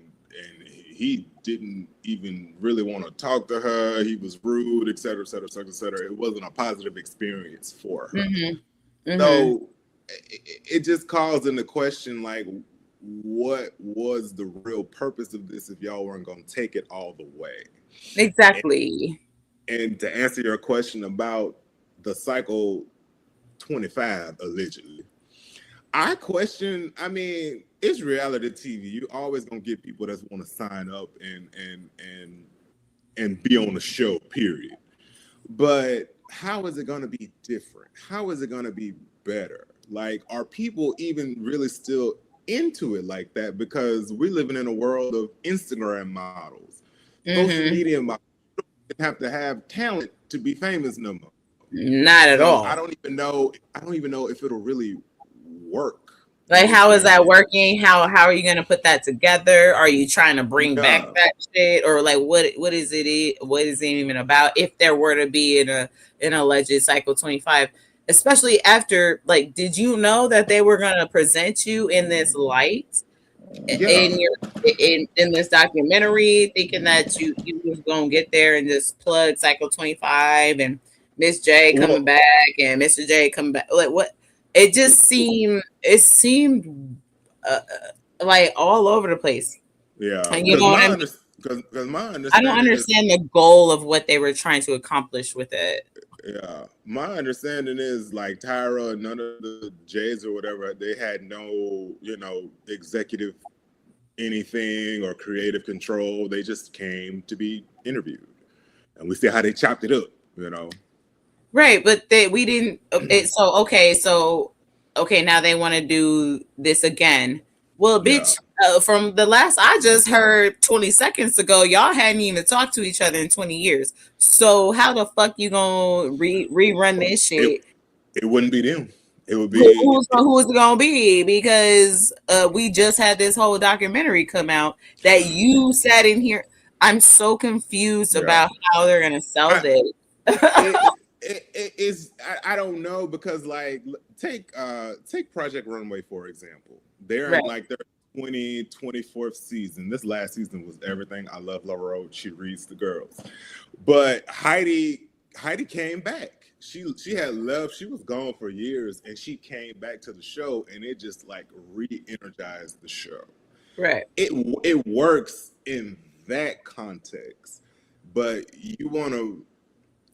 he didn't even really want to talk to her. He was rude, et cetera, et cetera, et cetera, et cetera. It wasn't a positive experience for her. So it just calls into question, like, what was the real purpose of this if y'all weren't going to take it all the way? Exactly. And to answer your question about the Cycle 25, allegedly, I question, I mean, it's reality TV. You always gonna get people that want to sign up and be on the show, period. But how is it gonna be different? How is it gonna be better? Like, are people even really still into it like that? Because we're living in a world of Instagram models, social media models. You don't have to have talent to be famous no more. Not at all. I don't even know if it'll really work. Like, how is that working? How are you gonna put that together? Are you trying to bring back that shit, or like what is it? What is it even about? If there were to be an alleged Cycle 25, especially after, like, did you know that they were gonna present you in this light in this documentary, thinking that you was gonna get there and just plug Cycle 25 and Miss J coming back and Mr. J coming back? Like, what? It just seemed like all over the place. Yeah, and you know what I mean? Because my understanding, I don't understand the goal of what they were trying to accomplish with it. Yeah, my understanding is, like, Tyra, none of the Jays or whatever, they had no, executive anything or creative control. They just came to be interviewed, and we see how they chopped it up. Right, but we didn't. So now they want to do this again. Well, bitch, from the last I just heard 20 seconds ago, y'all hadn't even talked to each other in 20 years. So how the fuck you gonna rerun this shit? It wouldn't be them. It would be who's it gonna be? Because we just had this whole documentary come out that you sat in here. I'm so confused about how they're gonna sell this. It is, I don't know, because, like, take Project Runway, for example. They're in, like, their 24th season. This last season was everything. I love Laura Road. She reads the girls. But Heidi came back. She had left. She was gone for years, and she came back to the show, and it just, like, re-energized the show. Right. It works in that context, but you want to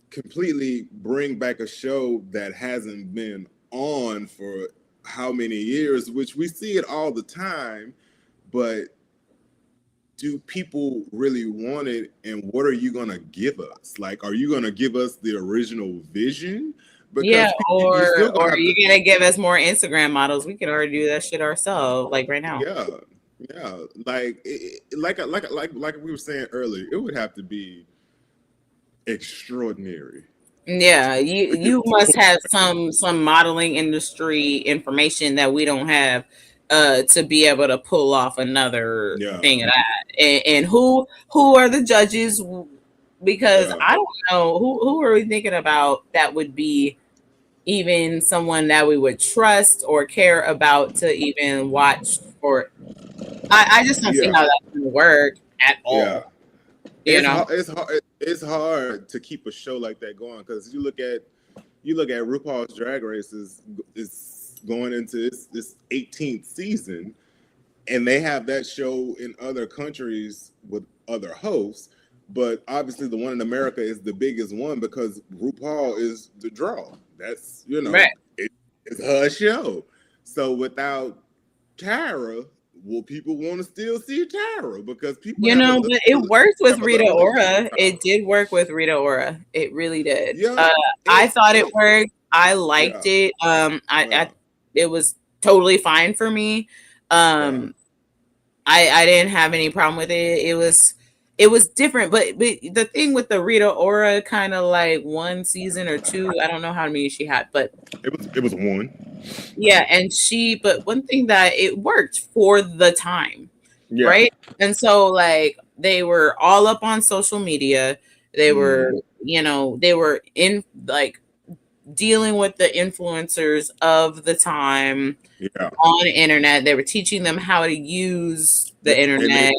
completely bring back a show that hasn't been on for how many years, which we see it all the time, but do people really want it? And what are you going to give us? Like, are you going to give us the original vision? Because or are you going to give us more Instagram models? We can already do that shit ourselves, like right now. Yeah. Like we were saying earlier, it would have to be extraordinary. Yeah, you must have some modeling industry information that we don't have to be able to pull off another thing of that. And who are the judges? Because I don't know who are we thinking about that would be even someone that we would trust or care about to even watch. Or I just don't see how that's going to work at all. It's hard to keep a show like that going, because you look at RuPaul's Drag Race is going into this 18th season, and they have that show in other countries with other hosts, but obviously the one in America is the biggest one because RuPaul is the draw. That's it's her show. So without Tyra, will people want to still see Tyra? Because people, but it worked with Rita Ora. It did work with Rita Ora. It really did. Yeah, I thought it worked. I liked it. It was totally fine for me. I didn't have any problem with it. It was different, but the thing with the Rita Ora kind of like 1 season or 2, I don't know how many she had, but it was 1. Yeah, but one thing that it worked for the time, right? And so like they were all up on social media. They were, they were in like dealing with the influencers of the time on the internet. They were teaching them how to use the internet.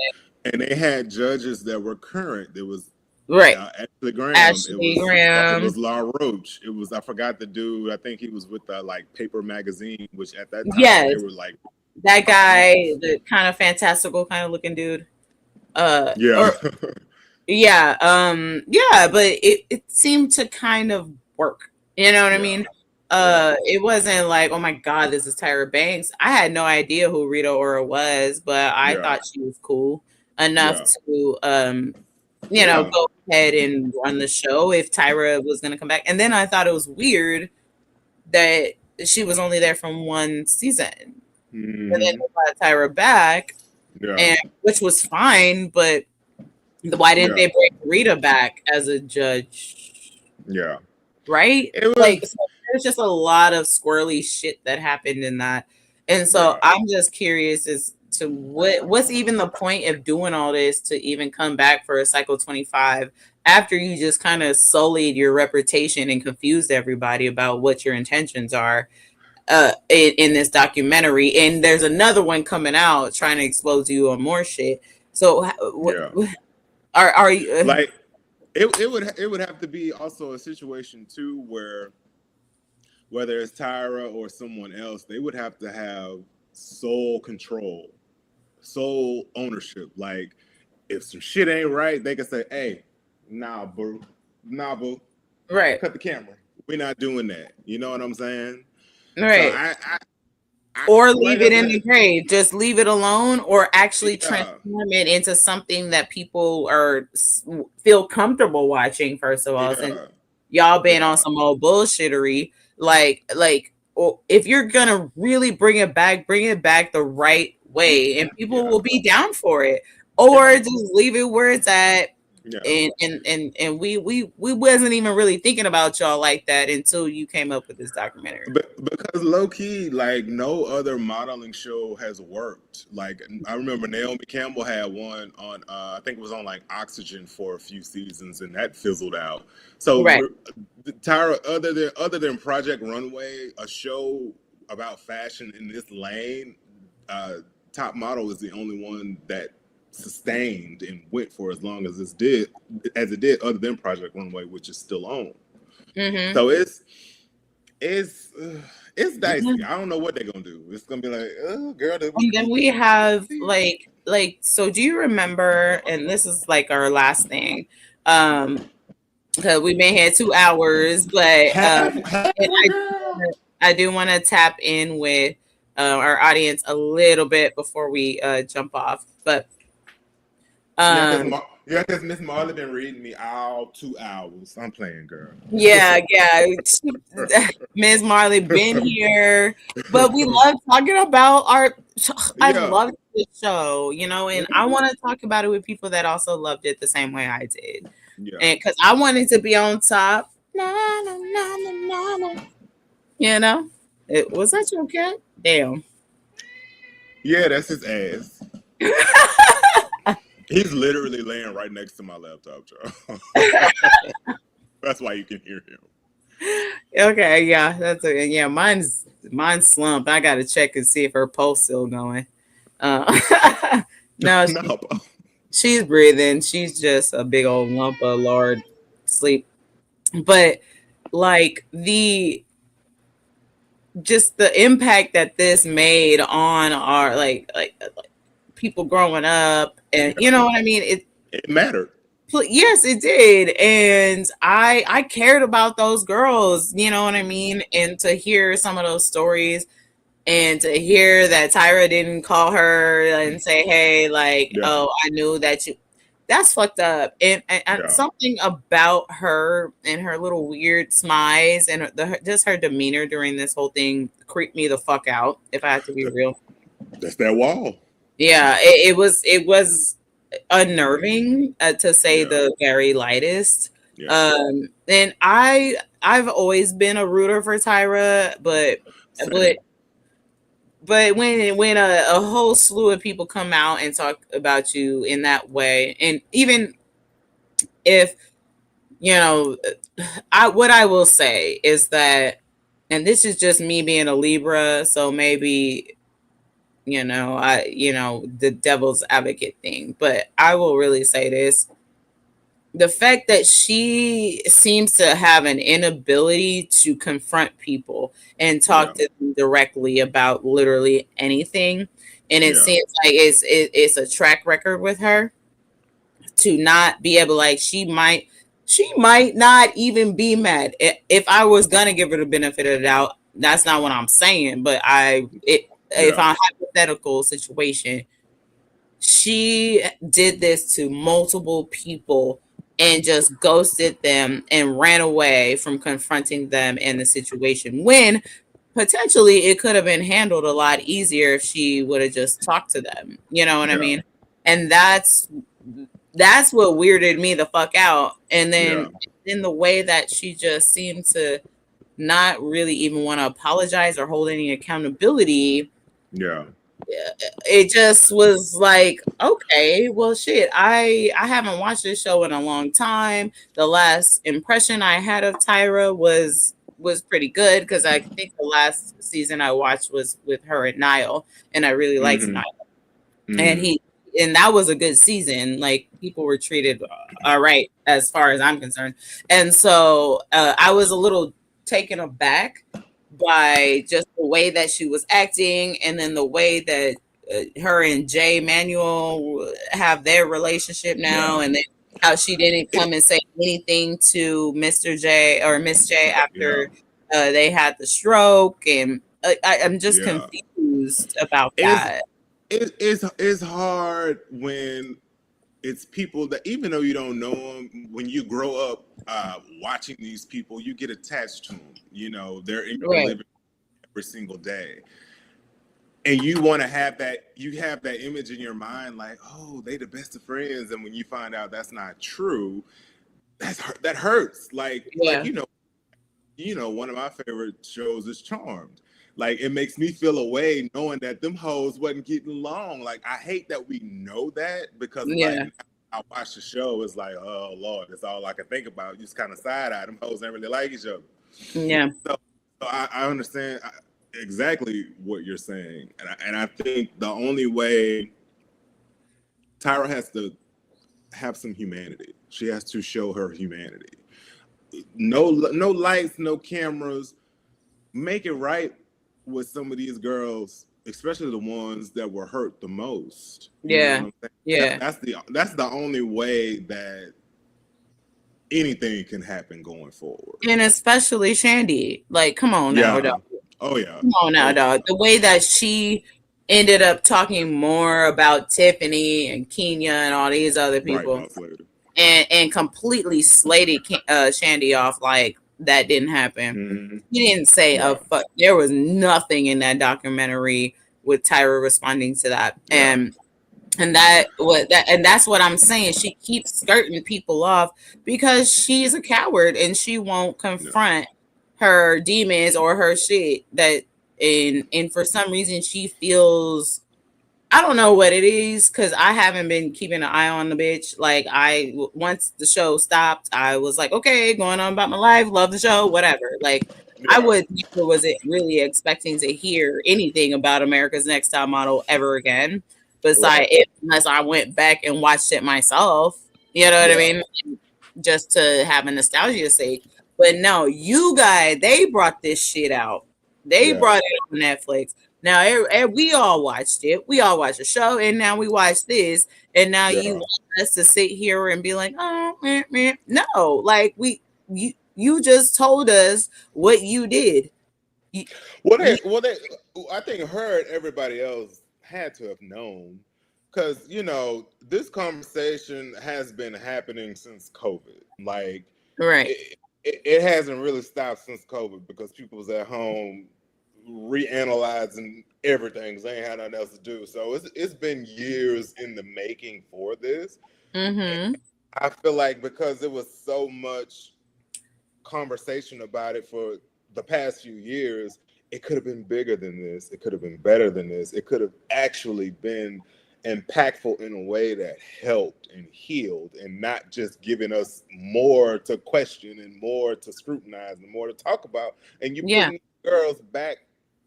And they had judges that were current. There was Ashley Graham. It was La Roche. It was, I forgot the dude. I think he was with like Paper Magazine, which at that time they were like that guy, the kind of fantastical kind of looking dude. But it seemed to kind of work. You know what I mean? It wasn't like, oh my God, this is Tyra Banks. I had no idea who Rita Ora was, but I thought she was cool enough to go ahead and run the show if Tyra was going to come back. And then I thought it was weird that she was only there from 1 season. And then they brought Tyra back, and which was fine, but why didn't they bring Rita back as a judge? Right? It was like, so there's just a lot of squirrely shit that happened in that. And so I'm just curious as to what's even the point of doing all this to even come back for a cycle 25 after you just kind of sullied your reputation and confused everybody about what your intentions are in this documentary. And there's another one coming out trying to expose you on more shit. So are you like it would have to be also a situation too where whether it's Tyra or someone else, they would have to have sole control, sole ownership. Like if some shit ain't right, they can say, hey, nah boo, right, cut the camera, we're not doing that. You know what I'm saying? Right. So or leave it in the grave, just leave it alone, or actually transform it into something that people feel comfortable watching. First of all, since y'all been on some old bullshittery, like if you're gonna really bring it back the right way, and people will be down for it, or just leave it where it's at. And we wasn't even really thinking about y'all like that until you came up with this documentary. But because low key, like no other modeling show has worked. Like I remember Naomi Campbell had one on I think it was on like Oxygen for a few seasons, and that fizzled out. So Tyra, other than Project Runway, a show about fashion in this lane, Top Model is the only one that sustained and went for as long as it did, other than Project Runway, which is still on. So it's dicey. I don't know what they're gonna do. It's gonna be like, oh girl. And then we have like so do you remember, and this is like our last thing, because we've been here 2 hours, but I do want to tap in with our audience a little bit before we jump off, but because Miss Marley been reading me all 2 hours. I'm playing, girl. Yeah. Miss Marley been here, but we love talking about art. I love this show, and I want to talk about it with people that also loved it the same way I did. And because I wanted to be on top. Was that your cat? Damn. Yeah, that's his ass. He's literally laying right next to my laptop, Charles. That's why you can hear him. Okay, yeah, mine's slumped. I gotta check and see if her pulse still going. No, she's breathing. She's just a big old lump of Lord sleep. But like the impact that this made on our like people growing up, and you know what I mean, it mattered. Yes, it did. And I cared about those girls, you know what I mean? And to hear some of those stories And to hear that Tyra didn't call her and say, hey, like, oh, I knew that you, that's fucked up. And something about her and her little weird smize and just her demeanor during this whole thing creeped me the fuck out, if I have to be real. That's that wall. Yeah, it was unnerving, to say the very lightest. And I've always been a rooter for Tyra, but when a whole slew of people come out and talk about you in that way, and even if, you know, what I will say is that, and this is just me being a Libra, so maybe, the devil's advocate thing, but I will really say this. The fact that she seems to have an inability to confront people and talk to them directly about literally anything. And it seems like it's a track record with her to not be able, like, she might not even be mad. If I was going to give her the benefit of the doubt, that's not what I'm saying, but if I'm hypothetical situation, she did this to multiple people and just ghosted them and ran away from confronting them in the situation, when potentially it could have been handled a lot easier if she would have just talked to them. You know what I mean? And that's what weirded me the fuck out. And then in the way that she just seemed to not really even want to apologize or hold any accountability. It just was like, okay, well, shit, I haven't watched this show in a long time. The last impression I had of Tyra was pretty good, because I think the last season I watched was with her and Niall, and I really liked Niall. And that was a good season. Like, people were treated all right as far as I'm concerned. And so I was a little taken aback by just the way that she was acting, and then the way that her and Jay Manuel have their relationship now, and then how she didn't come and say anything to Mr. J or Miss J after they had the stroke. And I'm just confused about that. It's hard when it's people that, even though you don't know them, when you grow up watching these people, you get attached to them. You know, they're in your living every single day, and you want to have that. You have that image in your mind, like, oh, they the best of friends. And when you find out that's not true, that hurts. Like you know, one of my favorite shows is Charmed. Like, it makes me feel a way knowing that them hoes wasn't getting along. Like, I hate that we know that, because like, I watch the show, it's like, oh Lord, that's all I can think about. You just kind of side eye, them hoes don't really like each other. So I understand exactly what you're saying, and I think the only way Tyra has to have some humanity. She has to show her humanity. No lights, no cameras. Make it right with some of these girls, especially the ones that were hurt the most. You know what I'm saying? That's the only way that anything can happen going forward. And especially Shandy. Like, come on now, dog. Oh yeah. Come on now, dog. The way that she ended up talking more about Tiffany and Kenya and all these other people, and completely slated Shandy off like that didn't happen. He didn't say a fuck. There was nothing in that documentary with Tyra responding to that. And that's what I'm saying. She keeps skirting people off because she's a coward and she won't confront her demons or her shit. And for some reason she feels, I don't know what it is, because I haven't been keeping an eye on the bitch. Like, once the show stopped, I was like, okay, going on about my life, love the show, whatever. Like, I wasn't really expecting to hear anything about America's Next Top Model ever again, besides unless I went back and watched it myself. You know what I mean? Just to have a nostalgia sake. But no, you guys, they brought this shit out. They brought it on Netflix. Now, we all watched it. We all watched the show, and now we watch this. And now you want us to sit here and be like, oh, no. Like, you just told us what you did. I think her and everybody else had to have known, because this conversation has been happening since COVID. Like, right. It hasn't really stopped since COVID, because people was at home reanalyzing everything because they ain't had nothing else to do. So it's been years in the making for this. Mm-hmm. I feel like because there was so much conversation about it for the past few years, it could have been bigger than this. It could have been better than this. It could have actually been impactful in a way that helped and healed, and not just giving us more to question and more to scrutinize and more to talk about. And you putting girls back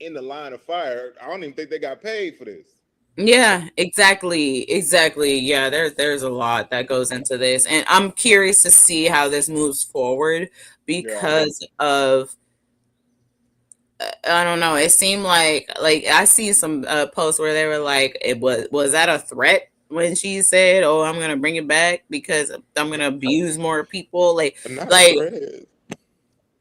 in the line of fire. I don't even think they got paid for this. Yeah, exactly. Yeah, there's a lot that goes into this, and I'm curious to see how this moves forward because of I don't know. It seemed like I see some posts where they were like, "It was that a threat when she said, "Oh, I'm gonna bring it back because I'm gonna abuse more people"?"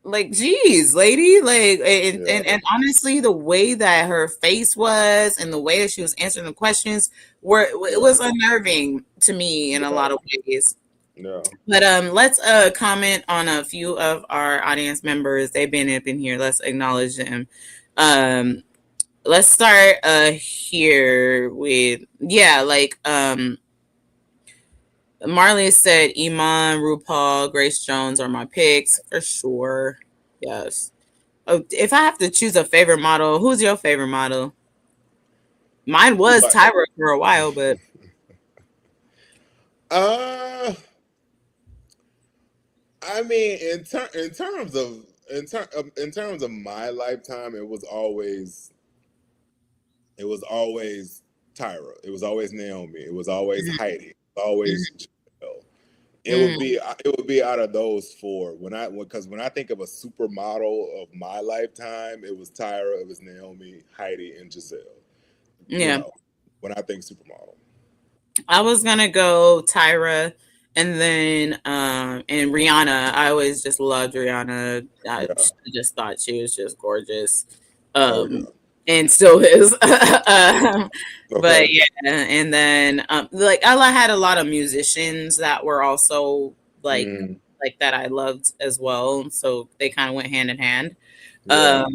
Like, geez, lady, and honestly, the way that her face was and the way that she was answering the questions it was unnerving to me in a lot of ways. Yeah. But let's comment on a few of our audience members. They've been up in here. Let's acknowledge them. Let's start here with Marley said Iman, RuPaul, Grace Jones are my picks for sure. Yes. Oh, if I have to choose a favorite model, who's your favorite model? Mine was Tyra for a while, but I mean, in terms of my lifetime, it was always Tyra. It was always Naomi. It was always Heidi. It was always Giselle. It would be out of those four. When I think of a supermodel of my lifetime, it was Tyra, it was Naomi, Heidi, and Giselle. When I think supermodel, I was gonna go Tyra, and then and Rihanna. I always just loved Rihanna. I just thought she was just gorgeous. And still is. But yeah, and then I had a lot of musicians that were also like that I loved as well, so they kind of went hand in hand. But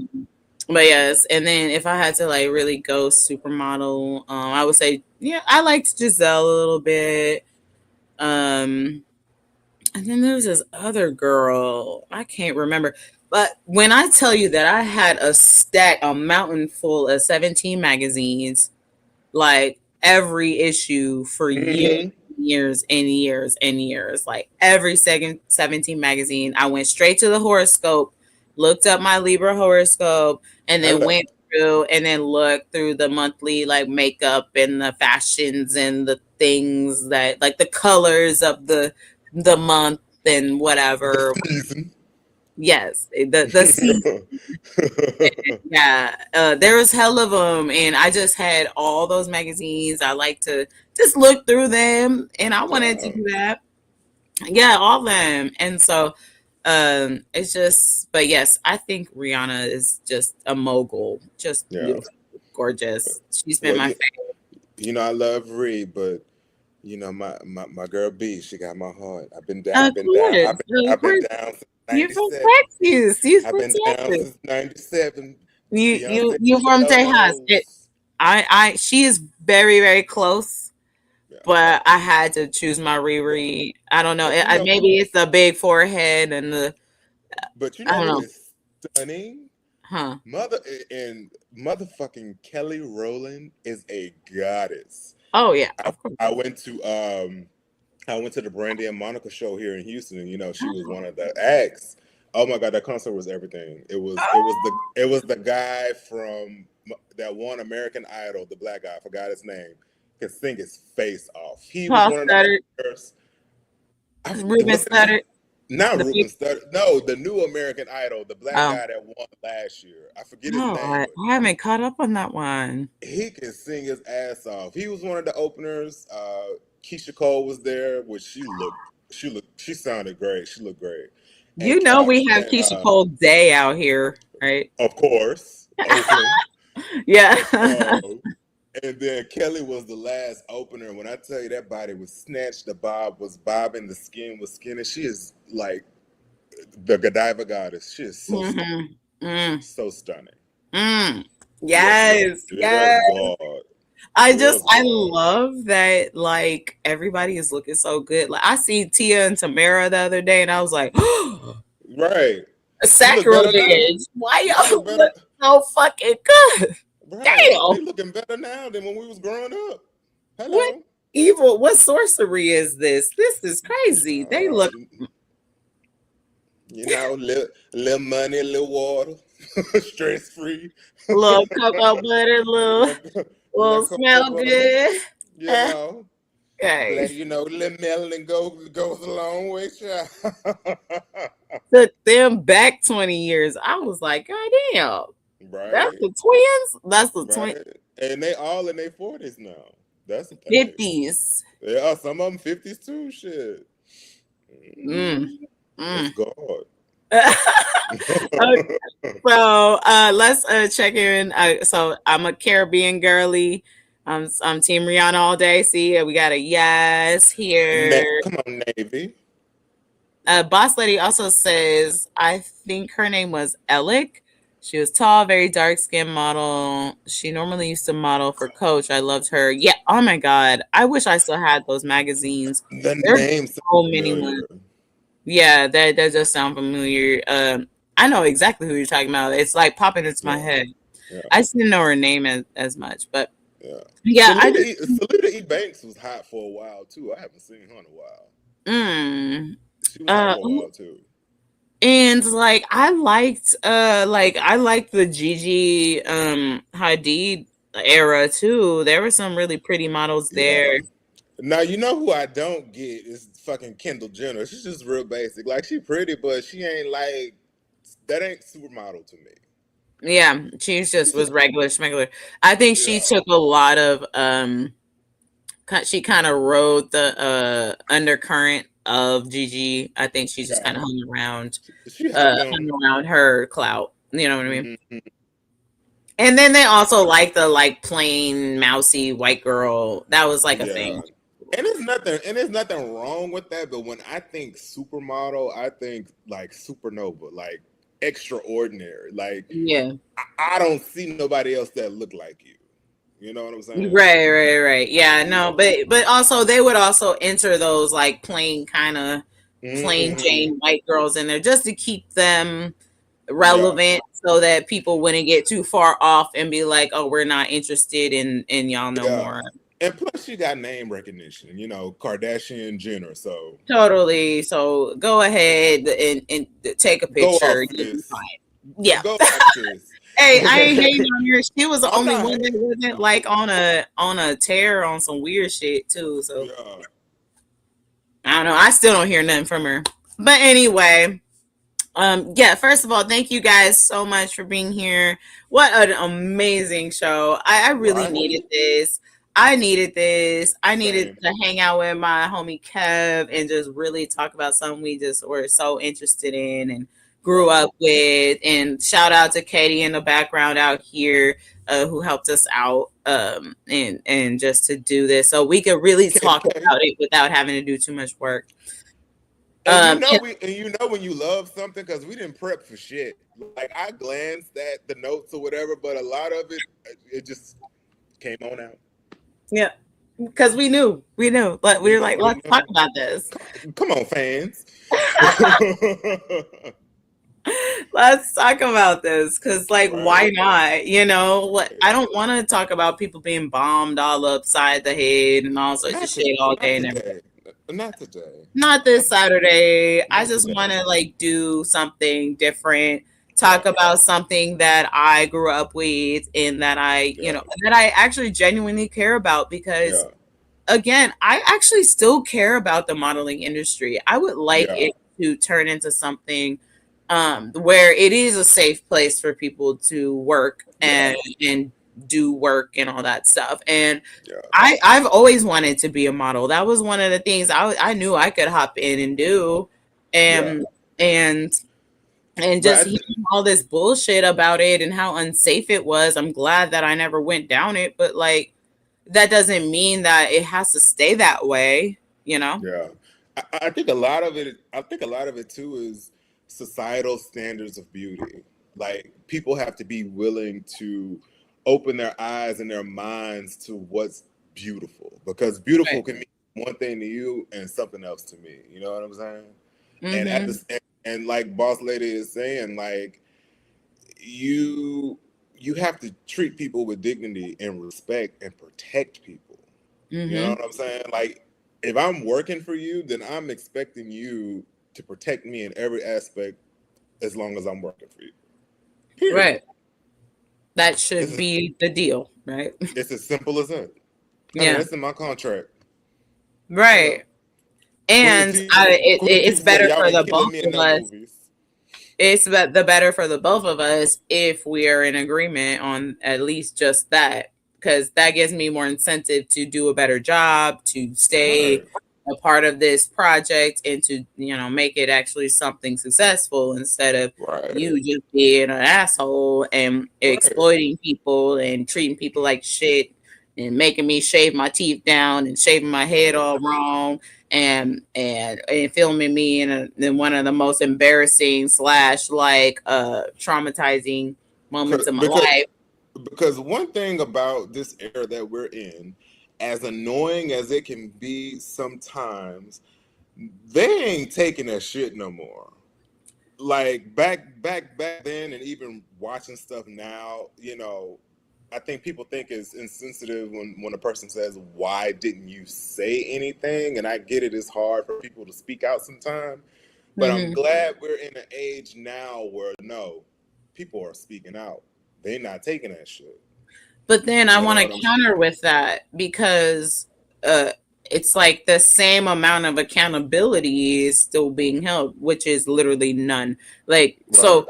yes, and then if I had to really go supermodel, I would say I liked Giselle a little bit. And then there's this other girl, I can't remember. But when I tell you that I had a mountain full of 17 magazines, like every issue for years and years and years, like every second 17 magazine, I went straight to the horoscope, looked up my Libra horoscope, and then went through and then looked through the monthly makeup and the fashions and the things that the colors of the month and whatever. Yes, the season. There was hell of them, and I just had all those magazines. I like to just look through them, and I wanted to do that. Yeah, all of them, and so it's just. But yes, I think Rihanna is just a mogul, just beautiful, gorgeous. She's been my favorite. I love Ree, but my girl B, she got my heart. I've been down. I've been down since 97. You're from Texas. I've been down since 97. You from Texas. She is very, very close. But I had to choose my Riri. I don't know. Maybe it's the big forehead and the. But who is stunning? Huh? Motherfucking Kelly Rowland is a goddess. Oh yeah. I went to the Brandy and Monica show here in Houston, and she was one of the acts. Oh my God, that concert was everything. It was the guy from that won American Idol, the black guy, I forgot his name, could sing his face off. He was one of the first. Ruben Studdard. Not Ruben Studdard. No, the new American Idol, the black guy that won last year. I forget his name. I haven't caught up on that one. He can sing his ass off. He was one of the openers. Keisha Cole was there, which she sounded great. She looked great. You know we have Keisha Cole Day out here, right? Of course. Oakland. Yeah. And then Kelly was the last opener. When I tell you that body was snatched, the bob was bobbing, the skin was skinning. She is like the Godiva goddess. She is so stunning. So stunning. Yes. Yes. God. I love that, like, everybody is looking so good. Like, I see Tia and Tamara the other day, and I was like, right. Sacrilege. Why y'all look so fucking good? Right. Damn. They looking better now than when we was growing up. Hello. What evil, what sorcery is this? This is crazy. They look, you know, little money, little water, stress free. Little cocoa butter, little smell good. You know. Okay. Like, you know, little melanin goes a long way, child. Took them back 20 years. I was like, God damn. Right. That's the twins? That's the twins. And they all in their 40s now. That's the thing. 50s. Yeah, some of them 50s too. Shit. That's God. Okay. So let's check in. So I'm a Caribbean girly. I'm Team Rihanna all day. See, we got a yes here. Come on, Navy. Boss Lady also says, I think her name was Alec. She was tall, very dark-skinned model. She normally used to model for Coach. I loved her. Yeah. Oh my God. I wish I still had those magazines. The There's name's so many ones. Yeah, that does sound familiar. I know exactly who you're talking about. It's like popping into my head. Yeah. I just didn't know her name as much, but yeah. Salita E. Banks was hot for a while too. I haven't seen her in a while. She was hot for a while too. And like I liked the Gigi Hadid era too. There were some really pretty models there. Now you know who I don't get is fucking Kendall Jenner. She's just real basic. Like she pretty, but she ain't like that. Ain't supermodel to me. Yeah, she just was regular. I think she took a lot of she kind of rode the undercurrent of Gigi. I think she just kind of hung around her clout. You know what I mean? Mm-hmm. And then they also like the plain mousy white girl. That was like a thing. And there's nothing wrong with that. But when I think supermodel, I think like supernova, like extraordinary. Like I don't see nobody else that look like you. You know what I'm saying? Right. Yeah, no, but also they would also enter those like plain Jane white girls in there just to keep them relevant so that people wouldn't get too far off and be like, oh, we're not interested in y'all no more. And plus she got name recognition, you know, Kardashian Jenner. So totally. So go ahead and take a picture. Yeah. Go Hey, I ain't hating on her. She was the only one that wasn't like on a tear on some weird shit too. So I don't know. I still don't hear nothing from her. But anyway, first of all, thank you guys so much for being here. What an amazing show. I really needed this. I needed to hang out with my homie Kev and just really talk about something we just were so interested in and grew up with. And shout out to Katie in the background out here who helped us out and just to do this so we could really talk about it without having to do too much work. And you know when you love something, because we didn't prep for shit. Like I glanced at the notes or whatever, but a lot of it just came on out. Yeah, because we knew, but we were like, let's talk about this. Come on, fans. Let's talk about this because, like, why not? You know, I don't want to talk about people being bombed all upside the head and all sorts of shit all day and everything. Not today. Not this Saturday. I just want to like do something different. Talk about something that I grew up with and that I actually genuinely care about because, again, I actually still care about the modeling industry. I would like it to turn into something where it is a safe place for people to work and do work and all that stuff. And I've always wanted to be a model. That was one of the things I knew I could hop in and do. And and just hearing all this bullshit about it and how unsafe it was. I'm glad that I never went down it, but like that doesn't mean that it has to stay that way, you know? Yeah. I think a lot of it too is societal standards of beauty. Like people have to be willing to open their eyes and their minds to what's beautiful, because beautiful can mean one thing to you and something else to me. You know what I'm saying? And at this, and like Boss Lady is saying, like you have to treat people with dignity and respect and protect people. You know what I'm saying? Like if I'm working for you, then I'm expecting you to protect me in every aspect as long as I'm working for you. Period. Right. That should be the deal, right? It's as simple as that. I mean, that's in my contract. Right. And it's better for the both of us. It's the better for the both of us if we are in agreement on at least just that, because that gives me more incentive to do a better job, to stay a part of this project, and to, you know, make it actually something successful instead of you just being an asshole and exploiting people and treating people like shit and making me shave my teeth down and shaving my head all wrong and filming me in one of the most embarrassing / traumatizing moments of my life. Because one thing about this era that we're in, as annoying as it can be sometimes, they ain't taking that shit no more. Like back then, and even watching stuff now, you know, I think people think it's insensitive when a person says, "Why didn't you say anything?" And I get it's hard for people to speak out sometimes, but I'm glad we're in an age now where no, people are speaking out. They're not taking that shit. But then I want to counter with that, because it's like the same amount of accountability is still being held, which is literally none. Like, so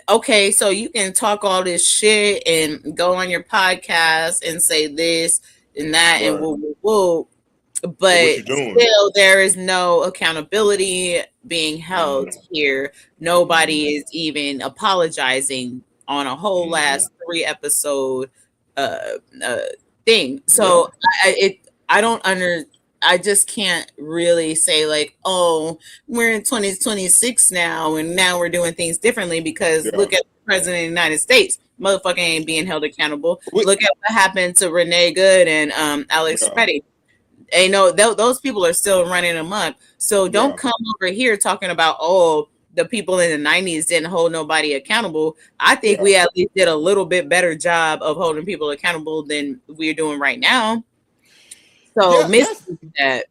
okay, so you can talk all this shit and go on your podcast and say this and that and woo, but still there is no accountability being held here. Nobody is even apologizing on a whole last 3 episode thing. So I just can't really say like, oh, we're in 2026 now and now we're doing things differently, because look at the president of the United States. Motherfucker ain't being held accountable. Look at what happened to Renee Good and Alex Petty. And those people are still running amok. So don't come over here talking about, oh, the people in the 90s didn't hold nobody accountable. I think we at least did a little bit better job of holding people accountable than we're doing right now. So that.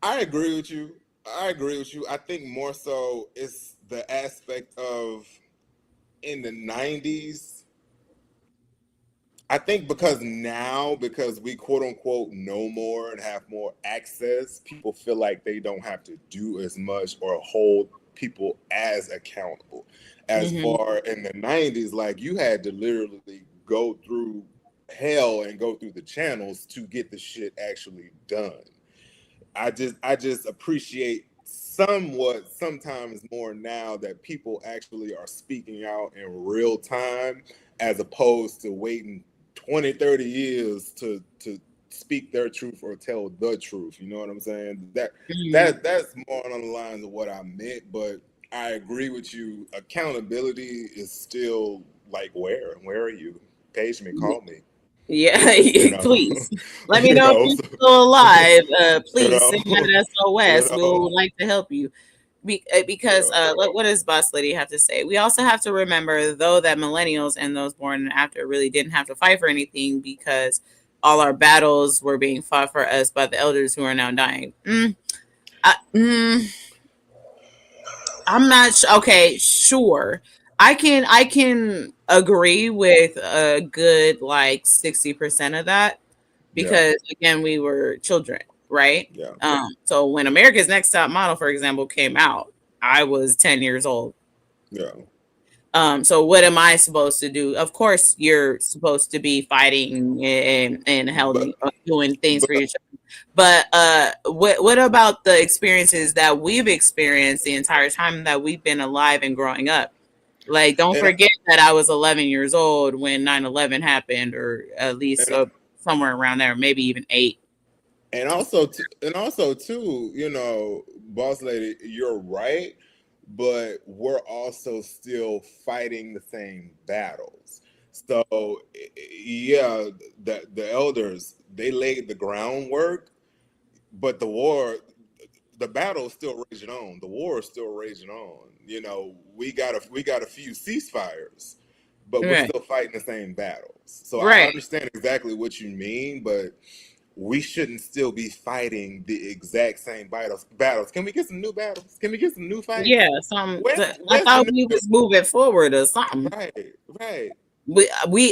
I agree with you. I think more so it's the aspect of in the 90s. I think because we quote unquote know more and have more access, people feel like they don't have to do as much or hold people as accountable. As far in the 90s, like you had to literally go through hell and go through the channels to get the shit actually done. I just appreciate sometimes more now that people actually are speaking out in real time, as opposed to waiting 20, 30 years to speak their truth or tell the truth. You know what I'm saying? That's more on the lines of what I meant, but I agree with you. Accountability is still like, where are you? Page me, call me. Yeah, please let me know if you're still alive. Please send an SOS. We would like to help you. Because what does Boss Lady have to say? We also have to remember, though, that millennials and those born after really didn't have to fight for anything, because all our battles were being fought for us by the elders who are now dying. I'm not okay, sure. I can agree with a good like 60% of that, because again, we were children, right? So when America's Next Top Model, for example, came out, I was 10 years old. So what am I supposed to do? Of course, you're supposed to be fighting and doing things for each other. But what about the experiences that we've experienced the entire time that we've been alive and growing up? Like, don't forget that I was 11 years old when 9/11 happened, or at least somewhere around there, maybe even 8. And also too, you know, boss lady, you're right, but we're also still fighting the same battles. So yeah, the elders, they laid the groundwork, but the battle is still raging on. The war is still raging on. You know, we got a few ceasefires, but we're still fighting the same battles. So I understand exactly what you mean, but we shouldn't still be fighting the exact same battles. Can we get some new battles? Can we get some new fights? Yeah, I thought we was moving forward or something. Right. I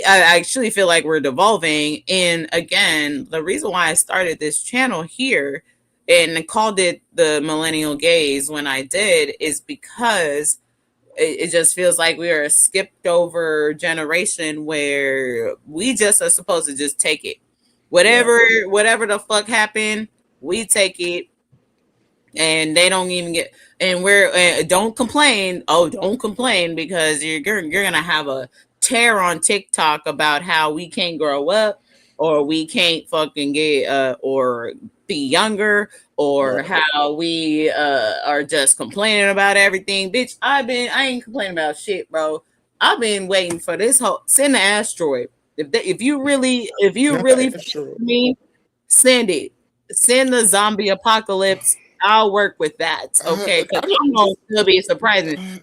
actually feel like we're devolving. And again, the reason why I started this channel here and called it the Millennial Gaze when I did is because it just feels like we are a skipped over generation where we just are supposed to just take it. Whatever the fuck happened, we take it, and they don't even get. And we're don't complain. Oh, don't complain, because you're gonna have a tear on TikTok about how we can't grow up, or we can't fucking get or be younger, or how we are just complaining about everything. Bitch, I ain't complaining about shit, bro. I've been waiting for this whole send the asteroid. If you really me, send it. Send the zombie apocalypse. I'll work with that. Okay, because I'm gonna still be surprising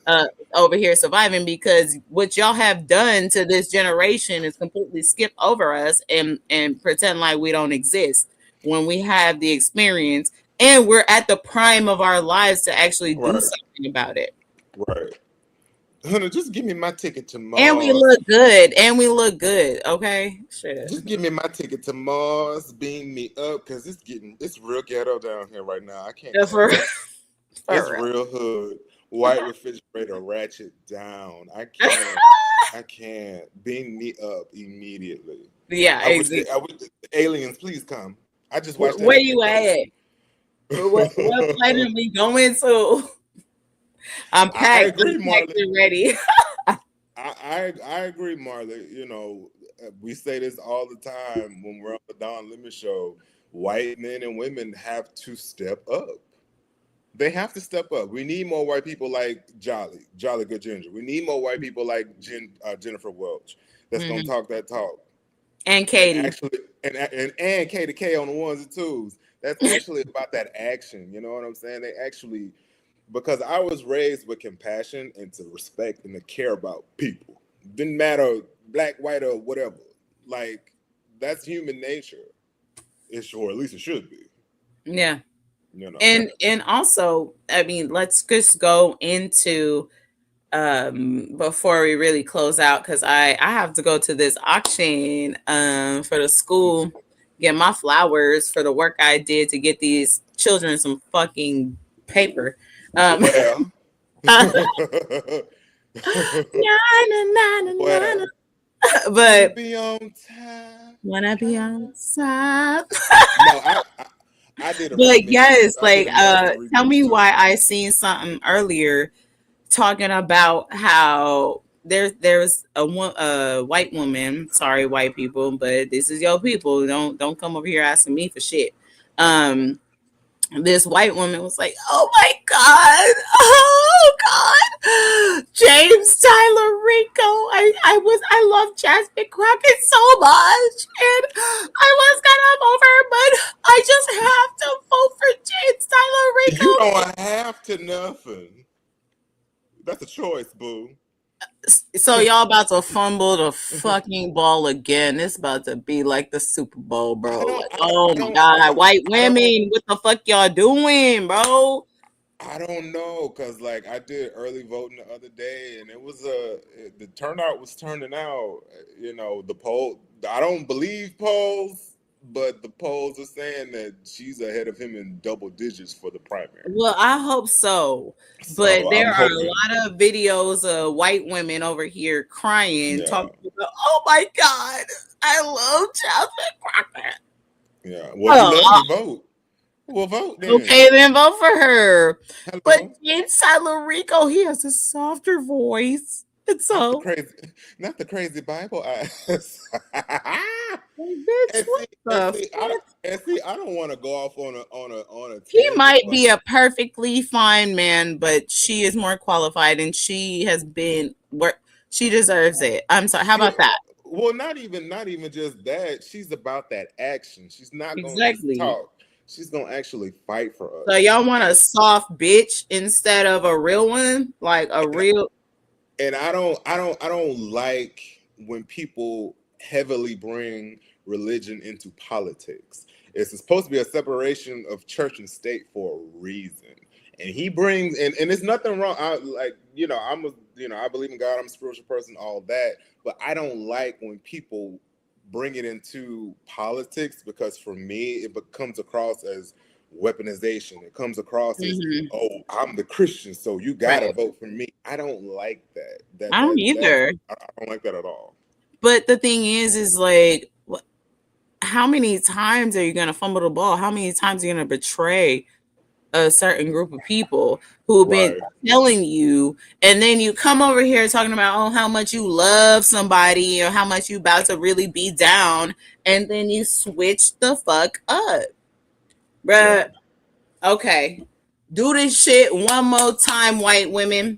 over here surviving, because what y'all have done to this generation is completely skip over us and pretend like we don't exist when we have the experience and we're at the prime of our lives to actually do something about it. Right. Hunter, just give me my ticket to Mars. And we look good. Okay, shit. Just give me my ticket to Mars. Beam me up, because it's real ghetto down here right now. I can't. It's real hood. White refrigerator, ratchet down. I can't. Beam me up immediately. Yeah, I would, aliens, please come. I just watched. Where you at? What planet are we going to? I'm packed. I agree, Marley. Ready. I agree, Marley. You know, we say this all the time when we're on the Don Lemon show. White men and women have to step up. They have to step up. We need more white people like Jolly Good Ginger. We need more white people like Jennifer Welch that's gonna talk that talk. And Katie. And Katie K on the ones and twos. That's actually about that action. You know what I'm saying? They actually. Because I was raised with compassion and to respect and to care about people. Didn't matter black, white, or whatever. Like, that's human nature. Or at least it should be. Yeah. You know. And also, I mean, let's just go into before we really close out, because I have to go to this auction for the school, get my flowers for the work I did to get these children some fucking paper. But be on time. Wanna be on top. No, I did. But yes, like tell me why I seen something earlier talking about how there's a white woman. Sorry, white people, but this is your people. Don't come over here asking me for shit. This white woman was like, oh my God, James Tyler Rico. I love Jasmine Crockett so much, and I was gonna vote for her, but I just have to vote for James Tyler Rico. You don't have to nothing. That's a choice, boo. So y'all about to fumble the fucking ball again. It's about to be like the Super Bowl, bro. Oh my God, white women, what the fuck y'all doing, bro? I don't know, cause like I did early voting the other day, and it was the turnout was turning out. You know, the poll. I don't believe polls, but the polls are saying that she's ahead of him in double digits for the primary. Well, I hope so. But there are a lot of videos of white women over here crying, talking about, oh my God, I love Jasmine Crockett. Yeah. Well, you let me vote. Well, vote then. Okay, then vote for her. Hello. But inside Rico, he has a softer voice. It's so not the crazy Bible eyes. I don't want to go off on a. He might be a perfectly fine man, but she is more qualified, and she has been where she deserves it. I'm sorry. How about that? Well, not even just that. She's about that action. She's not going to just talk. She's gonna actually fight for us. So y'all want a soft bitch instead of a real one, like a real. And I don't like when people heavily bring religion into politics. It's supposed to be a separation of church and state for a reason. And he brings and there's nothing wrong. I believe in God. I'm a spiritual person. All that, but I don't like when people bring it into politics, because for me it comes across as weaponization. It comes across as, oh, I'm the Christian, so you gotta vote for me. I don't like that. I don't either. I don't like that at all. But the thing is like, how many times are you gonna fumble the ball? How many times are you gonna betray a certain group of people who've been telling you, and then you come over here talking about how much you love somebody or how much you about to really be down, and then you switch the fuck up, bruh. Okay, do this shit one more time, white women.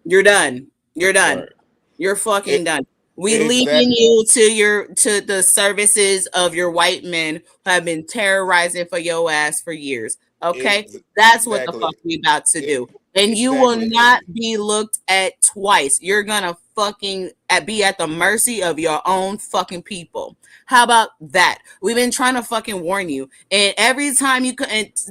You're done. You're fucking done. We leaving you to the services of your white men who have been terrorizing for your ass for years. Okay, that's what the fuck we about to do, and you will not be looked at twice. You're gonna fucking be at the mercy of your own fucking people. How about that? We've been trying to fucking warn you, and every time you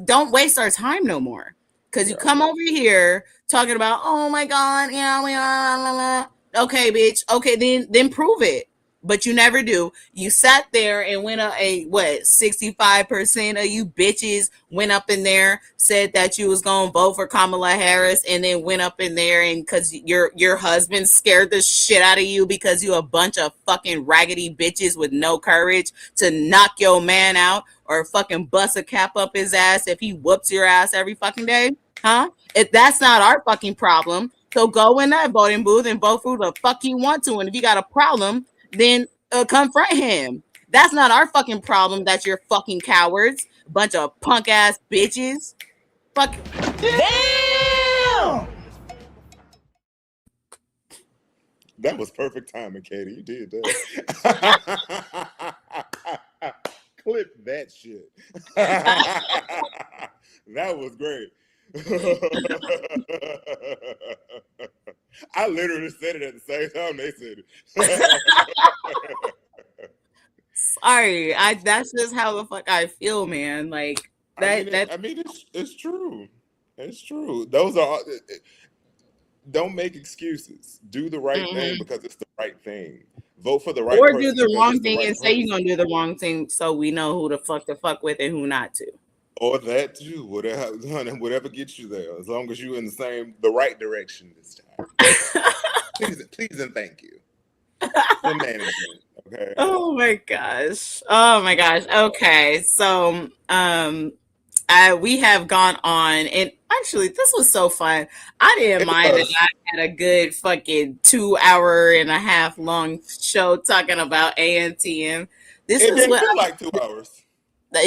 don't waste our time no more, because you come over here talking about, oh my god, yeah. Okay, bitch. Okay, then prove it. But you never do. You sat there and went up 65% of you bitches went up in there, said that you was gonna vote for Kamala Harris, and then went up in there and because your husband scared the shit out of you because you a bunch of fucking raggedy bitches with no courage to knock your man out or fucking bust a cap up his ass if he whoops your ass every fucking day, huh? If that's not our fucking problem, so go in that voting booth and vote for who the fuck you want to. And if you got a problem, then confront him. That's not our fucking problem that you're fucking cowards. Bunch of punk ass bitches. Fuck. Damn! That was perfect timing, Katie. You did that. Clip that shit. That was great. I literally said it at the same time they said it. Sorry, that's just how the fuck I feel, man. Like that. I mean, it's true. It's true. Those are. Don't make excuses. Do the right thing because it's the right thing. Vote for the right or person. Or do the wrong thing and say you're gonna do the wrong thing, so we know who to fuck with and who not to. Or that too. Whatever gets you there, as long as you're in the right direction this time. please and thank you. For management. Okay. Oh my gosh. Okay. So we have gone on, and actually this was so fun. I didn't mind that I had a good fucking 2.5 hour long show talking about ANTM. It didn't feel like 2 hours.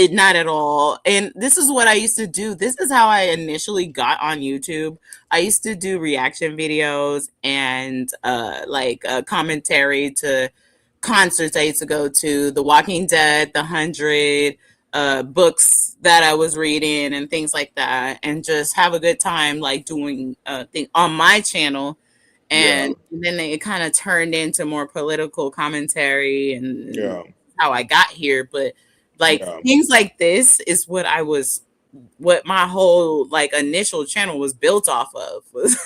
Not at all. And this is what I used to do. This is how I initially got on YouTube. I used to do reaction videos and commentary to concerts I used to go to, The Walking Dead, The 100, books that I was reading and things like that, and just have a good time like doing thing on my channel. And then it kind of turned into more political commentary and how I got here. But things like this is what my whole initial channel was built off of, was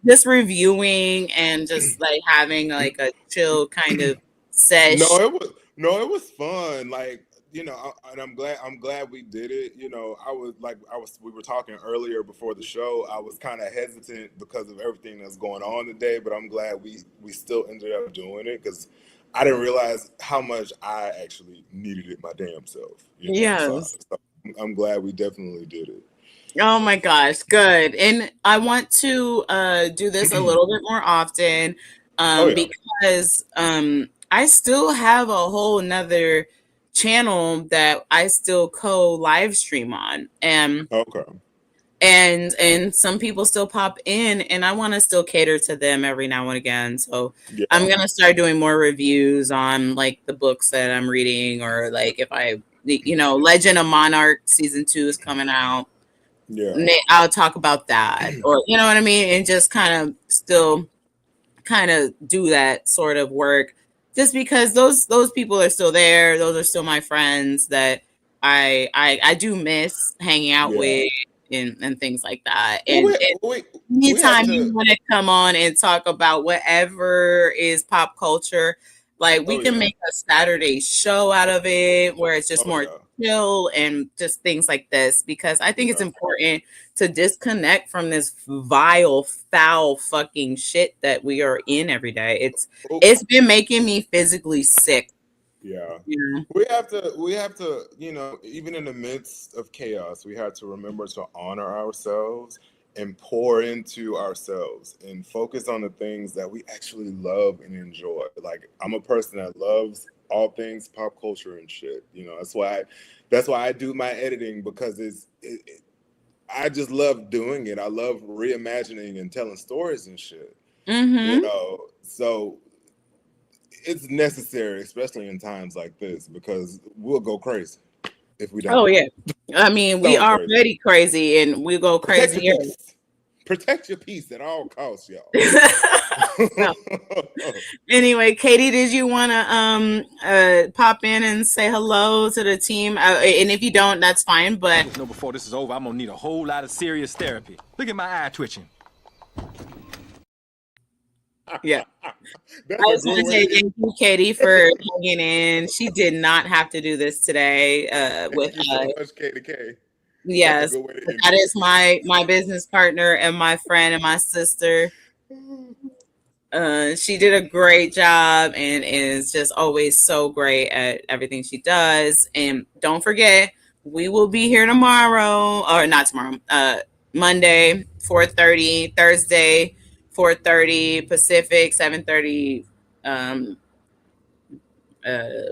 just reviewing and just having a chill kind of session. No, it was fun. And I'm glad we did it. We were talking earlier before the show. I was kind of hesitant because of everything that's going on today, but I'm glad we still ended up doing it because I didn't realize how much I actually needed it my damn self. You know? Yes. So I'm glad we definitely did it. Oh my gosh, good. And I want to do this a little bit more often because I still have a whole nother channel that I still co-live stream on. And and some people still pop in, and I want to still cater to them every now and again. So I'm gonna start doing more reviews on like the books that I'm reading, or like if I, Legend of Monarch season 2 is coming out. Yeah, I'll talk about that, or you know what I mean, and just kind of still kind of do that sort of work, just because those people are still there. Those are still my friends that I do miss hanging out with and things like that. And anytime you want to come on and talk about whatever is pop culture, like we can make a Saturday show out of it where it's just more chill and just things like this, because I think it's important to disconnect from this vile, foul fucking shit that we are in every day. It's been making me physically sick. Yeah. We have to, even in the midst of chaos, we have to remember to honor ourselves and pour into ourselves and focus on the things that we actually love and enjoy. Like, I'm a person that loves all things pop culture and shit. That's why I do my editing, because I just love doing it. I love reimagining and telling stories and shit. So it's necessary, especially in times like this, because we'll go crazy if we don't. Oh yeah, I mean, we are already crazy, and we go crazy. Protect your peace at all costs, y'all. Anyway, Katie, did you want to pop in and say hello to the team? And if you don't, that's fine. But before this is over, I'm gonna need a whole lot of serious therapy. Look at my eye twitching. Yeah. I was going to say thank you, Katie, for hanging in. She did not have to do this today with us. So much, Katie K. Yes, that is my business partner and my friend and my sister. She did a great job and is just always so great at everything she does. And don't forget, we will be here tomorrow, or not tomorrow, Monday, 4:30, Thursday, 4:30 Pacific, 7:30.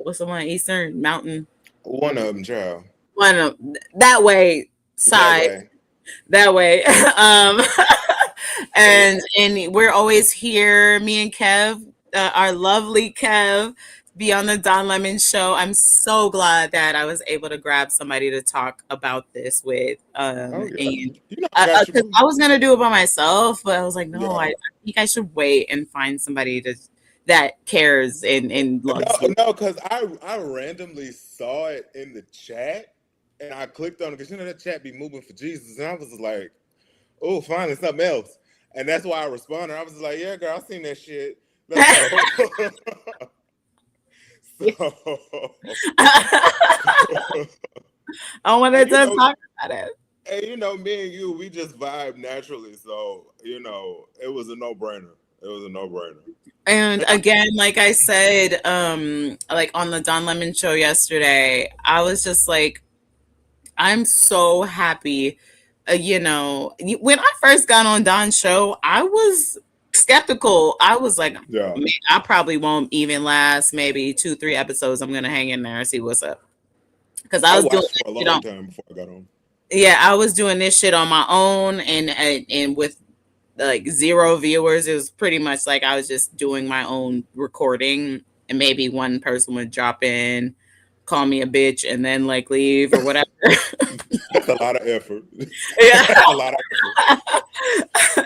What's the one? Eastern Mountain. One of them, child. One of that way side. That way. And we're always here. Me and Kev, our lovely Kev, be on the Don Lemon show. I'm so glad that I was able to grab somebody to talk about this with. And I was gonna do it by myself, but I was like, no, I think I should wait and find somebody that cares and loves. No, because I randomly saw it in the chat and I clicked on it, because that chat be moving for Jesus, and I was like, oh, finally something else. And that's why I responded. I was like, yeah, girl, I seen that shit. I wanted to talk about it. And me and you, we just vibe naturally. So, it was a no-brainer. And again, like I said, like on the Don Lemon show yesterday, I was just like, I'm so happy. When I first got on Don's show, I was skeptical. I was like, I probably won't even last maybe 2-3 episodes. I'm gonna hang in there and see what's up, because I was doing for a long time before I got on. Yeah, I was doing this shit on my own, and with like 0 viewers. It was pretty much like I was just doing my own recording, and maybe one person would drop in, call me a bitch, and then like leave or whatever. That's a lot of effort. Yeah. That's a lot of effort.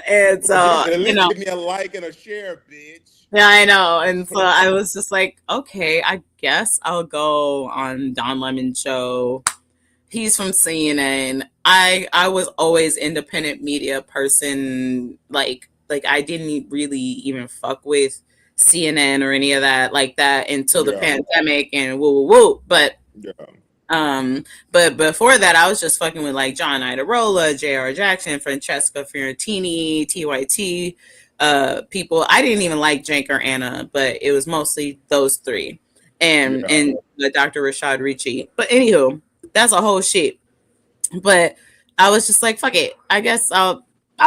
And so, at least give me a like and a share, bitch. Yeah, I know. And so I was just like, okay, I guess I'll go on Don Lemon show. He's from CNN. I was always independent media person. Like I didn't really even fuck with CNN or any of that like that until the pandemic and woo. But but before that, I was just fucking with like John Idarola, J.R. Jackson, Francesca Fiorentini, TYT, people. I didn't even like Jank or Anna, but it was mostly those three, and the Dr. Rashad Ricci. But anywho, that's a whole shit. But I was just like, fuck it. I guess I'll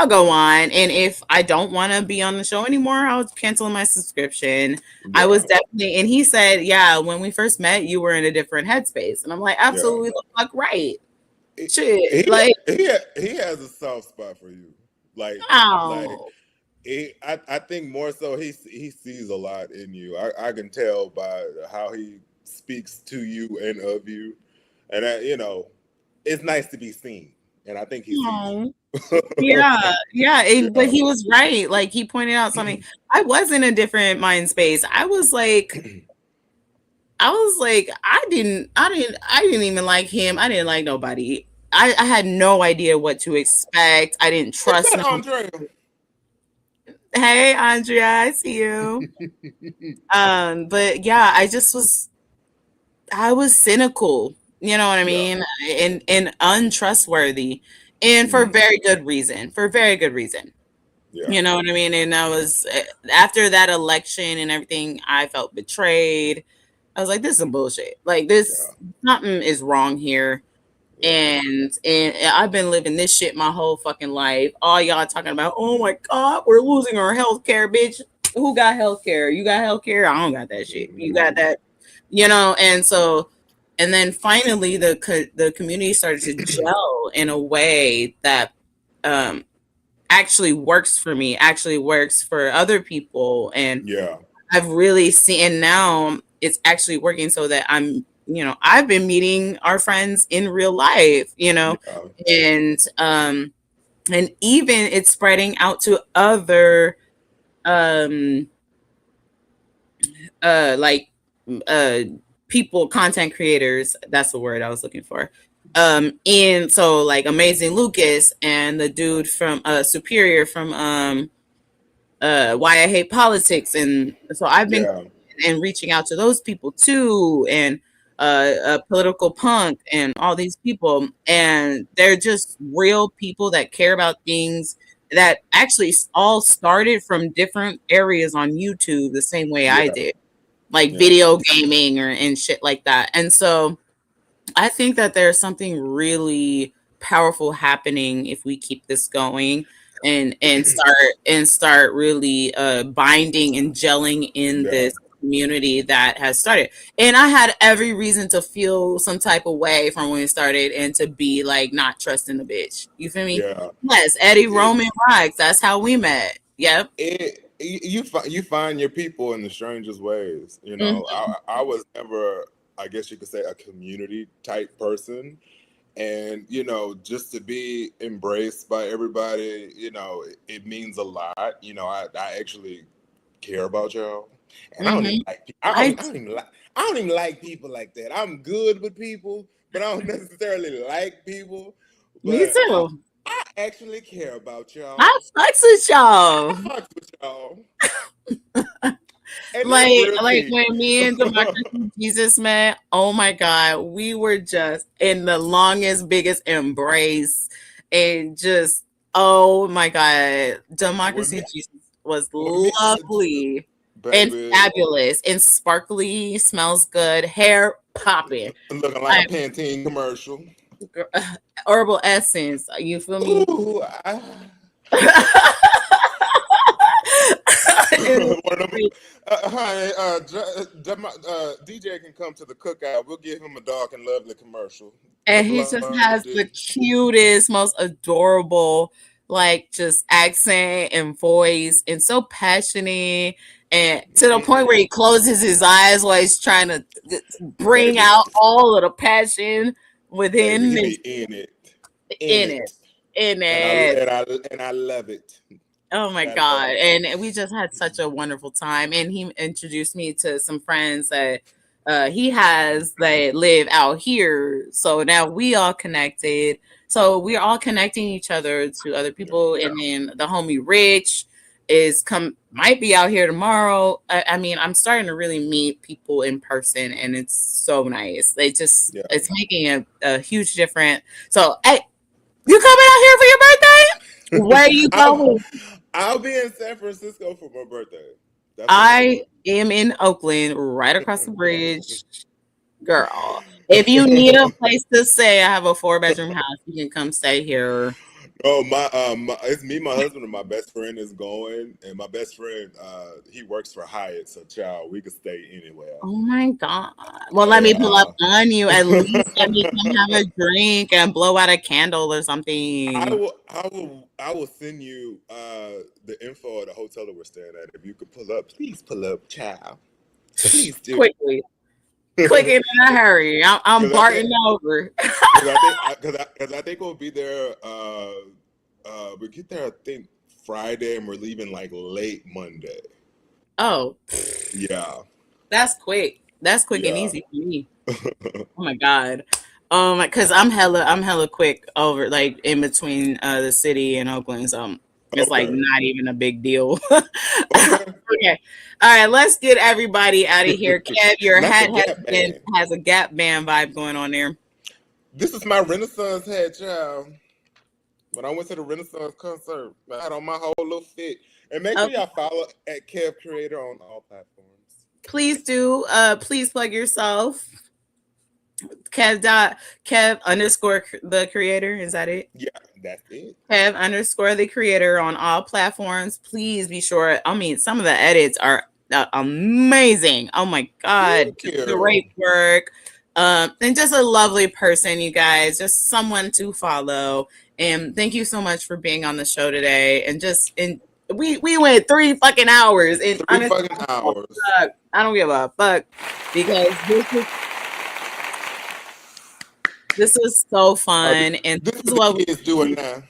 go on, and if I don't want to be on the show anymore, I'll cancel my subscription. Yeah. I was definitely, and he said, yeah, when we first met, you were in a different headpace, and I'm like, absolutely the fuck right. Shit, he has a soft spot for you, like I think more so he sees a lot in you. I can tell by how he speaks to you and of you, and it's nice to be seen, and I think he sees. But he was right. Like, he pointed out something. I was in a different mind space. I was like, I didn't even like him. I didn't like nobody. I had no idea what to expect. I didn't trust him. Andrea? Hey, Andrea, I see you. But yeah, I was cynical. You know what I mean? And untrustworthy. And for very good reason. Yeah. You know what I mean? And I was, after that election and everything, I felt betrayed. I was like, this is some bullshit. Like, something is wrong here. And I've been living this shit my whole fucking life. All y'all talking about, oh my God, we're losing our health care, bitch. Who got health care? You got health care? I don't got that shit. You got that, and then finally the community started to gel in a way that actually works for me, actually works for other people. And I've really seen, and now it's actually working so that I've been meeting our friends in real life, and even it's spreading out to other people, content creators. That's the word I was looking for. And so, like, Amazing Lucas and the dude from Superior from Why I Hate Politics, and so I've been and reaching out to those people too, and Political Punk and all these people, and they're just real people that care about things that actually all started from different areas on YouTube, the same way I did, like video gaming and shit like that. And so I think that there's something really powerful happening if we keep this going and start really binding and gelling in this community that has started. And I had every reason to feel some type of way from when it started, and to be like not trusting the bitch. You feel me? Yes, Eddie Roman Rocks. That's how we met. Yep. You find your people in the strangest ways. I was never, I guess you could say, a community type person, and just to be embraced by everybody, it means a lot. I actually care about y'all. And I don't even like people like that. I'm good with people, but I don't necessarily like people. Me too. I actually care about y'all. I fucks with y'all. Like when me and Democracy Jesus met, oh my God, we were just in the longest, biggest embrace, and just, oh my God, Democracy Jesus was lovely. Baby. And fabulous and sparkly, smells good, hair popping, looking like a Pantene commercial. Herbal essence, you feel me? Ooh, DJ can come to the cookout. We'll give him a dark and lovely commercial. And he just has the cutest, most adorable, like, just accent and voice, and so passionate. And to the point where he closes his eyes while he's trying to bring out all of the passion within it. And I love it. Oh my God. And we just had such a wonderful time. And he introduced me to some friends that he has that live out here. So now we all connected. So we're all connecting each other to other people. And then the homie Rich might be out here tomorrow. I mean, I'm starting to really meet people in person, and it's so nice. It's making a huge difference. So, hey, you coming out here for your birthday? Where are you going? I'll be in San Francisco for my birthday. I am in Oakland, right across the bridge. Girl, if you need a place to stay, I have a 4-bedroom house. You can come stay here. Oh, it's me, my husband, and my best friend is going. And my best friend, he works for Hyatt. So, child, we could stay anywhere. Oh, my God. Well, let me pull up on you. At least let me come have a drink and blow out a candle or something. I will send you the info of the hotel that we're staying at. If you could pull up, please pull up, child. Please do. Quickly. Quick in a hurry. I'm barting over. Because I think we'll be there. We get there, I think, Friday, and we're leaving like late Monday. Oh. Yeah. That's quick. That's quick and easy for me. Oh my God. Because I'm hella quick over like in between the city and Oakland. So it's like not even a big deal. Okay. All right, let's get everybody out of here. Kev, your hat has a Gap Band vibe going on there. This is my Renaissance hat, child. When I went to the Renaissance concert, I had on my whole little fit. And make sure y'all follow at Kev Creator on all platforms. Please do. Please plug yourself. Kev _ the creator. Is that it? Yeah, that's it. Kev _ the creator on all platforms. Please be sure. I mean, some of the edits are amazing. Oh my God. Great work. And just a lovely person, you guys. Just someone to follow. And thank you so much for being on the show today. And we went 3 fucking hours. And 3 fucking hours. I don't give a fuck because this is so fun, and this is what we doing now.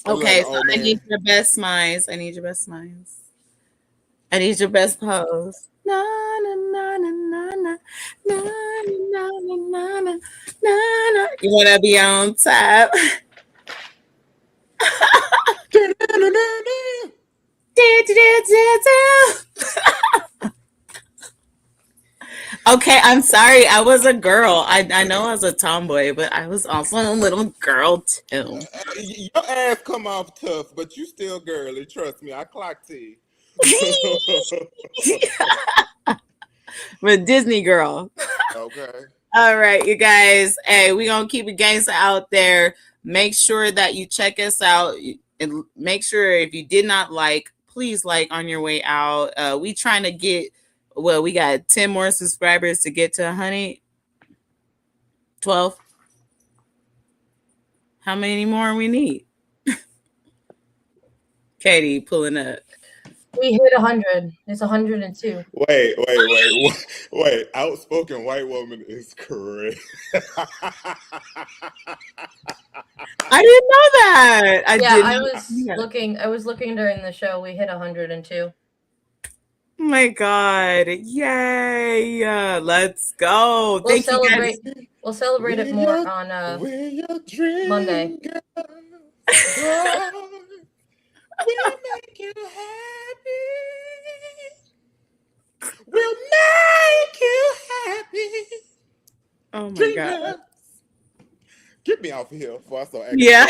Okay, so I need your best smiles. I need your best smiles. I need your best pose. Na na na na na na na na na na na. You wanna be on top? Okay, I'm sorry. I was a girl. I know I was a tomboy, but I was also a little girl too. Your ass come off tough, but you still girly. Trust me, I clocked you. But Disney girl. Okay. All right, you guys. Hey, we gonna keep it gangster out there. Make sure that you check us out, and make sure if you did not like, please like on your way out. We trying to get. Well, we got 10 more subscribers to get to 100. 12. How many more we need? Katie pulling up. We hit 100. It's 102. Wait. Outspoken white woman is correct. I didn't know that. I was looking during the show. We hit 102. Oh my God. Yay. Let's go. We'll celebrate it more on Monday. We'll make you happy. We'll make you happy. Oh my God. Get me off of here before I start acting. Yeah.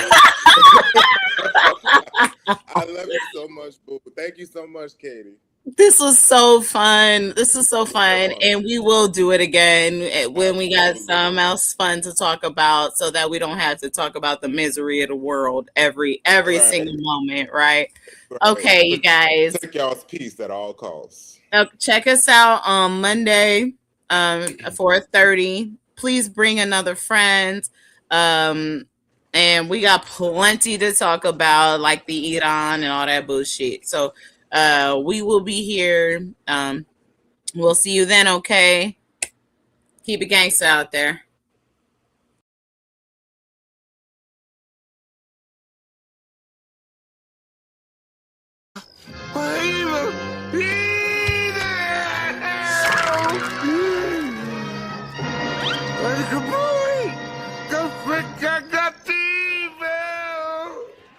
I love you so much, boo. Thank you so much, Katie. This was so fun. And we will do it again when we got something else fun to talk about, so that we don't have to talk about the misery of the world every single moment, right? Okay, you guys. Take y'all's peace at all costs. Check us out on Monday, 4:30. Please bring another friend. And we got plenty to talk about, like the Iran and all that bullshit. So we will be here. We'll see you then, okay? Keep it gangsta out there.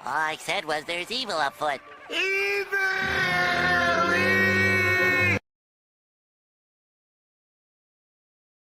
All I said was there's evil afoot. Evil!